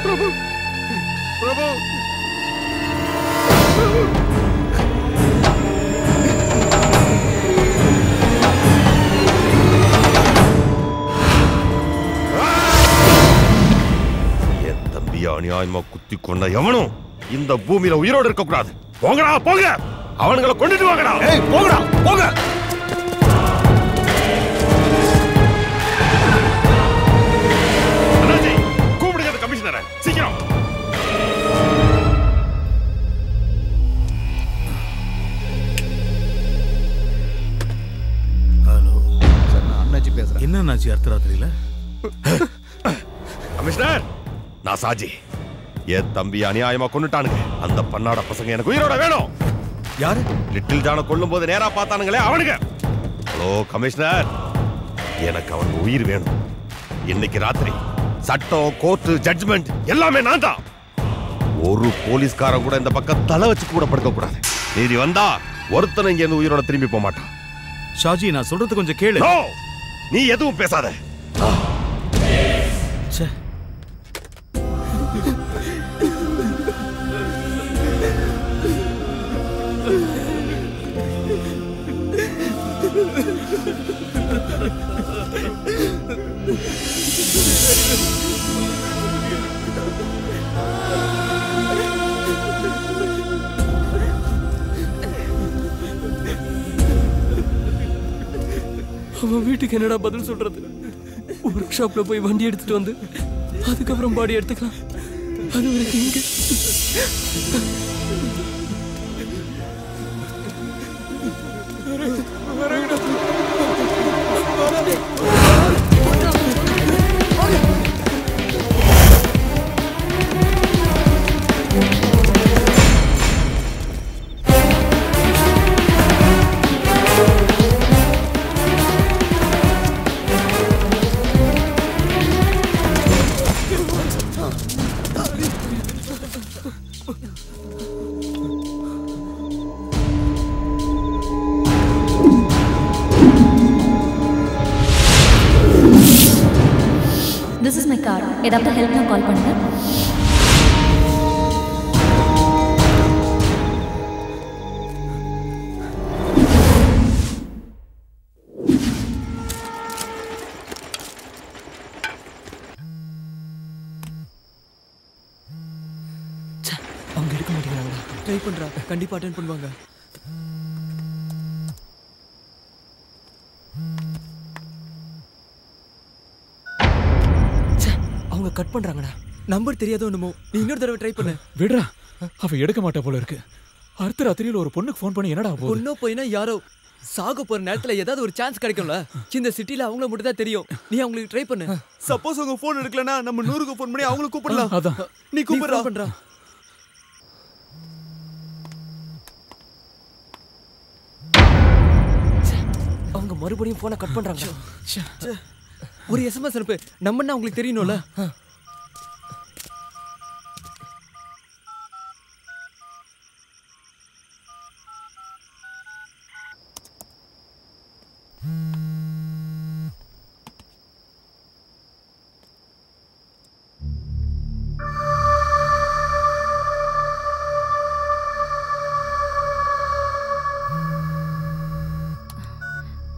பிரபு பிரபு என் தம்பியை அநியாயமா குத்தி கொண்ட எவனும் இந்த பூமியில உயிரோடு இருக்க கூடாது. போங்கடா போங்க, அவனுங்களை கொண்டுட்டு வாங்கடா. போங்கடா போங்க. அண்ணாச்சி கூப்பிடுங்க அந்த கமிஷனரை சீக்கிரம். ஹலோ சார், நான் அண்ணாச்சி பேசுறேன். என்ன அண்ணாச்சி அர்த்தராத்திரியில? கமிஷனர், நான் சாஜி. என் தம்பி அநியாயமா கொண்டுட்டானுங்க. அந்த பன்னாட பசங்க எனக்கு உயிரோட வேணும். யாரு? லிட்டில் ஜான கொல்லும் போது நேரா பார்த்தானுங்களே அவனுங்க. ஹலோ கமிஷனர், எனக்கு அவன் உயிர் வேணும். இன்னைக்கு ராத்திரி சட்டம், கோர்ட்டு, ஜட்ஜ்மெண்ட் எல்லாமே நான் தான். ஒரு போலீஸ்காரன் கூட இந்த பக்கம் தலை வச்சு கூட படுக்க கூடாது. நீதி வந்தா ஒருத்தனை இங்க இருந்து உயிரோட திரும்பி போக மாட்டான். ஷாஜி, நான் சொல்றது கொஞ்சம் கேளு. நீ எதுவும் பேசாத. அவன் வீட்டுக்கு என்னடா பதில் சொல்றது? ஒர்க் ஷாப்ல போய் வண்டி எடுத்துட்டு வந்து அதுக்கப்புறம் பாடி எடுத்துக்கலாம். அது வரைக்கும் இங்க This is my car. ஏதாவது ஹெல்ப்னா கால் பண்ணுங்க. ட்ரை பண்றா, கண்டிப்பா அட்டென்ட் பண்ணுவாங்க. அவங்க கட் பண்றாங்கடா. நம்பர் தெரியாதோ என்னமோ. நீ இன்னொரு தடவை ட்ரை பண்ணு. விடுறா, அவ எடுக்க மாட்டா போல இருக்கு. அடுத்த ராத்திரியில ஒரு பொண்ணுக்கு ஃபோன் பண்ணி என்னடா போகுது? பொண்ணோ போயினா யாரோ சாக போற நேரத்துல ஏதாவது ஒரு சான்ஸ் கிடைக்கும்ல. இந்த சிட்டில அவங்கள மட்டும் தான் தெரியும். நீ அவங்களுக்கு ட்ரை பண்ணு. சப்போஸ் அவங்க ஃபோன் எடுக்கலனா நம்ம 100க்கு ஃபோன் பண்ணி அவங்கள கூப்பிடலாம். அதான் நீ கூப்பிடுறா. பண்றா. அவங்க மறுபடியும் போனை கட் பண்றாங்க. ஒரு SMS அனுப்பு. நம்மன்னா உங்களுக்கு தெரியணும்ல.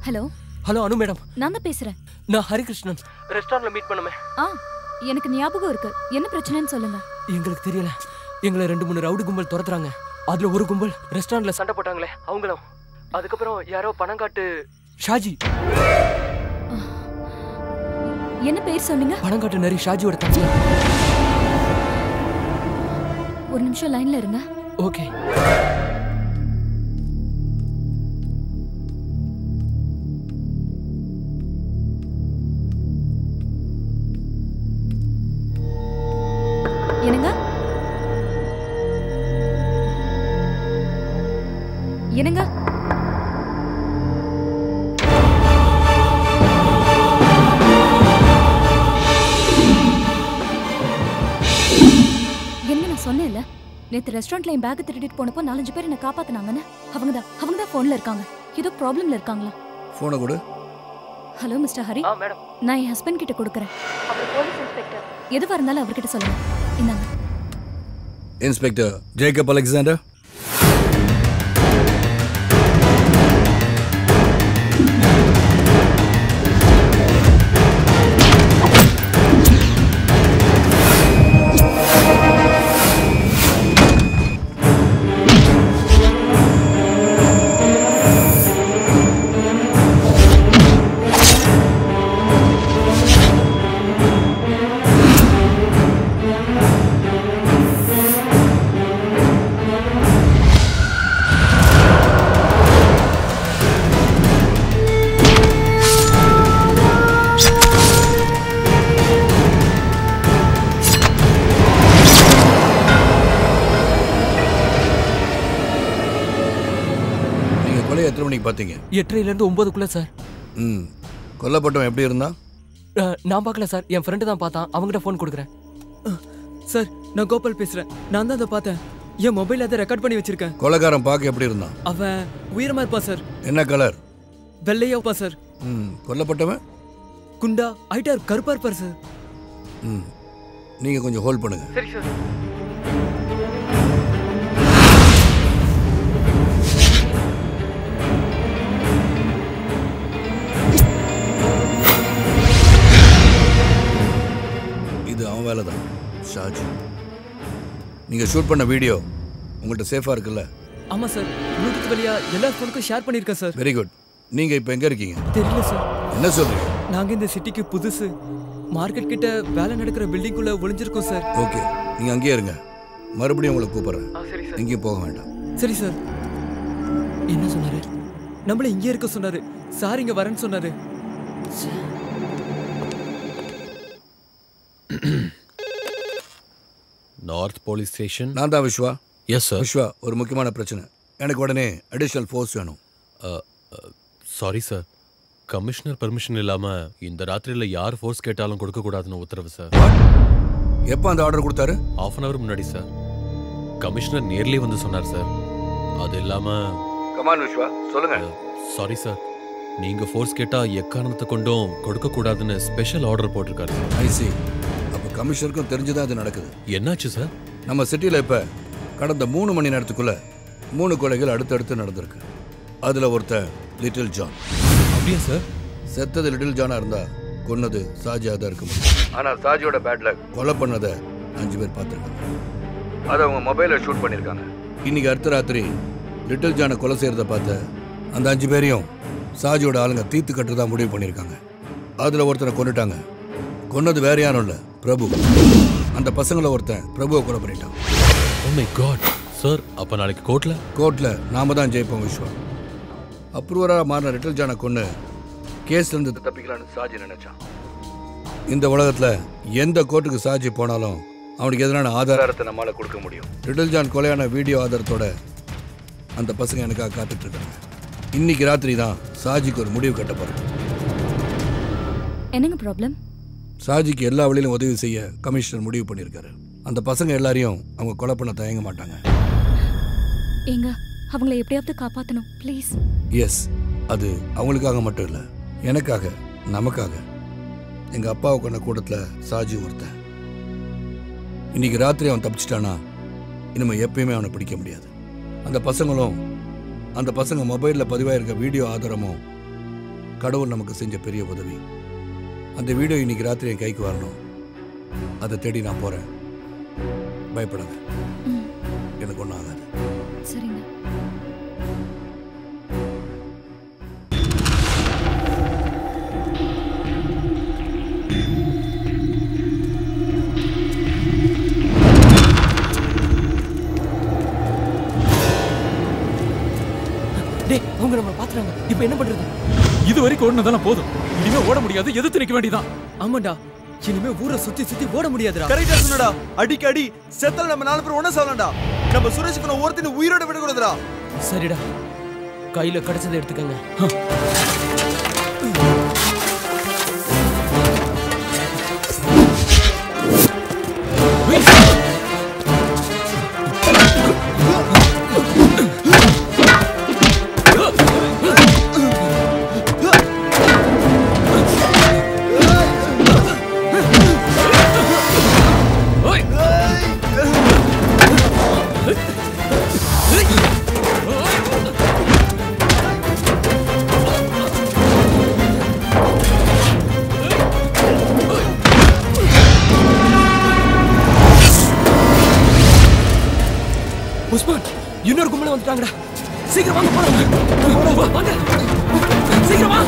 ஹலோ ஹலோ அனு மேடம், நான் தான் பேசுறேன். நான் ஹரிகிருஷ்ணன். ரெஸ்டாரண்ட்ல மீட் பண்ணுமே. எனக்கு ஞாபகம் இருக்கு. என்ன பிரச்சனைன்னு சொல்லுங்க. எங்களுக்கு தெரியல. எங்களை 2-3 ரவுடி கும்பல் துரத்துறாங்க. அதுல ஒரு கும்பல் ரெஸ்டாரண்ட்ல சண்டை போட்டாங்களே அவங்களும். அதுக்கப்புறம் யாரோ பணங்காட்டு ஷாஜி. என்ன பேர் சொன்னீங்க? பணங்காட்டு நரி ஷாஜியோட தம்பி. ஒரு நிமிஷம் லைன்ல இருங்க. ஓகே. என்னங்க? என்னங்க? என்ன நான் சொன்னேன்ல, நேத்து ரெஸ்டாரண்ட்ல என் பேக் திருடிட்டு போனப்போ 4-5 பேர் என்ன காப்பாத்துனாங்கன்னு. அவங்க தான் போன்ல இருக்காங்க. ஏதோ ப்ராப்ளம்ல இருக்காங்களா? போனை கொடு. Hello mister Hari. மேடம், நான் என் ஹஸ்பண்ட் கிட்ட கொடுக்குறேன். அவர் போலீஸ் இன்ஸ்பெக்டர். எதுவா இருந்தாலும் அவர்கிட்ட சொல்லுங்க. இந்தாங்க. Inspector Jacob Alexander. எத்தனை மணிக்கு பார்த்தீங்க? 8:30லேருந்து 9க்குள்ள சார். கொல்லப்பட்டவன் எப்படி இருந்தான்? நான் பார்க்கல சார். என் ஃப்ரெண்டு தான் பார்த்தான். அவங்ககிட்ட ஃபோன் கொடுக்குறேன். சார், நான் கோபால் பேசுறேன். நான் தான் அதை பார்த்தேன். என் மொபைல் அதை ரெக்கார்ட் பண்ணி வச்சிருக்கேன். கொலைகாரன் பார்க்க எப்படி இருந்தான்? அவன் உயரமா இருப்பான் சார். என்ன கலர்? வெள்ளையா இருப்பான் சார். கொல்லப்பட்டவன் குண்டா ஹைட்டா கருப்பா இருப்பார் சார். நீங்க கொஞ்சம் ஹோல்ட் பண்ணுங்க. சரி சார். இது அவன் வேலை தான் ஷாஜி. நீங்க ஷூட் பண்ண வீடியோ உங்கள்கிட்ட சேஃபா இருக்குல்ல? ஆமா சார். ப்ளூடூத் வழியா எல்லா ஃபோனுக்கும் ஷேர் பண்ணிருக்கேன் சார். Very good. நீங்க இப்போ எங்க இருக்கீங்க? தெரியல சார். என்ன சொல்றீங்க? நாங்க இந்த சிட்டிக்கு புதுசு. மார்க்கெட் கிட்ட வேலை நடக்கிற பில்டிங்குள்ள ஒளிஞ்சிருக்கோம் சார். ஓகே, நீங்க அங்கேயே இருங்க. மறுபடியும் உங்களை கூப்பிடுறேன். சரி சார். எங்கேயும் போக வேண்டாம். சரி சார். என்ன சொன்னாரு? நம்மள இங்கே இருக்க சொன்னாரு. சார் இங்க வரேன்னு சொன்னாரு. North police station. நான் தான் விஸ்வா. Yes sir. விஸ்வா, ஒரு முக்கியமான பிரச்சனை. எனக்கு உடனே அடிஷனல் ஃபோர்ஸ் வேணும். சாரி சார், கமிஷனர் பெர்மிஷன் இல்லாம இந்த ராத்திரியில யார் ஃபோர்ஸ் கேட்டாலும் கொடுக்க கூடாதுன்னு உத்தரவு சார். எப்போ அந்த ஆர்டர் கொடுத்தாரு? ½ அன் அவர் முன்னாடி சார். கமிஷனர் நேர்லயே வந்து சொன்னார் சார். அது இல்லாம கமான் விஸ்வா, சொல்லுங்க. சாரி சார், நீங்க ஃபோர்ஸ் கேட்டா எக்காரணத்தை கொண்டும் கொடுக்க கூடாதுன்னு ஸ்பெஷல் ஆர்டர் போட்டிருக்காரு சார். ஐ சி. அப்ப கமிஷனருக்கும் தெரிஞ்சுதான் அது நடக்குது. என்னாச்சு சார்? நம்ம சிட்டில இப்ப கடந்த 3 மணி நேரத்துக்குள்ள 3 கொலைகள் அடுத்தடுத்து நடந்திருக்கு. அதுல ஒருத்தன் லிட்டில் ஜான். அப்படியா சார்? செத்தது லிட்டில் ஜானா இருந்தா கொன்னது சாஜியா தான் இருக்க முடியும். ஆனா சாஜியோட பேட் லக் கொலை பண்ணதை 5 பேர் பார்த்துருக்காங்க. அதை அவங்க மொபைல ஷூட் பண்ணியிருக்காங்க. இன்னைக்கு அடுத்த ராத்திரி லிட்டில் ஜானை கொலை செய்யறத பார்த்த அந்த 5 பேரையும் சாஜியோட ஆளுங்க தீர்த்து கட்டுறதா முடிவு பண்ணியிருக்காங்க. அதில் ஒருத்தனை கொண்டுட்டாங்க. கொன்னது வேற யாரும் இல்லை, பிரபு. அந்த பசங்களை ஒருத்தன் பிரபுவை கொலை பண்ணிட்டான். ஓ மை காட் சார், அப்போ நாளைக்கு கோர்ட்டில் நாம தான் ஜெயிப்போம் விஸ்வா. அப்ரூவராக மாறின லிட்டில் ஜானை கொண்டு கேஸ்லேருந்து தப்பிக்கலான்னு சாஜி நினைச்சான். இந்த உலகத்தில் எந்த கோர்ட்டுக்கு சாஜி போனாலும் அவனுக்கு எதிரான ஆதாரத்தை நம்மளால் கொடுக்க முடியும். லிட்டில் ஜான் கொலையான வீடியோ ஆதாரத்தோட அந்த பசங்க எனக்காக காத்துட்டு இருக்காங்க. இன்னைக்கு ராத்திரி தான் சாஜிக்கு ஒரு முடிவு கட்டப்படும். என்னங்க ப்ராப்ளம்? சாஜிக்கு எல்லா வழியிலும் உதவி செய்ய கமிஷனர் முடிவு பண்ணியிருக்காரு. அந்த பசங்க எல்லாரையும் அவங்க கொலை பண்ண தயங்க மாட்டாங்க. ஏங்க அவங்கள எப்படியாவது காப்பாற்றணும் ப்ளீஸ். எஸ், அது அவங்களுக்காக மட்டும் இல்லை, எனக்காக, நமக்காக. எங்கள் அப்பாவை கொண்ட கூட்டத்தில் சாஜி ஒருத்தன். இன்னைக்கு ராத்திரி அவன் தப்பிச்சிட்டானா இனிமேல் எப்பயுமே அவனை பிடிக்க முடியாது. அந்த பசங்க மொபைலில் பதிவாயிருக்க வீடியோ ஆதாரமும் கடவுள் நமக்கு செஞ்ச பெரிய உதவி. அந்த வீடியோ இன்னைக்கு ராத்திரி என் கைக்கு வரணும். அதை தேடி நான் போகிறேன். பயப்படாத, எனக்கு ஒன்றும் ஆகாது. சரிங்க. அவங்க நம்ம பாத்துறாங்க. இப்போ என்ன பண்றது? இது வரைக்கும் ஓடுனதெல்லாம் போதும். இனிமே ஓட முடியாது, எதிர்த்து நிக்க வேண்டியதான். ஆமாண்டா, இனிமே ஊரை சுத்தி சுத்தி ஓட முடியாதுடா. கரெக்டா சொன்னடா. அடிக்கடி செத்தல நம்ம 4 பேர் ஒண்ணா சாவலாம்டா. நம்ம சுரேஷ்க்கு ஒருத்தனை உயிரோட விட கூடாதுடா. சரிடா, கையில கிடைச்சதை எடுத்துக்கங்க. உஸ்மான், இன்னொரு கும்பல வந்துட்டாங்கடா. சீக்கிரம் வாங்க போலாம். வாங்க சீக்கிரம் வா.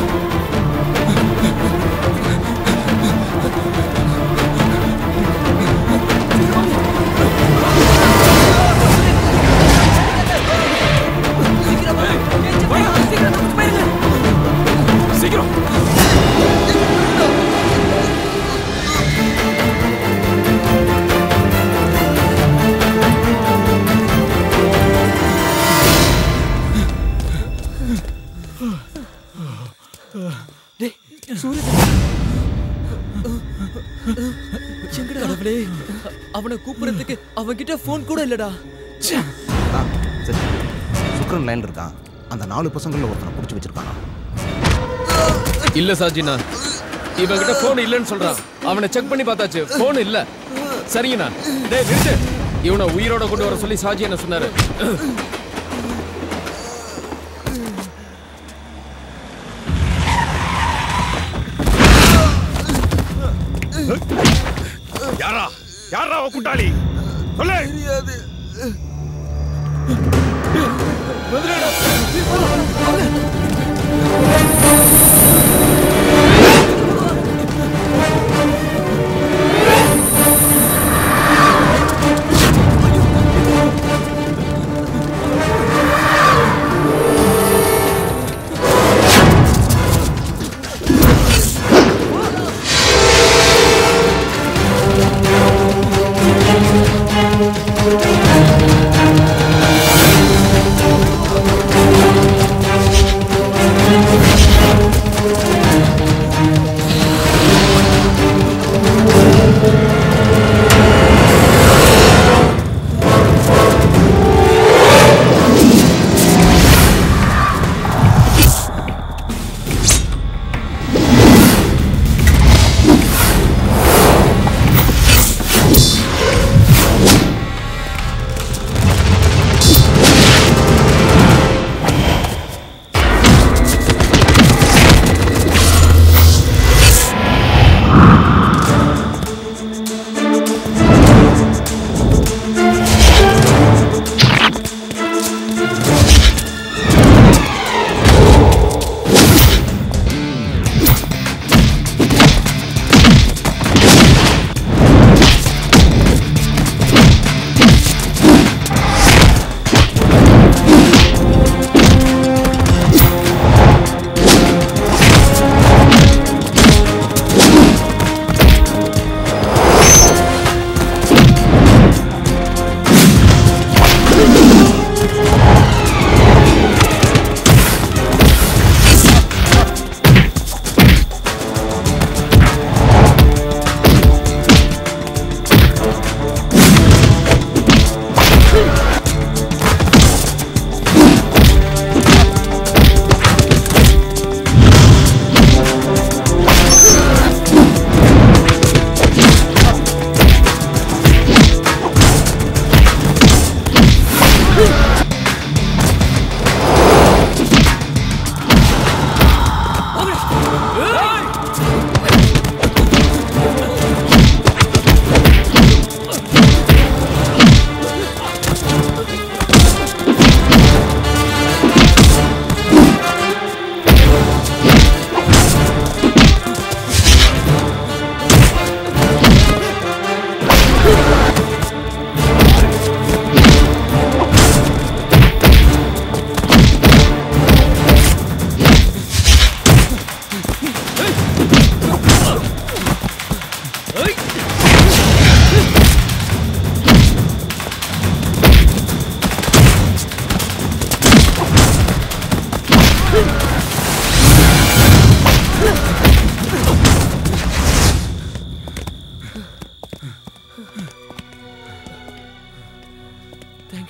சீக்கிரம் அவனை கூப்பிடுறதுக்கு அவன்கிட்ட போன் கூட இல்லடா. சுக்ரன் லைன்ல இருக்கான். அந்த 4 பசங்கள ஒருத்தனை புடிச்சு வச்சிருக்கானா? இல்ல சாஜினா, இவன்கிட்ட போன் இல்லன்னு சொல்றான். அவனை செக் பண்ணி பார்த்தாச்சு, போன் இல்ல. சரிங்கண்ணா. டேய் நிறுத்து. இவனை உயிரோட கொண்டு வர சொல்லி சாஜி என்ன சொன்னாரு. யாரா அவ குட்டாளி? சொல்லு. தெரியாது.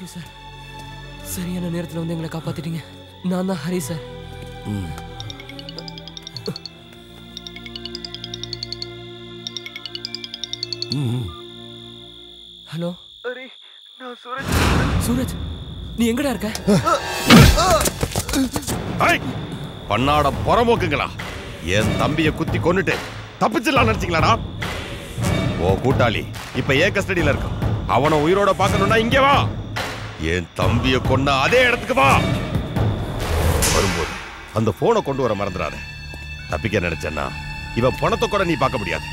Thank you sir. சரியான நேரத்தில் வந்து எங்களை காப்பாத்திட்டீங்க. நான் தான் ஹரி சார். ஹலோ ஹரி, நான் சூரஜ். சூரஜ், நீ எங்கடா இருக்க? பண்ணாட புறமோக்குங்களா, என் தம்பிய குத்தி கொன்னுட்டு தப்பிச்சிடலாம் நினைச்சீங்களாடா? ஓ கூட்டாளி இப்ப ஏன் கஸ்டடியில இருக்கான். அவனை உயிரோட பார்க்கணும்னா இங்கே வா. என் தம்பிய கொன்ன அதே இடத்துக்கு வா. வரும்போது அந்த போனை கொண்டு வர மறந்துடாத. தப்பிக்க நினைச்சேன்னா இவன் பணத்தை கூட நீ பார்க்க முடியாது.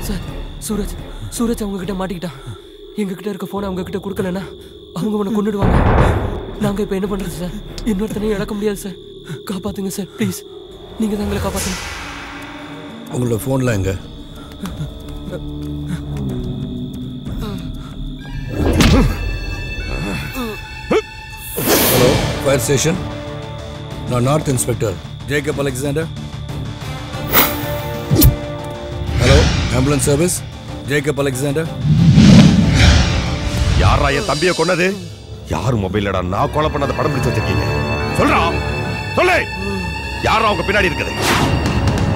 சார், சூரஜ் சூரஜ் அவங்க கிட்ட மாட்டிக்கிட்டான். எங்க கிட்ட இருக்க போனை அவங்க கிட்ட கொடுக்கலன்னா அவங்க உன்னை கொன்னுடுவாங்க. நாங்க இப்ப என்ன பண்றது சார்? இன்னொருத்தனையும் இழக்க முடியாது சார். காப்பாத்துங்க சார், ப்ளீஸ். நீங்க தான் எங்களை காப்பாத்துங்க. உங்களோட போன்ல எங்க? Hello, fire station. நான் north inspector Jacob Alexander. Hello, ambulance service Jacob Alexander. யாரா என் தம்பியை கொன்னது? யாரு மொபைலடா நான் கொலை பண்ணாத படம் பிடிச்சு வச்சிருக்கீங்க? சொல்றா, சொல்லு. யாரா அவங்க பின்னாடி இருக்குது?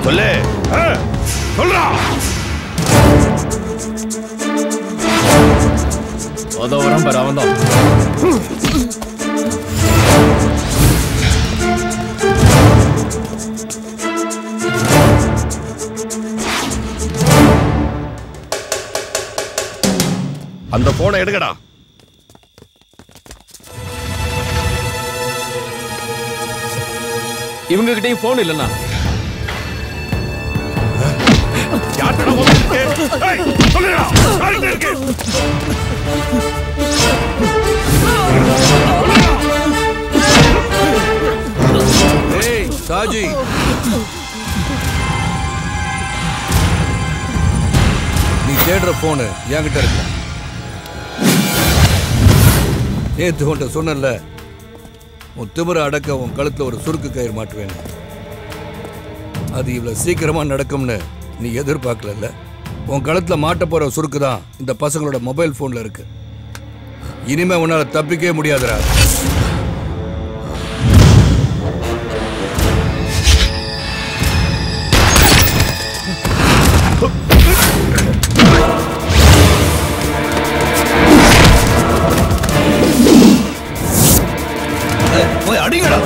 சொல்லு, சொல்றா. அதோ வரான் பாரு, அவன் தான். அந்த போனை எடுங்கடா. இவங்க கிட்டயும் போன் இல்லைன்னா சாஜி, நீ தேடுற போனு என்கிட்ட இருக்க. நேத்து உன்ட்ட சொன்னல, உன் திமிர அடக்க உன் கழுத்துல ஒரு சுருக்கு கயிறு மாட்டுவேன். அது இவ்வளவு சீக்கிரமா நடக்கும்னு நீ எதிர்பார்க்கல. உன் கழுத்துல மாட்ட போற சுருக்கு தான் இந்த பசங்களோட மொபைல் போன்ல இருக்கு. இனிமே உன்னால தப்பிக்கவே முடியாதுடா. போய் அடிங்கடா.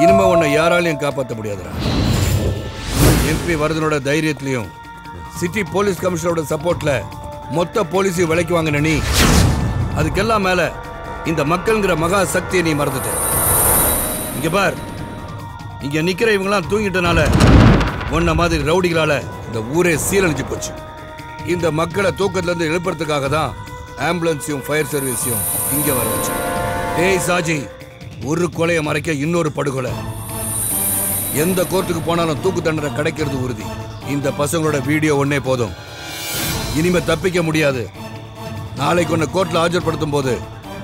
இனிமே உன்னை யாராலையும் காப்பாற்ற முடியாதுடா. எம்பி வரதனோட தைரியத்திலையும் சிட்டி போலீஸ் கமிஷனரோட சப்போர்ட்ல மொத்த போலீஸையும் விலைக்கு வாங்கின நீ அதுக்கெல்லாம் மேல இந்த மக்கள்ங்கிற மகா சக்தியை நீ மறந்துட்ட. இங்க பார், இங்க நிக்கிற இவங்கெல்லாம் தூங்கிட்டனால உன்ன மாதிரி ரவுடிகளால இந்த ஊரே சீரழிஞ்சு போச்சு. இந்த மக்களை தூக்கத்துல இருந்து எழுப்புறதுக்காக தான் ஆம்புலன்ஸையும் ஃபயர் சர்வீஸையும் இங்க வர வச்சு. ஏய் சாஜி, ஒரு கொலையை மறைக்க இன்னொரு படுகொலை. எந்த கோர்ட்டுக்கு போனாலும் தூக்கு தண்டனை கிடைக்கிறது உறுதி. இந்த பசங்களோட வீடியோ ஒன்னே போதும், இனிமே தப்பிக்க முடியாது. நாளைக்கு உன்னை கோர்ட்ல ஆஜர்படுத்தும் போது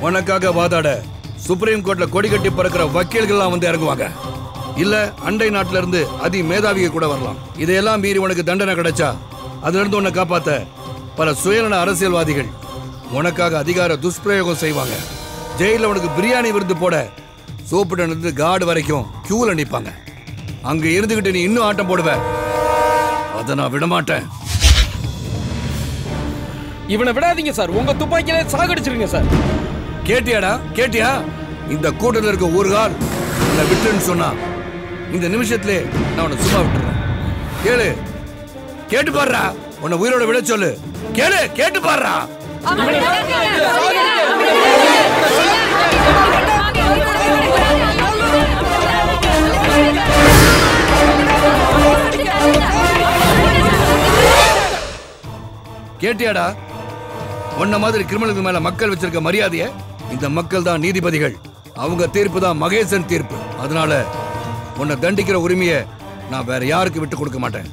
உனக்காக வாதாட சுப்ரீம் கோர்ட்ல கொடி கட்டி பறக்கிற வக்கீல்கள்லாம் வந்து இறங்குவாங்க. இல்ல அண்டை நாட்டில இருந்து அதி மேதாவிக கூட வரலாம். இதையெல்லாம் மீறி உனக்கு தண்டனை கிடைச்சா அதுல இருந்து உன்னை காப்பாத்த பல சுயநல அரசியல்வாதிகள் உனக்காக அதிகார துஷ்பிரயோகம் செய்வாங்க. ஜெயில உனக்கு பிரியாணி விருந்து போட சோப்புடன் இருந்து கார்டு வரைக்கும் கியூல நிப்பாங்க. அங்க இருந்துகிட்டு நீ இன்னும் ஆட்டம் போடுவ. அதை நான் விடமாட்டேன். இவனை விடாதீங்க சார், உங்க துப்பாக்கியில சாகடிச்சிருங்க சார். கேட்டியாடா, கேட்டியா? இந்த கூட்டத்தில் இருக்க ஒரு கால் உன்னை விட்டுன்னு சொன்னா இந்த நிமிஷத்திலே நான் உன்னை சும்மா விட்டுறேன். கேளு, கேட்டு பாடுறா. உன்னை உயிரோட விட சொல்லு. கேளு, கேட்டு பாடுறா. கேட்டியாடா? உன்ன மாதிரி கிரிமினலுக்கு மேல மக்கள் வச்சிருக்க மரியாதைய இந்த மக்கள் தான் நீதிபதிகள். அவங்க தீர்ப்பு தான் மகேசன் தீர்ப்பு. அதனால உன்னை தண்டிக்கிற உரிமையை நான் வேற யாருக்கு விட்டு கொடுக்க மாட்டேன்.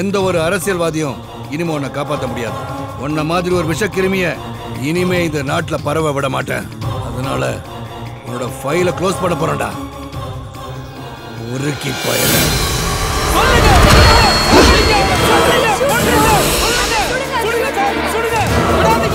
எந்த ஒரு அரசியல்வாதியும் இனிமே உன்னை காப்பாற்ற முடியாது. உன்ன மாதிரி ஒரு விஷ கிருமிய இனிமே இந்த நாட்டுல பரவ விட மாட்டேன். அதனால உன்னோட ஃபைலை க்ளோஸ் பண்ண போறேன்டா. உருக்கி பயல. சுடுங்க